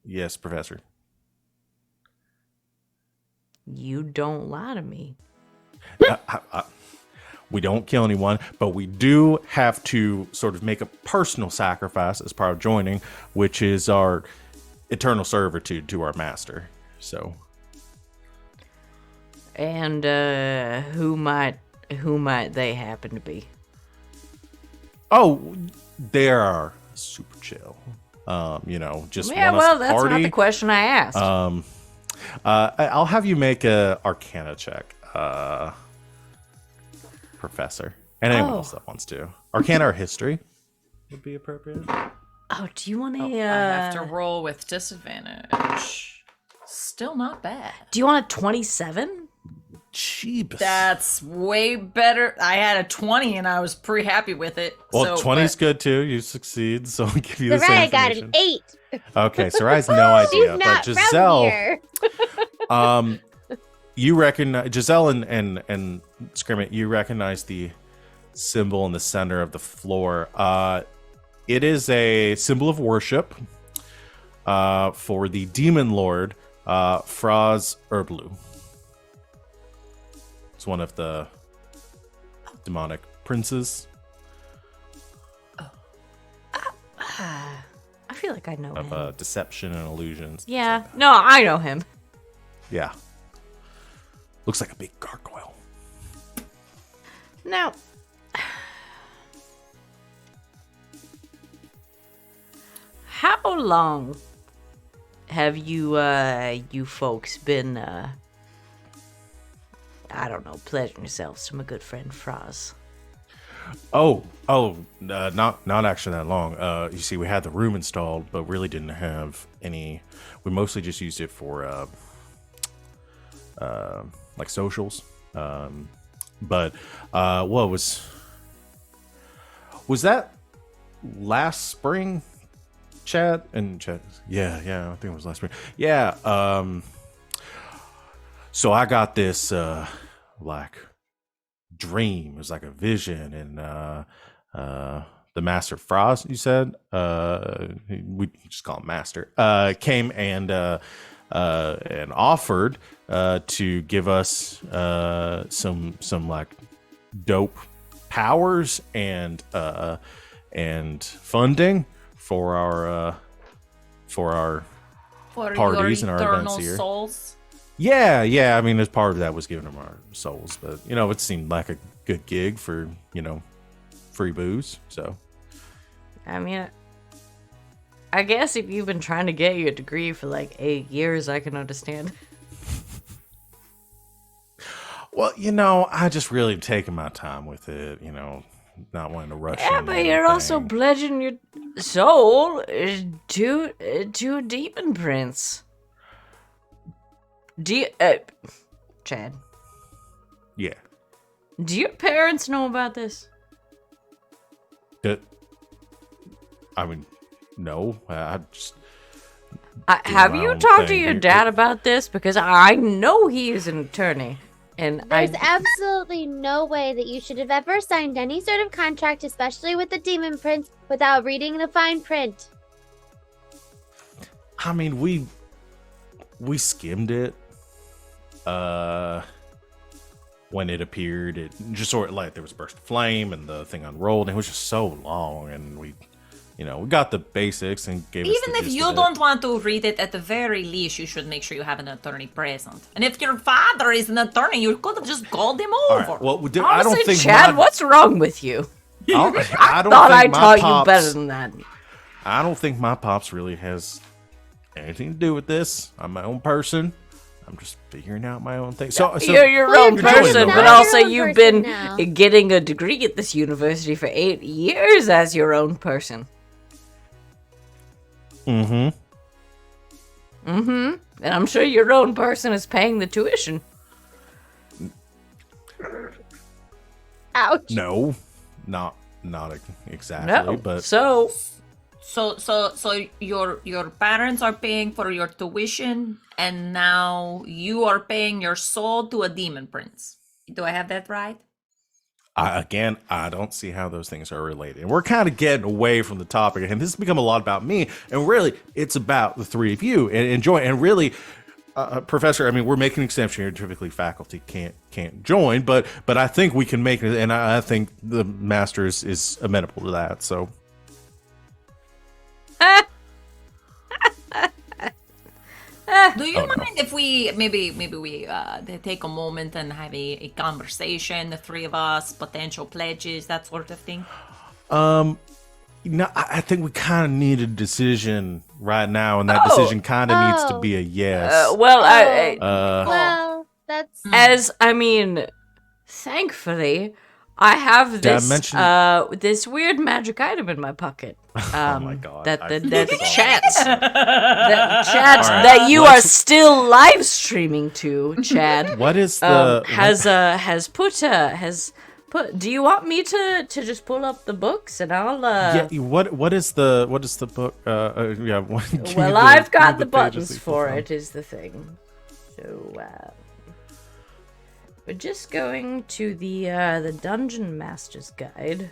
Yes, Professor. You don't lie to me. We don't kill anyone, but we do have to sort of make a personal sacrifice as part of joining, which is our eternal servitude to our master. So. And who might they happen to be? Oh, they are super chill. Just Yeah, want us well, to that's party. not the question I asked. I'll have you make a Arcana check, Professor, and anyone else that wants to. Arcana or History would be appropriate. Oh, do you want to? I have to roll with disadvantage. Still not bad. Do you want a 27? Jeebus. That's way better. I had a 20 and I was pretty happy with it. Well, 20 is good too. You succeed, so I'll give you the same Sereia got information. an 8. Okay, Sereia's no idea, She's but not Giselle, from here. you recognize Giselle and Scrimmit. You recognize the symbol in the center of the floor. It is a symbol of worship for the demon lord, Fraz Erblu. It's one of the demonic princes I feel like I know him. of deception and illusions. Yeah, no, I know him. Yeah. Looks like a big gargoyle. Now, how long have you folks been, I don't know, pleasuring yourselves to my good friend Fraz? Not actually that long. You see, we had the room installed, but really didn't have any. We mostly just used it for like socials. But what was that last spring? Chat. Yeah, I think it was last spring. Yeah. So I got this like dream. It was like a vision, and the Master Frost, you said, we just call him Master, came and offered to give us some like dope powers and funding for our parties and our events here. Souls. Yeah. I mean, as part of that was giving them our souls, but it seemed like a good gig for free booze. So, I mean, I guess if you've been trying to get your degree for like 8 years, I can understand. Well, I just really taking my time with it, not wanting to rush Yeah, into but you're also anything. pledging your soul to a demon prince. Do you, Chad? Yeah. Do your parents know about this? I mean, no. I just... Have my you own talked to thing. your dad about this? Because I know he is an attorney. And There's absolutely no way that you should have ever signed any sort of contract, especially with the Demon Prince, without reading the fine print. I mean, we skimmed it. When it appeared, it just sort of like there was a burst of flame and the thing unrolled, and it was just so long, and we got the basics and gave us Even the if gist you of it. don't want to read it, at the very least, you should make sure you have an attorney present. And if your father is an attorney, you could have just called him All over. right, well, I don't honestly, think Chad, what's wrong with you? I don't Thought think I my taught pops, you better than that. I don't think my pops really has anything to do with this. I'm my own person. I'm just figuring out my own thing. So You're your Well, own you're doing person, it but right. also You're your you've own been person now. getting a degree at this university for 8 years as your own person. Mm-hmm. And I'm sure your own person is paying the tuition. Ouch. No, not exactly, No, but so So your parents are paying for your tuition, and now you are paying your soul to a demon prince. Do I have that right? I don't see how those things are related. And we're kind of getting away from the topic, and this has become a lot about me. And really, it's about the three of you and enjoy. And really, Professor, I mean, we're making an exception here. Typically, faculty can't join, but I think we can make it, and I think the master is amenable to that. So. Do you mind if we maybe we take a moment and have a conversation, the three of us, potential pledges, that sort of thing? I think we kind of need a decision right now, and that decision kind of needs to be a yes. Well, that's thankfully, I have Dad this mentioned- this weird magic item in my pocket. Oh my God, That I that saw chat this. that All right, that you are let's- still live streaming to, Chad. What is the has put. Do you want me to just pull up the books and I'll yeah? What is the book? Yeah. Give me Well, I've got give the me pages buttons that you for found. it, is the thing. So, we're just going to the Dungeon Master's Guide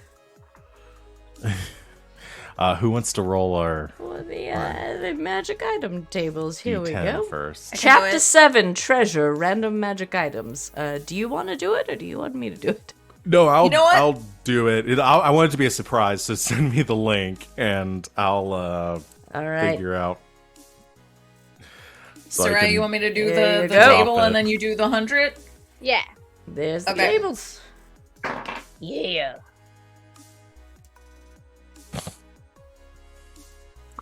Who wants to roll our for the magic item tables. Here we D10 go. first? can do Chapter it. 7, Treasure, Random Magic Items. Do you want to do it, or do you want me to do it? No, You know what? I'll do it. I want it to be a surprise, so send me the link and I'll All right. figure out. So I Sarai, can- you want me to do There the you go. table Drop and it. then you do the 100? yeah. There's the Okay. tables. Yeah.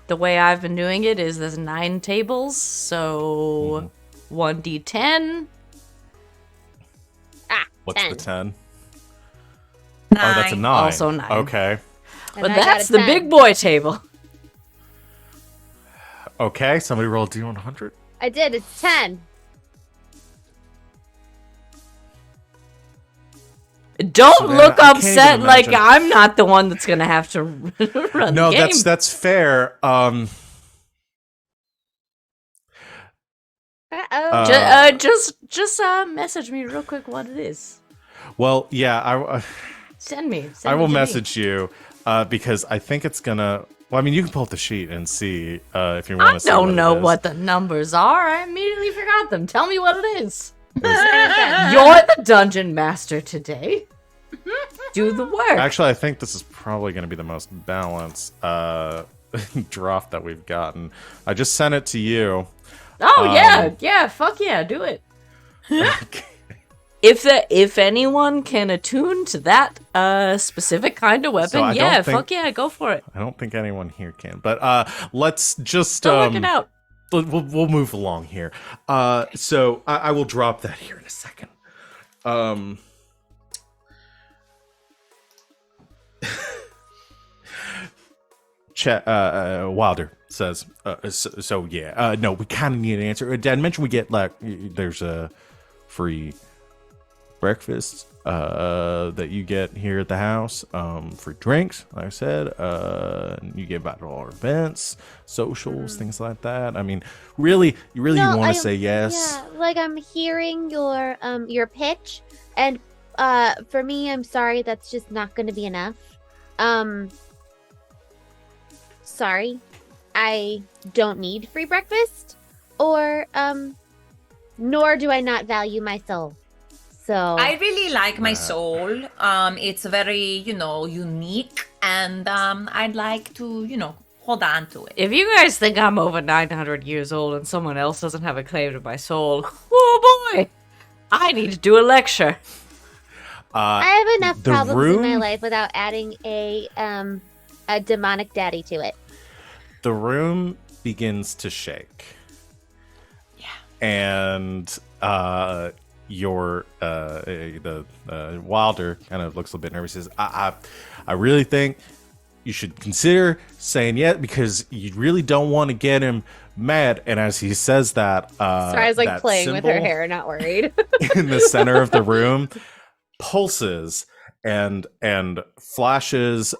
The way I've been doing it is there's 9 tables, so 1d10. What's 10. the 10? 9. Oh, that's a 9. Also 9. Okay. And But I got that's a the 10. big boy table. Okay, somebody roll a D100. I did. It's 10. Don't Savannah, look I can't upset even like imagine. I'm not the one that's gonna have to run No, the game. that's fair. Uh-oh. Just message me real quick what it is. Well, yeah, Send me. I will to me. message you because I think it's gonna. Well, I mean, you can pull up the sheet and see if you I want to see. don't know it is. what the numbers are. I immediately forgot them. Tell me what it is. There's- You're the dungeon master today. Do the work. Actually, I think this is probably going to be the most balanced draft that we've gotten. I just sent it to you. Oh yeah, fuck yeah, do it. if anyone can attune to that specific kind of weapon, So I yeah, don't think- fuck yeah, go for it. I don't think anyone here can, but let's just Go work it out. We'll move along here. So I will drop that here in a second. Wilder says, so yeah, no, we kind of need an answer. Dad mentioned we get like there's a free breakfast that you get here at the house, free drinks, like I said, you get invited to all our events, socials, things like that. I mean, really, you want to say yes? Yeah, like I'm hearing your pitch, and for me, I'm sorry, that's just not going to be enough. Sorry, I don't need free breakfast, or nor do I not value my soul. So I really like my soul. It's very, unique, and I'd like to, hold on to it. If you guys think I'm over 900 years old and someone else doesn't have a claim to my soul, oh boy, I need to do a lecture. I have enough the problems in my room- life without adding a demonic daddy to it. The room begins to shake. Yeah. And your the Wilder kind of looks a little bit nervous. Says, I really think you should consider saying yes, because you really don't want to get him mad. And as he says that, Sorry, like that playing with her symbol hair, not worried. in the center of the room pulses and flashes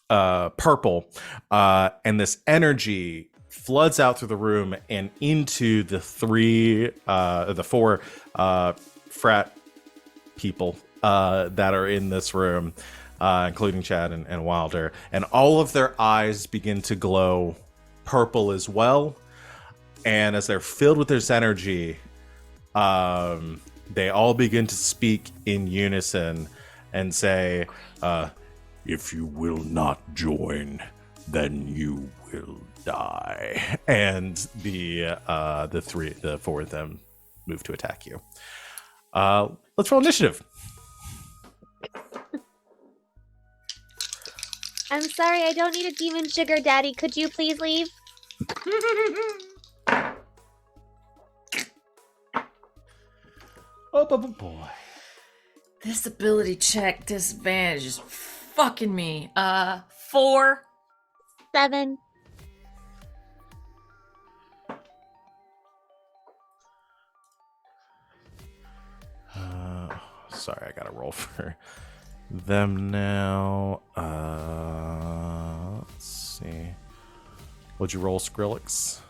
purple, and this energy floods out through the room and into the four frat people that are in this room, including Chad and Wilder, and all of their eyes begin to glow purple as well. And as they're filled with this energy, they all begin to speak in unison and say, if you will not join, then you will die. And the four of them move to attack you. Let's roll initiative. I'm sorry, I don't need a demon sugar daddy. Could you please leave? Oh, boy. This ability check disadvantage is fucking me. 4. 7. Sorry, I gotta roll for them now. Let's see. What'd you roll, Skrillex?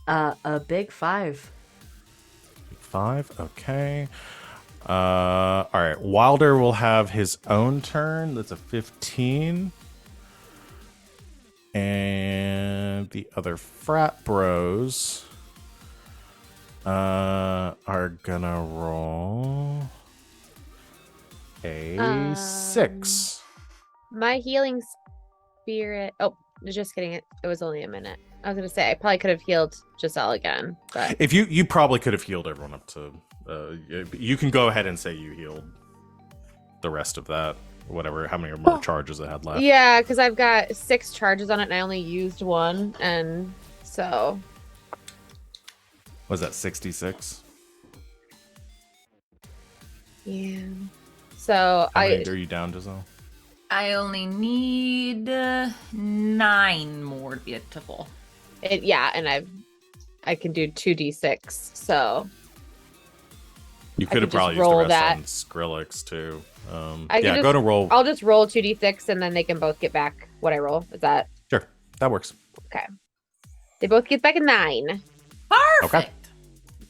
A big 5. 5. Okay. All right. Wilder will have his own turn. That's a 15. And the other frat bros are gonna roll a 6. My healing spirit. Oh, just kidding. It was only a minute. I was gonna say I probably could have healed Giselle again, but If you probably could have healed everyone up to. You can go ahead and say you healed the rest of that. Whatever, how many more charges it had left. yeah, because I've got 6 charges on it and I only used 1, and so Was that 66? yeah. So How many are you down, Giselle? I only need 9 more to be at full. and I can do 2d6. So You I could have could just probably used the roll rest that. on Skrillex too. I can Yeah, just- go to roll. I'll just roll 2d6 and then they can both get back what I roll. Is that Sure, that works. okay? They both get back a 9. Perfect.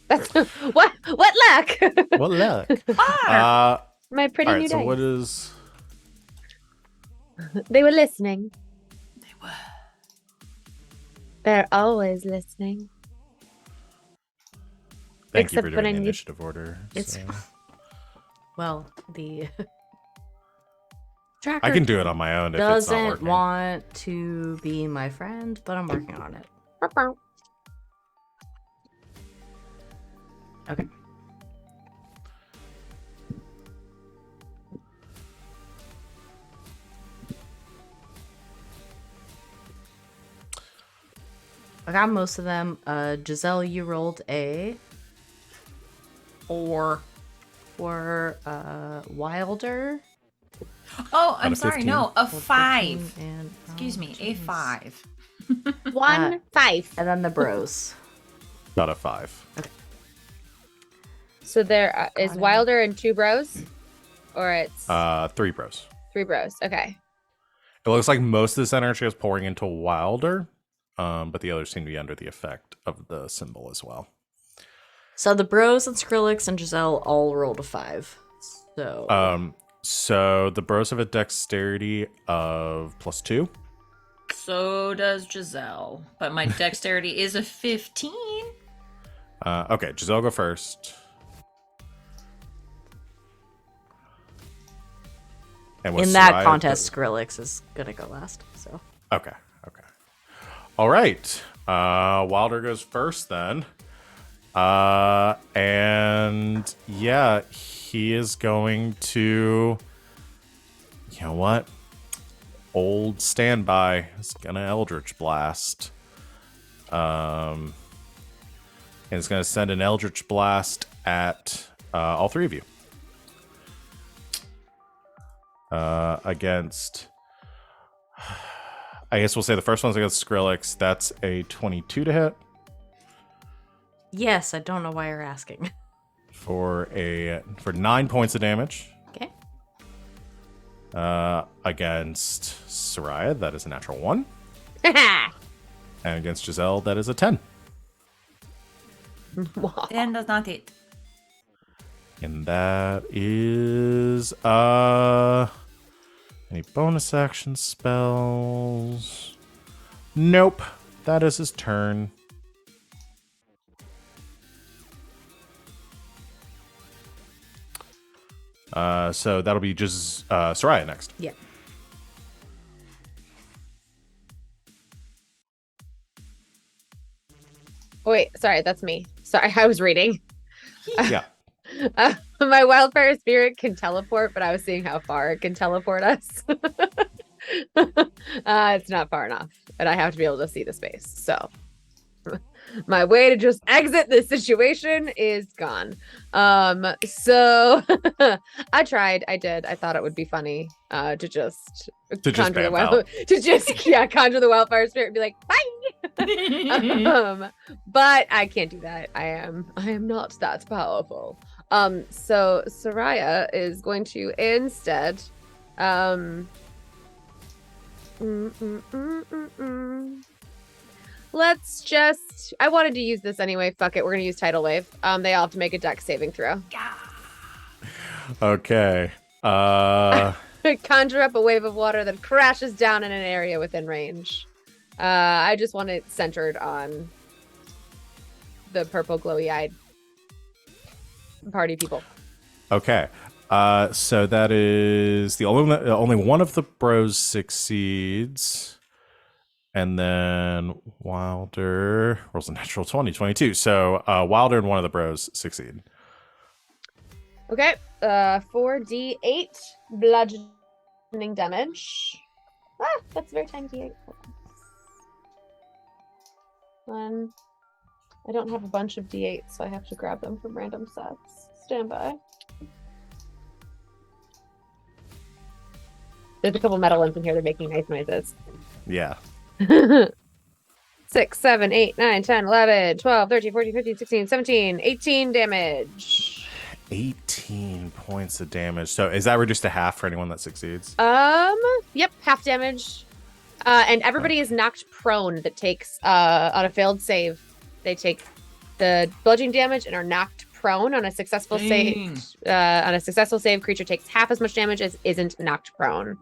That's what luck. What luck. My pretty All new right, so dice. what is... They were listening. They were. They're always listening. Thank you Except for when doing I the need- initiative order. It's so. well, the tracker I can do it on my own if it's not doesn't working. want to be my friend, but I'm working on it. Okay. I got most of them. Giselle, you rolled a 4. for Wilder. Oh, Out I'm of sorry. 15? No, a 15, 5. and Excuse me, a 5. 1 5. And then the bros. Got a 5. So there is Got it. Wilder and 2 bros, or it's 3 bros. 3 bros. Okay. It looks like most of this energy is pouring into Wilder, but the others seem to be under the effect of the symbol as well. So the bros and Skrillex and Giselle all rolled a 5. So the bros have a dexterity of +2. So does Giselle. But my dexterity is a 15. Okay, Giselle, go first. And with In that Sereia, contest, Skrillex is gonna go last. So Okay. All right. Wilder goes first then. And yeah, he is going to, you know what? Old standby is gonna Eldritch Blast. And it's gonna send an Eldritch Blast at all 3 of you. Against, I guess we'll say the first one's against Skrillex. That's a 22 to hit yes, I don't know why you're asking. for 9 points of damage. Okay. Against Sereia, that is a natural 1. And against Giselle, that is a 10. 10 does not hit. And that is any bonus action spells? Nope. That is his turn. So that'll be just Sereia next. Yeah. Oh, wait, sorry, that's me. Sorry, I was reading. Yeah. My wildfire spirit can teleport, but I was seeing how far it can teleport us. It's not far enough, and I have to be able to see the space. So my way to just exit this situation is gone. So I tried. I did. I thought it would be funny to just conjure the vamp conjure the wildfire spirit and be like, bye. But I can't do that. I am not that powerful. So Sereia is going to instead let's just, I wanted to use this anyway. Fuck it. We're gonna use Tidal Wave. They all have to make a dex saving throw. Okay. Conjure up a wave of water that crashes down in an area within range. I just want it centered on the purple glowy-eyed party people. Okay. So that is the only one of the bros succeeds. And then Wilder rolls a natural 20, 22. So Wilder and one of the bros succeed. Okay. 4d8 bludgeoning damage. That's a very tiny d8. One. I don't have a bunch of d8s, so I have to grab them from random sets. Stand by. There's a couple metal ones in here. They're making nice noises. Yeah. 6, 7, 8, 9, 10, 11, 12, 13, 14, 15, 16, 17, 18 damage. 18 points of damage. So is that reduced to half for anyone that succeeds? Yep, half damage. And everybody is knocked prone that takes on a failed save. They take the bludgeoning damage and are knocked prone on a successful save. On a successful save, creature takes half as much damage as isn't knocked prone.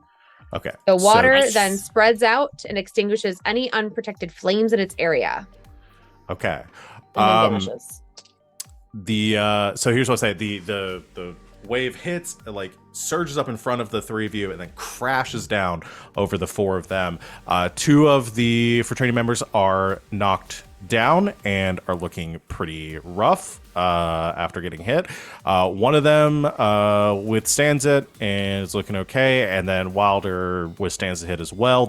Okay. The water So, then spreads out and extinguishes any unprotected flames in its area. okay. And then vanishes. So here's what I say. The wave hits, it like surges up in front of the 3 of you and then crashes down over the 4 of them. 2 of the fraternity members are knocked down and are looking pretty rough after getting hit. One of them withstands it and is looking okay, and then Wilder withstands the hit as well.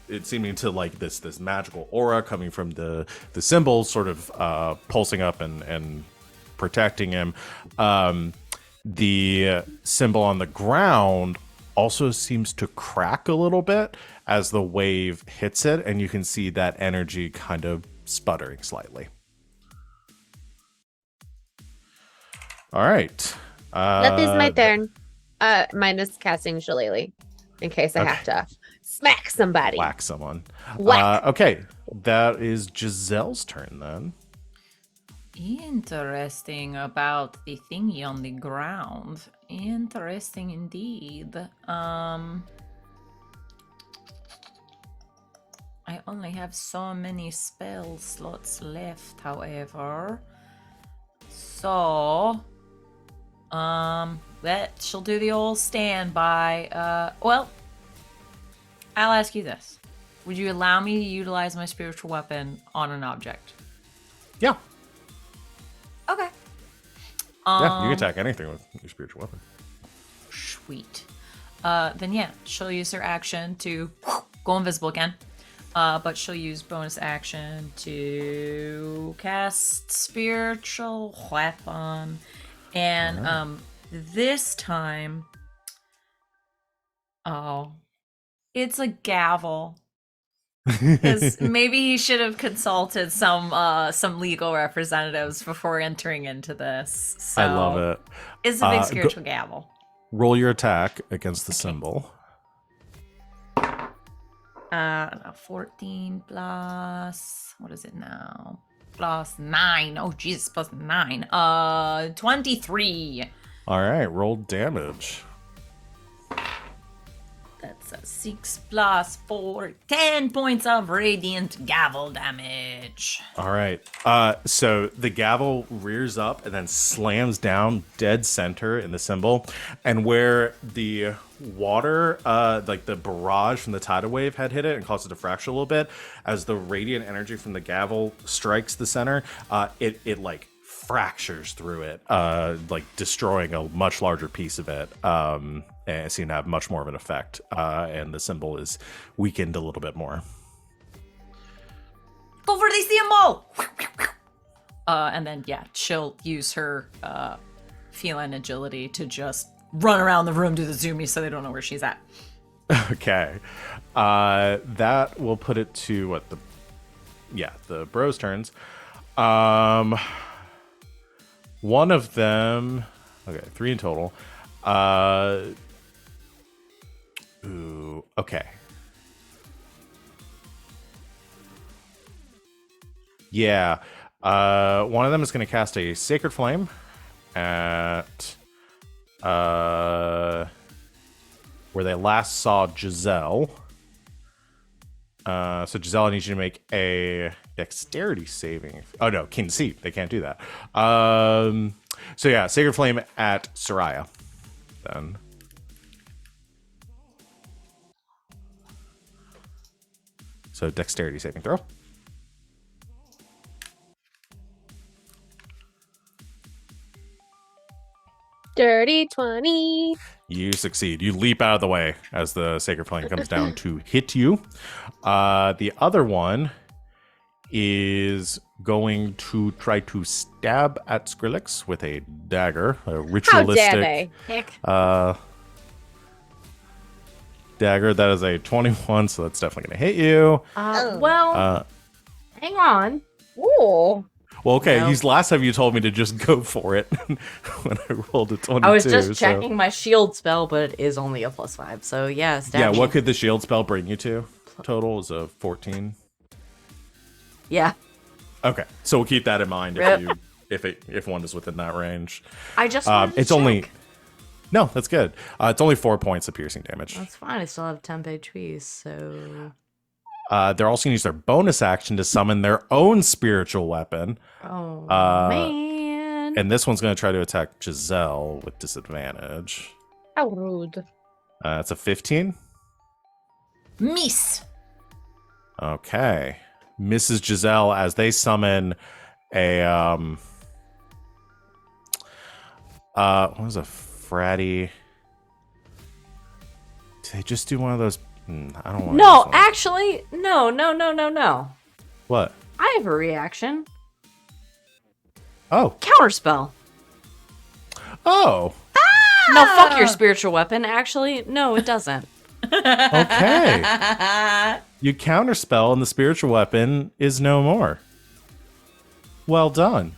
It's seeming to like this magical aura coming from the symbol sort of pulsing up and protecting him. The symbol on the ground also seems to crack a little bit as the wave hits it, and you can see that energy kind of sputtering slightly. All right. That is my turn. Minus casting Shillelagh, in case I have to smack somebody. Whack someone. Whack. Okay, that is Giselle's turn then. Interesting about the thingy on the ground. Interesting indeed. I only have so many spell slots left, however. So, that she'll do the old standby. Well, I'll ask you this. Would you allow me to utilize my spiritual weapon on an object? Yeah. Okay. Yeah, you can attack anything with your spiritual weapon. Sweet. Then yeah, she'll use her action to go invisible again. But she'll use bonus action to cast spiritual weapon. And this time, it's a gavel. Because maybe he should have consulted some legal representatives before entering into this. So I love it. It's a big spiritual gavel. Roll your attack against the symbol. 14 plus, what is it now? Plus 9. Oh, Jesus, plus 9. 23. All right, roll damage. That's a 6 plus 4. 10 points of radiant gavel damage. All right. So the gavel rears up and then slams down dead center in the symbol. And where the water, like the barrage from the tidal wave had hit it and caused it to fracture a little bit, as the radiant energy from the gavel strikes the center, it like fractures through it, like destroying a much larger piece of it. And it seemed to have much more of an effect. And the symbol is weakened a little bit more. Go for the symbol! And then, yeah, she'll use her feline agility to just run around the room, do the zoomies so they don't know where she's at. Okay. That will put it to the bros' turns. One of them, okay, 3 in total. Okay. Yeah. One of them is going to cast a Sacred Flame at where they last saw Giselle. So Giselle, I need you to make a dexterity saving. Oh no, can see. They can't do that. So yeah, Sacred Flame at Sereia. Then. So dexterity saving throw. Dirty 20. You succeed. You leap out of the way as the Sacred Flame comes down to hit you. The other one is going to try to stab at Skrillex with a dagger, a ritualistic dagger. That is a 21, so that's definitely going to hit you. Well, hang on. Ooh. Well, okay, No. last time you told me to just go for it when I rolled a 22. I was just checking my shield spell, but it is only a +5. So yeah, stab Yeah, me. what could the shield spell bring you to? Total is a 14. Yeah. Okay, so we'll keep that in mind Rip. if one is within that range. I just wanted to It's only check. no, that's good. It's only 4 points of piercing damage. That's fine. I still have 10 HP, so They're also gonna use their bonus action to summon their own spiritual weapon, man. and this one's gonna try to attack Giselle with disadvantage. How rude. It's a 15. Miss. Okay. Mrs. Giselle, as they summon a what was a fratty? Did they just do one of those? I don't want. No, actually, no. What? I have a reaction. Oh. Counterspell. Oh. No, fuck your spiritual weapon. Actually, no, it doesn't. Okay. You counterspell and the spiritual weapon is no more. Well done.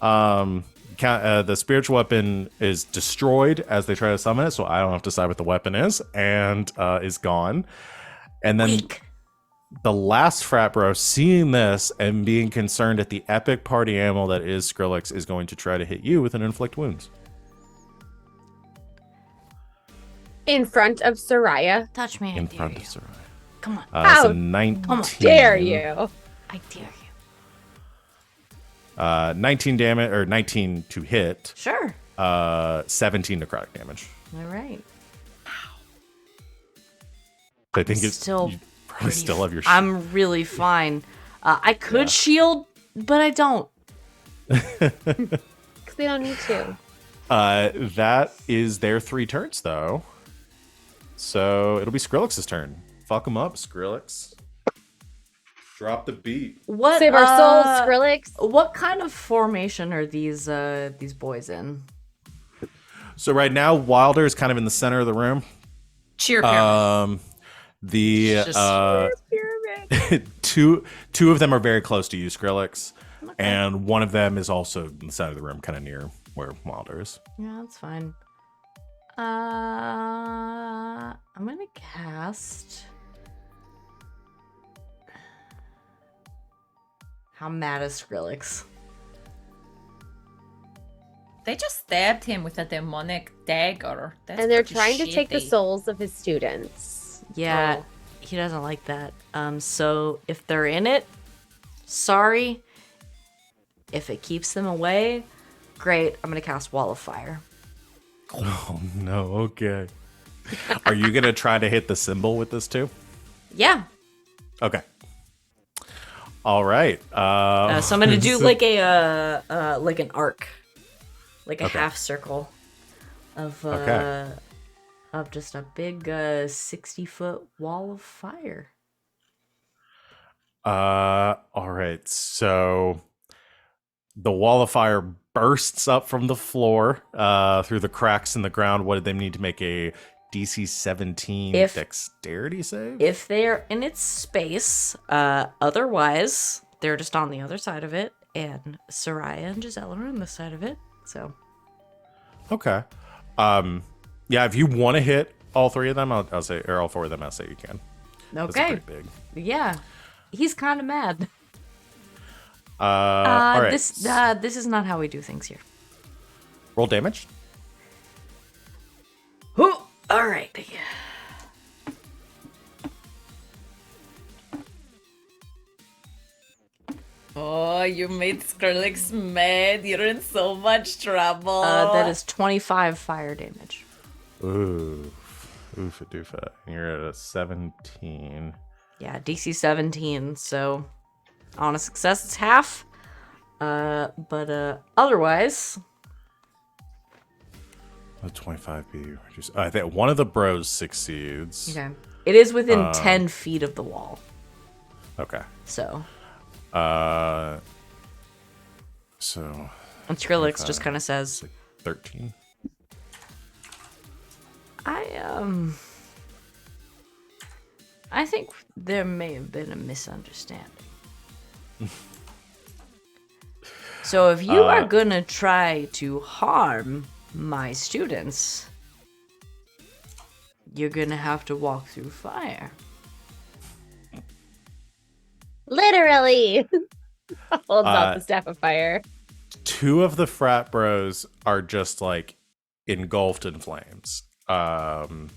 The spiritual weapon is destroyed as they try to summon it, so I don't have to decide what the weapon is, and is gone. And then the last frat bro, seeing this and being concerned at the epic party animal that is Skrillex, is going to try to hit you with an inflict wounds. In front of Sereia. Touch me. In front of Sereia. Come on. So How 19. dare you? I dare you. 19 damage, or 19 to hit. Sure. 17 necrotic damage. All right. I think it's still you probably still have your. I'm really fine. I could shield, but I don't. Because they don't need to. That is their 3 turns, though. So it'll be Skrillex's turn. Fuck him up, Skrillex. Drop the beat. What? Save our souls, Skrillex. What kind of formation are these boys in? So right now, Wilder is kind of in the center of the room. Cheer pyramid. Two of them are very close to you, Skrillex, and one of them is also in the side of the room, kind of near where Wilder is. Yeah, that's fine. I'm gonna cast. How mad is Skrillex? They just stabbed him with a demonic dagger. That's And they're pretty trying to take the shitty. souls of his students. Yeah, Oh. he doesn't like that. So if they're in it, sorry. If it keeps them away, great. I'm gonna cast Wall of Fire. Oh no, okay. Are you gonna try to hit the symbol with this too? Yeah. Okay. All right. So I'm gonna do like a like an arc, like a Okay. half circle of Okay. of just a big 60-foot wall of fire. All right. So the wall of fire bursts up from the floor through the cracks in the ground. What did they need to make a DC 17 dexterity save? If they're in its space, otherwise they're just on the other side of it, and Sereia and Giselle are on this side of it. So Okay. Yeah, if you want to hit all 3 of them, I'll say, or all 4 of them, I'll say you can. That's okay, pretty big. yeah, he's kind of mad. All right. This is not how we do things here. Roll damage. Ooh, all right. Oh, you made Skrillex mad. You're in so much trouble. That is 25 fire damage. Ooh. Oofa doofa. You're at a 17. Yeah, DC 17. So on a success, it's half. But otherwise, A 25 be reduced. I think one of the bros succeeds. okay, it is within 10 feet of the wall. Okay. So, So and Skrillex just kind of says, 13. I think there may have been a misunderstanding. So if you are gonna try to harm my students, you're gonna have to walk through fire. Literally. Holds out the staff of fire. 2 of the frat bros are just like engulfed in flames. And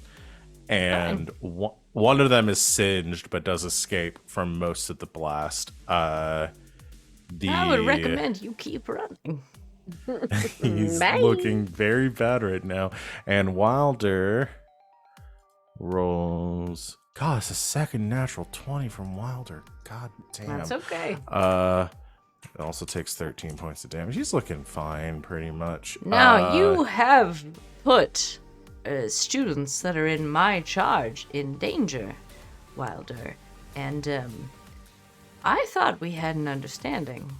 one of them is singed but does escape from most of the blast. I would recommend you keep running. He's Bye. looking very bad right now. And Wilder rolls. God, it's a second natural 20 from Wilder. God damn. That's okay. It also takes 13 points of damage. He's looking fine, pretty much. Now, you have put students that are in my charge in danger, Wilder. And, I thought we had an understanding.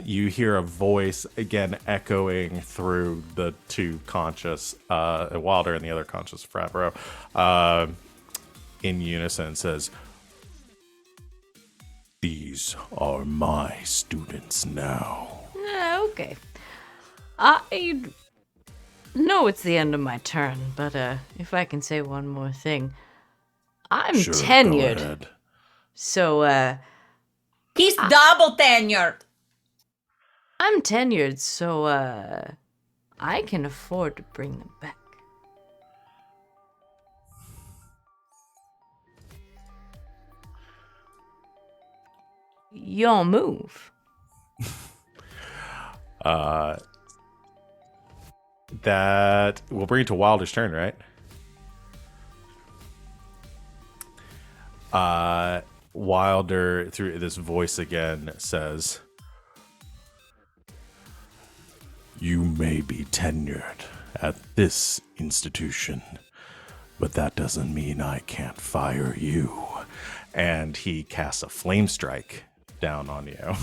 You hear a voice again echoing through the two conscious, Wilder and the other conscious frat bro, in unison says, "These are my students now." Okay. I know it's the end of my turn, but if I can say one more thing. I'm Sure, tenured. go ahead. So, He's double tenured. I'm tenured, so, I can afford to bring them back. Your move. That will bring it to Wilder's turn, right? Wilder, through this voice again, says, "You may be tenured at this institution, but that doesn't mean I can't fire you." And he casts a flame strike down on you.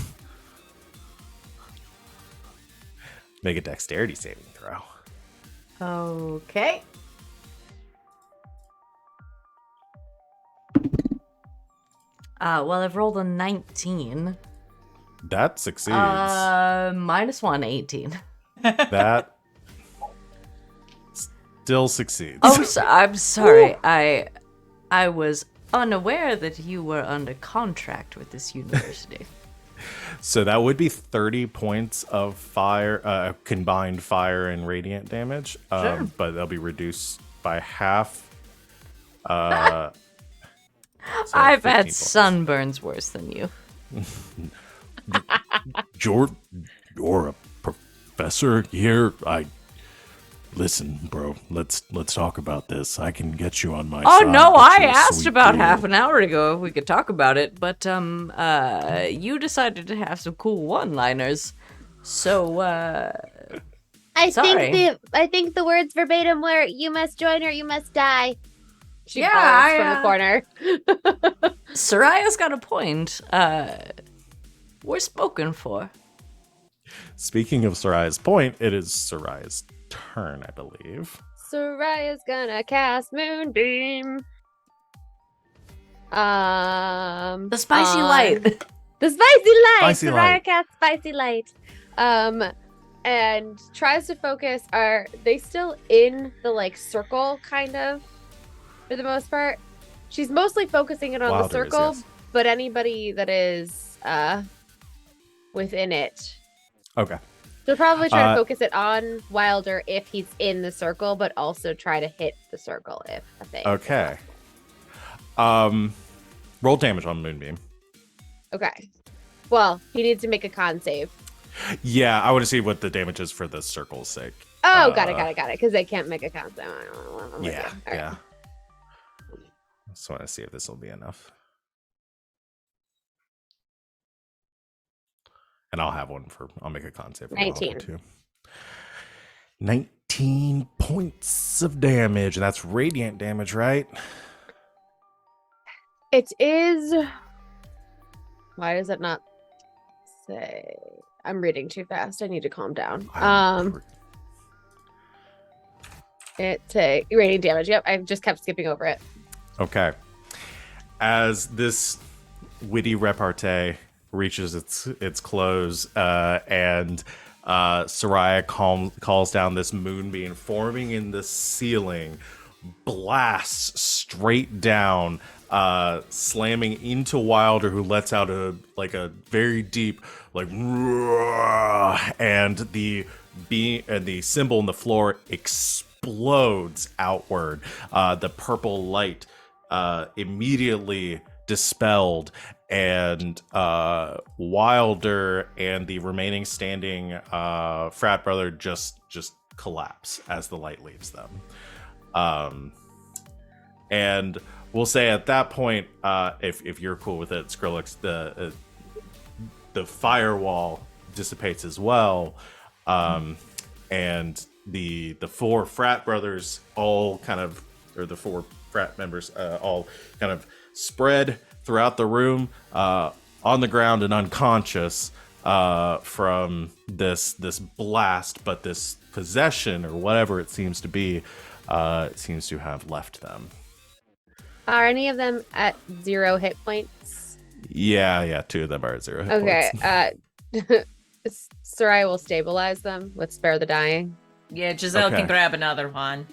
Make a dexterity saving throw. Okay. Well, I've rolled a 19. That succeeds. -1, 18. That still succeeds. Oh, I'm sorry. I was unaware that you were under contract with this university. So that would be 30 points of fire, combined fire and radiant damage. Sure. But they'll be reduced by half. So I've 15 had points. sunburns worse than you. You're a professor here. Listen, bro. Let's talk about this. I can get you on my Oh side. no, get I you a asked sweet about deal. half an hour ago if we could talk about it, but you decided to have some cool one-liners. So I Sorry. think the words verbatim were "You must join or you must die." She Yeah, paused I, from the corner. Sereia's got a point. We're spoken for. Speaking of Sereia's point, it is Sereia's turn, I believe. Soraya's gonna cast Moonbeam. The spicy on- light. The spicy light. Spicy Soraya light. casts spicy light. And tries to focus. Are they still in the like circle, kind of, for the most part? She's mostly focusing it on the Wilder is, circle, yes. but anybody that is within it. Okay. She'll probably try to Uh, focus it on Wilder if he's in the circle, but also try to hit the circle if a thing. Okay. Roll damage on Moonbeam. Okay. Well, he needs to make a con save. Yeah, I want to see what the damage is for the circle's sake. Oh, got it. Because they can't make a con save. I'm with Yeah, you. All right. yeah. Just want to see if this will be enough. And I'll have one I'll make a con save for 19. Wilder, too. 19 points of damage. And that's radiant damage, right? It is. Why does it not say? I'm reading too fast. I need to calm down. It's a radiant damage. Yep, I've just kept skipping over it. Okay. As this witty repartee reaches its close, and Sereia calls down this moonbeam forming in the ceiling, blasts straight down, slamming into Wilder, who lets out a very deep and the symbol on the floor explodes outward. The purple light immediately dispelled, and Wilder and the remaining standing frat brother just collapse as the light leaves them. And we'll say at that point, if you're cool with it, Skrillex, the firewall dissipates as well, and the four frat brothers all kind of, or the four frat members all kind of spread throughout the room, on the ground and unconscious from this blast, but this possession or whatever it seems to be, it seems to have left them. Are any of them at 0 hit points? Yeah, 2 of them are at 0 hit points. Sereia will stabilize them with Spare the Dying. Yeah, Giselle Okay. can grab another one.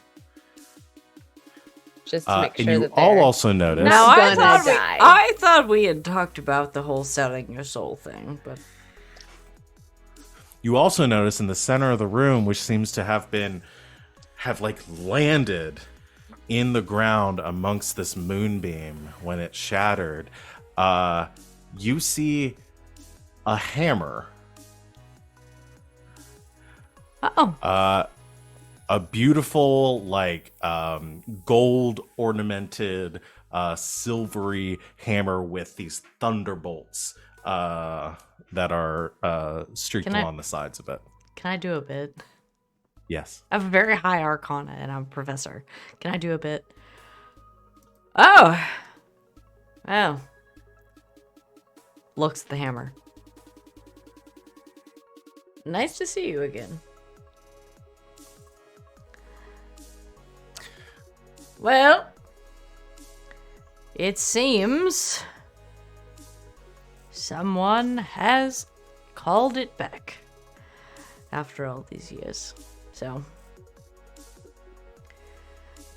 Just to make And sure you that all they're also notice. Now, Not gonna die. I thought we had talked about the whole selling your soul thing, but You also notice in the center of the room, which seems to have landed in the ground amongst this moonbeam when it shattered, you see a hammer. A beautiful, gold ornamented, silvery hammer with these thunderbolts that are streaked along the sides of it. can I do a bit? Yes. I have a very high arcana and I'm a professor. Can I do a bit? Oh! Looks at the hammer. Nice to see you again. Well, it seems someone has called it back after all these years. So,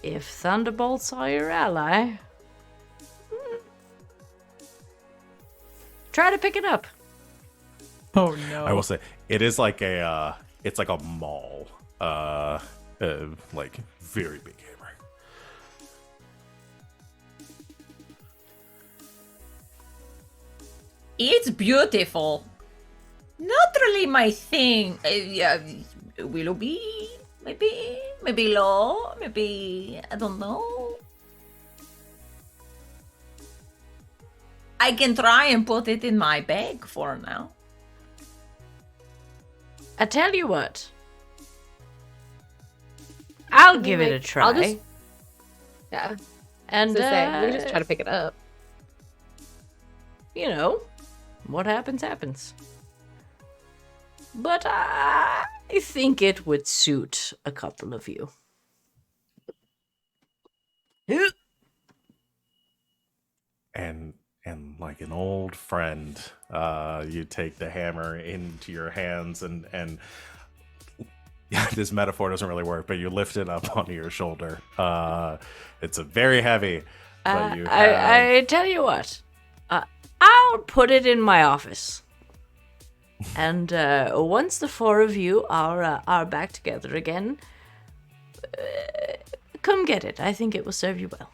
if thunderbolts are your ally, try to pick it up. Oh no. I will say it is like it's like a mall, very big hammer. It's beautiful. Not really my thing. Willoughby, maybe low, maybe I don't know. I can try and put it in my bag for now. I tell you what, I'll give it a try. I'll just, yeah. And We can just try to pick it up. you know, what happens, happens. But I think it would suit a couple of you. And like an old friend, you take the hammer into your hands and this metaphor doesn't really work, but you lift it up onto your shoulder. It's a very heavy, but you have... I tell you what, I'll put it in my office. And once the four of you are back together again, come get it. I think it will serve you well.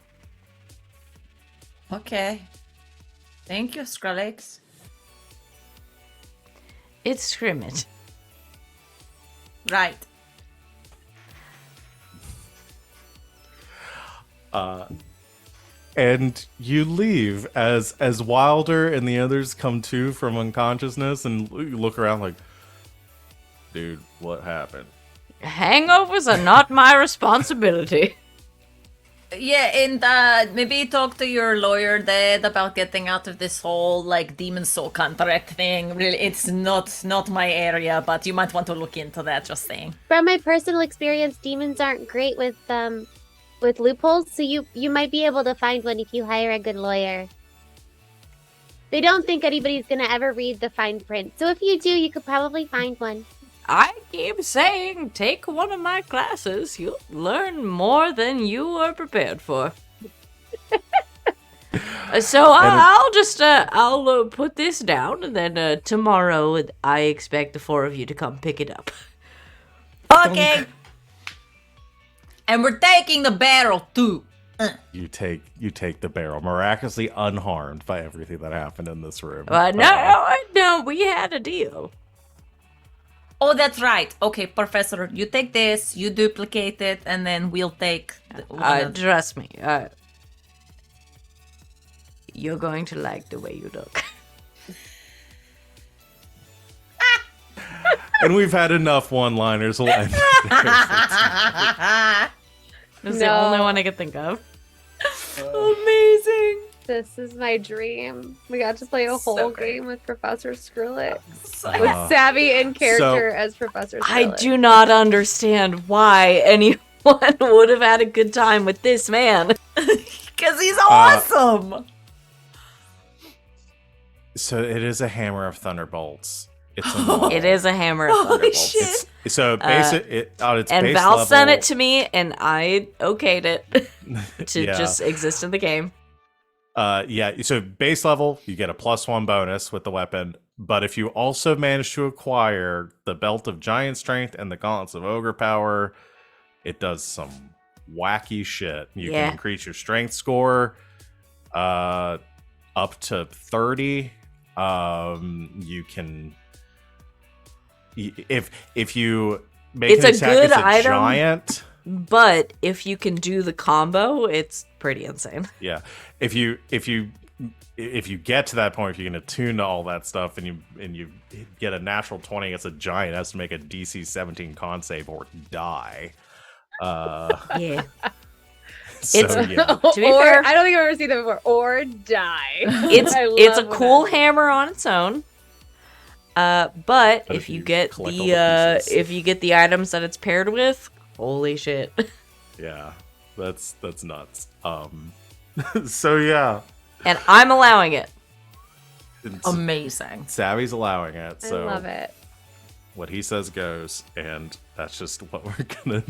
Okay. Thank you, Skrillex. It's Scrimmit. Right. And you leave as Wilder and the others come to from unconsciousness and you look around like, dude, what happened? Hangovers are not my responsibility. Yeah, and maybe talk to your lawyer, Dad, about getting out of this whole demon soul contract thing. Really, it's not my area, but you might want to look into that. Just saying. From my personal experience, demons aren't great with loopholes, so you might be able to find one if you hire a good lawyer. They don't think anybody's gonna ever read the fine print, so if you do, you could probably find one. I keep saying, take one of my classes. You'll learn more than you were prepared for. So I'll put this down, and then tomorrow I expect the four of you to come pick it up. Okay. And we're taking the barrel too. You take the barrel, miraculously unharmed by everything that happened in this room. No, we had a deal. Oh, that's right. Okay, Professor, you take this, you duplicate it, and then we'll take... Trust me. you're going to like the way you look. And we've had enough one-liners. We'll end it there. That's the No. only one I could think of. Amazing. This is my dream. We got to play a So whole great. game with Professor Scrimmit. So With Uh, Savvy in character so- as Professor Scrimmit. I do not understand why anyone would have had a good time with this man. Because he's awesome. So it is a hammer of thunderbolts. It's a model. It is a hammer of Holy thunderbolts. shit. So basic on its And base Val level, sent it to me, and I okayed it to Yeah. just exist in the game. Yeah, so base level, you get a +1 bonus with the weapon, but if you also manage to acquire the Belt of Giant Strength and the Gauntlets of Ogre Power, it does some wacky shit. You Yeah. can increase your strength score up to 30. You can if you make It's an a attack good as a item. giant. But if you can do the combo, it's pretty insane. Yeah, if you get to that point, if you can attune to all that stuff, and you get a natural 20 against a giant, it has to make a DC 17 con save or die. Yeah. So, It's- yeah. To be or, fair- I don't think I've ever seen that before. Or die. It's I it's a love when cool that- hammer on its own. But But if if you you get collect all the the pieces. if you get the items that it's paired with, holy shit. Yeah, that's nuts. So yeah, And I'm allowing it. Amazing. Savvy's allowing it. I So love it. what he says goes, and that's just what we're gonna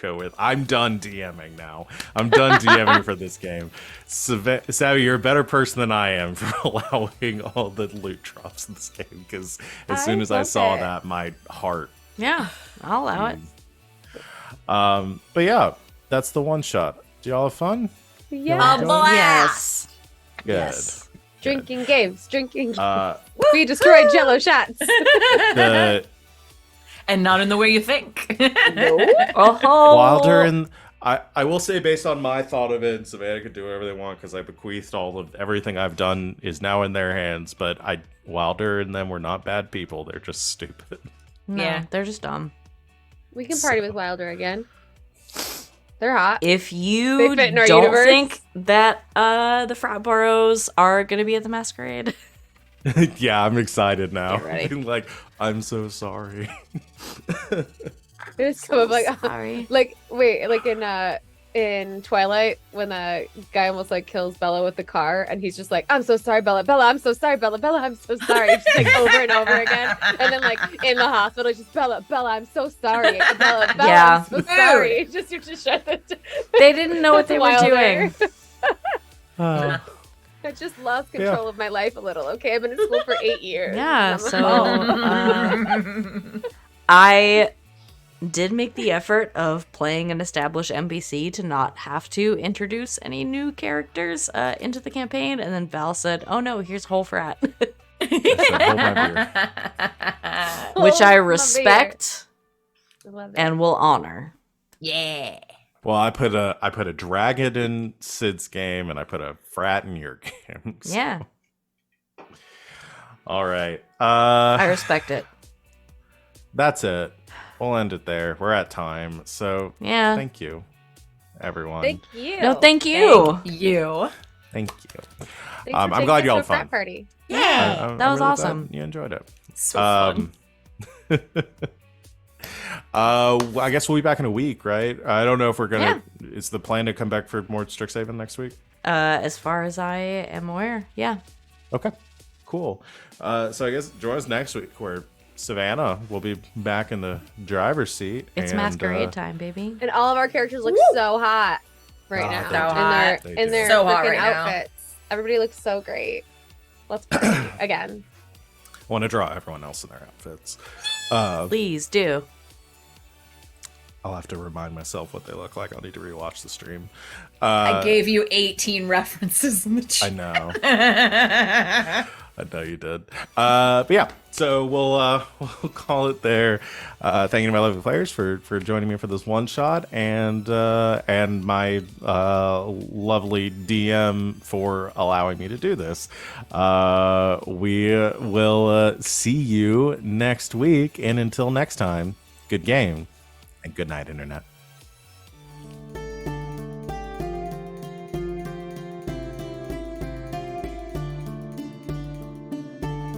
go with. I'm done DMing now. I'm done DMing for this game. Savvy, you're a better person than I am for allowing all the loot drops in this game, because as soon as I love saw it. that, my heart. Yeah, I'll allow it. But yeah, that's the one shot. Do y'all have fun? Yeah. A blast. Yes. Good. Yes. Drinking games. Drinking. Uh, We destroyed Jello shots. the And not in the way you think. Oh, Wilder and I will say, based on my thought of it, and Savannah could do whatever they want because I bequeathed all of everything I've done is now in their hands. But Wilder and them were not bad people; they're just stupid. no, Yeah. they're just dumb. We can party with Wilder again. They're hot. If They you fit in our don't universe. think that the frat boroughs are gonna be at the masquerade, Yeah, I'm excited now. Get ready. Like, I'm so sorry. They just come up like, sorry. like wait, like in Twilight when the guy almost like kills Bella with the car, and he's just like, "I'm so sorry, Bella. Bella, I'm so sorry, Bella. Bella, I'm so sorry." Just like over and over again, and then like in the hospital, just Bella, Bella, I'm so sorry, Bella, Bella, Yeah. I'm so sorry. Just you just shut the. They didn't know what they were Wilder. doing. Oh. I just lost control of my life a little. Okay, I've been in school for 8 years. Yeah, I'm so adult. I did make the effort of playing an established NPC to not have to introduce any new characters into the campaign, and then Val said, "Oh no, here's whole frat," So hold my beer. which Oh, I my respect beer. I love it. and will honor. Yeah. Well, I put a dragon in Sid's game, and I put a frat in your game. So- Yeah, All right. I respect it. That's it. We'll end it there. We're at time. So Yeah. thank you, everyone. Thank you. No, thank you. You. Thank you. Thanks for I'm taking glad us you all to a had fun. frat party. Yeah, that was really awesome. glad you enjoyed it. So fun. I guess we'll be back in a week, right? I don't know if we're gonna. Is the plan to come back for more Strixhaven next week? As far as I am aware, yeah. Okay, cool. So I guess join us next week, where Savannah will be back in the driver's seat. It's and, masquerade time, baby. And all of our characters look so hot right Oh, now. they So do. hot. They In do. their So hot freaking right now. outfits. Everybody looks so great. Let's party again. I want to draw everyone else in their outfits. Please do. I'll have to remind myself what they look like. I'll need to rewatch the stream. I gave you 18 references in the chat. I know. I know you did. But yeah, so we'll call it there. Thank you to my lovely players for joining me for this one shot, and my lovely DM for allowing me to do this. We will see you next week, and until next time, good game and good night, Internet.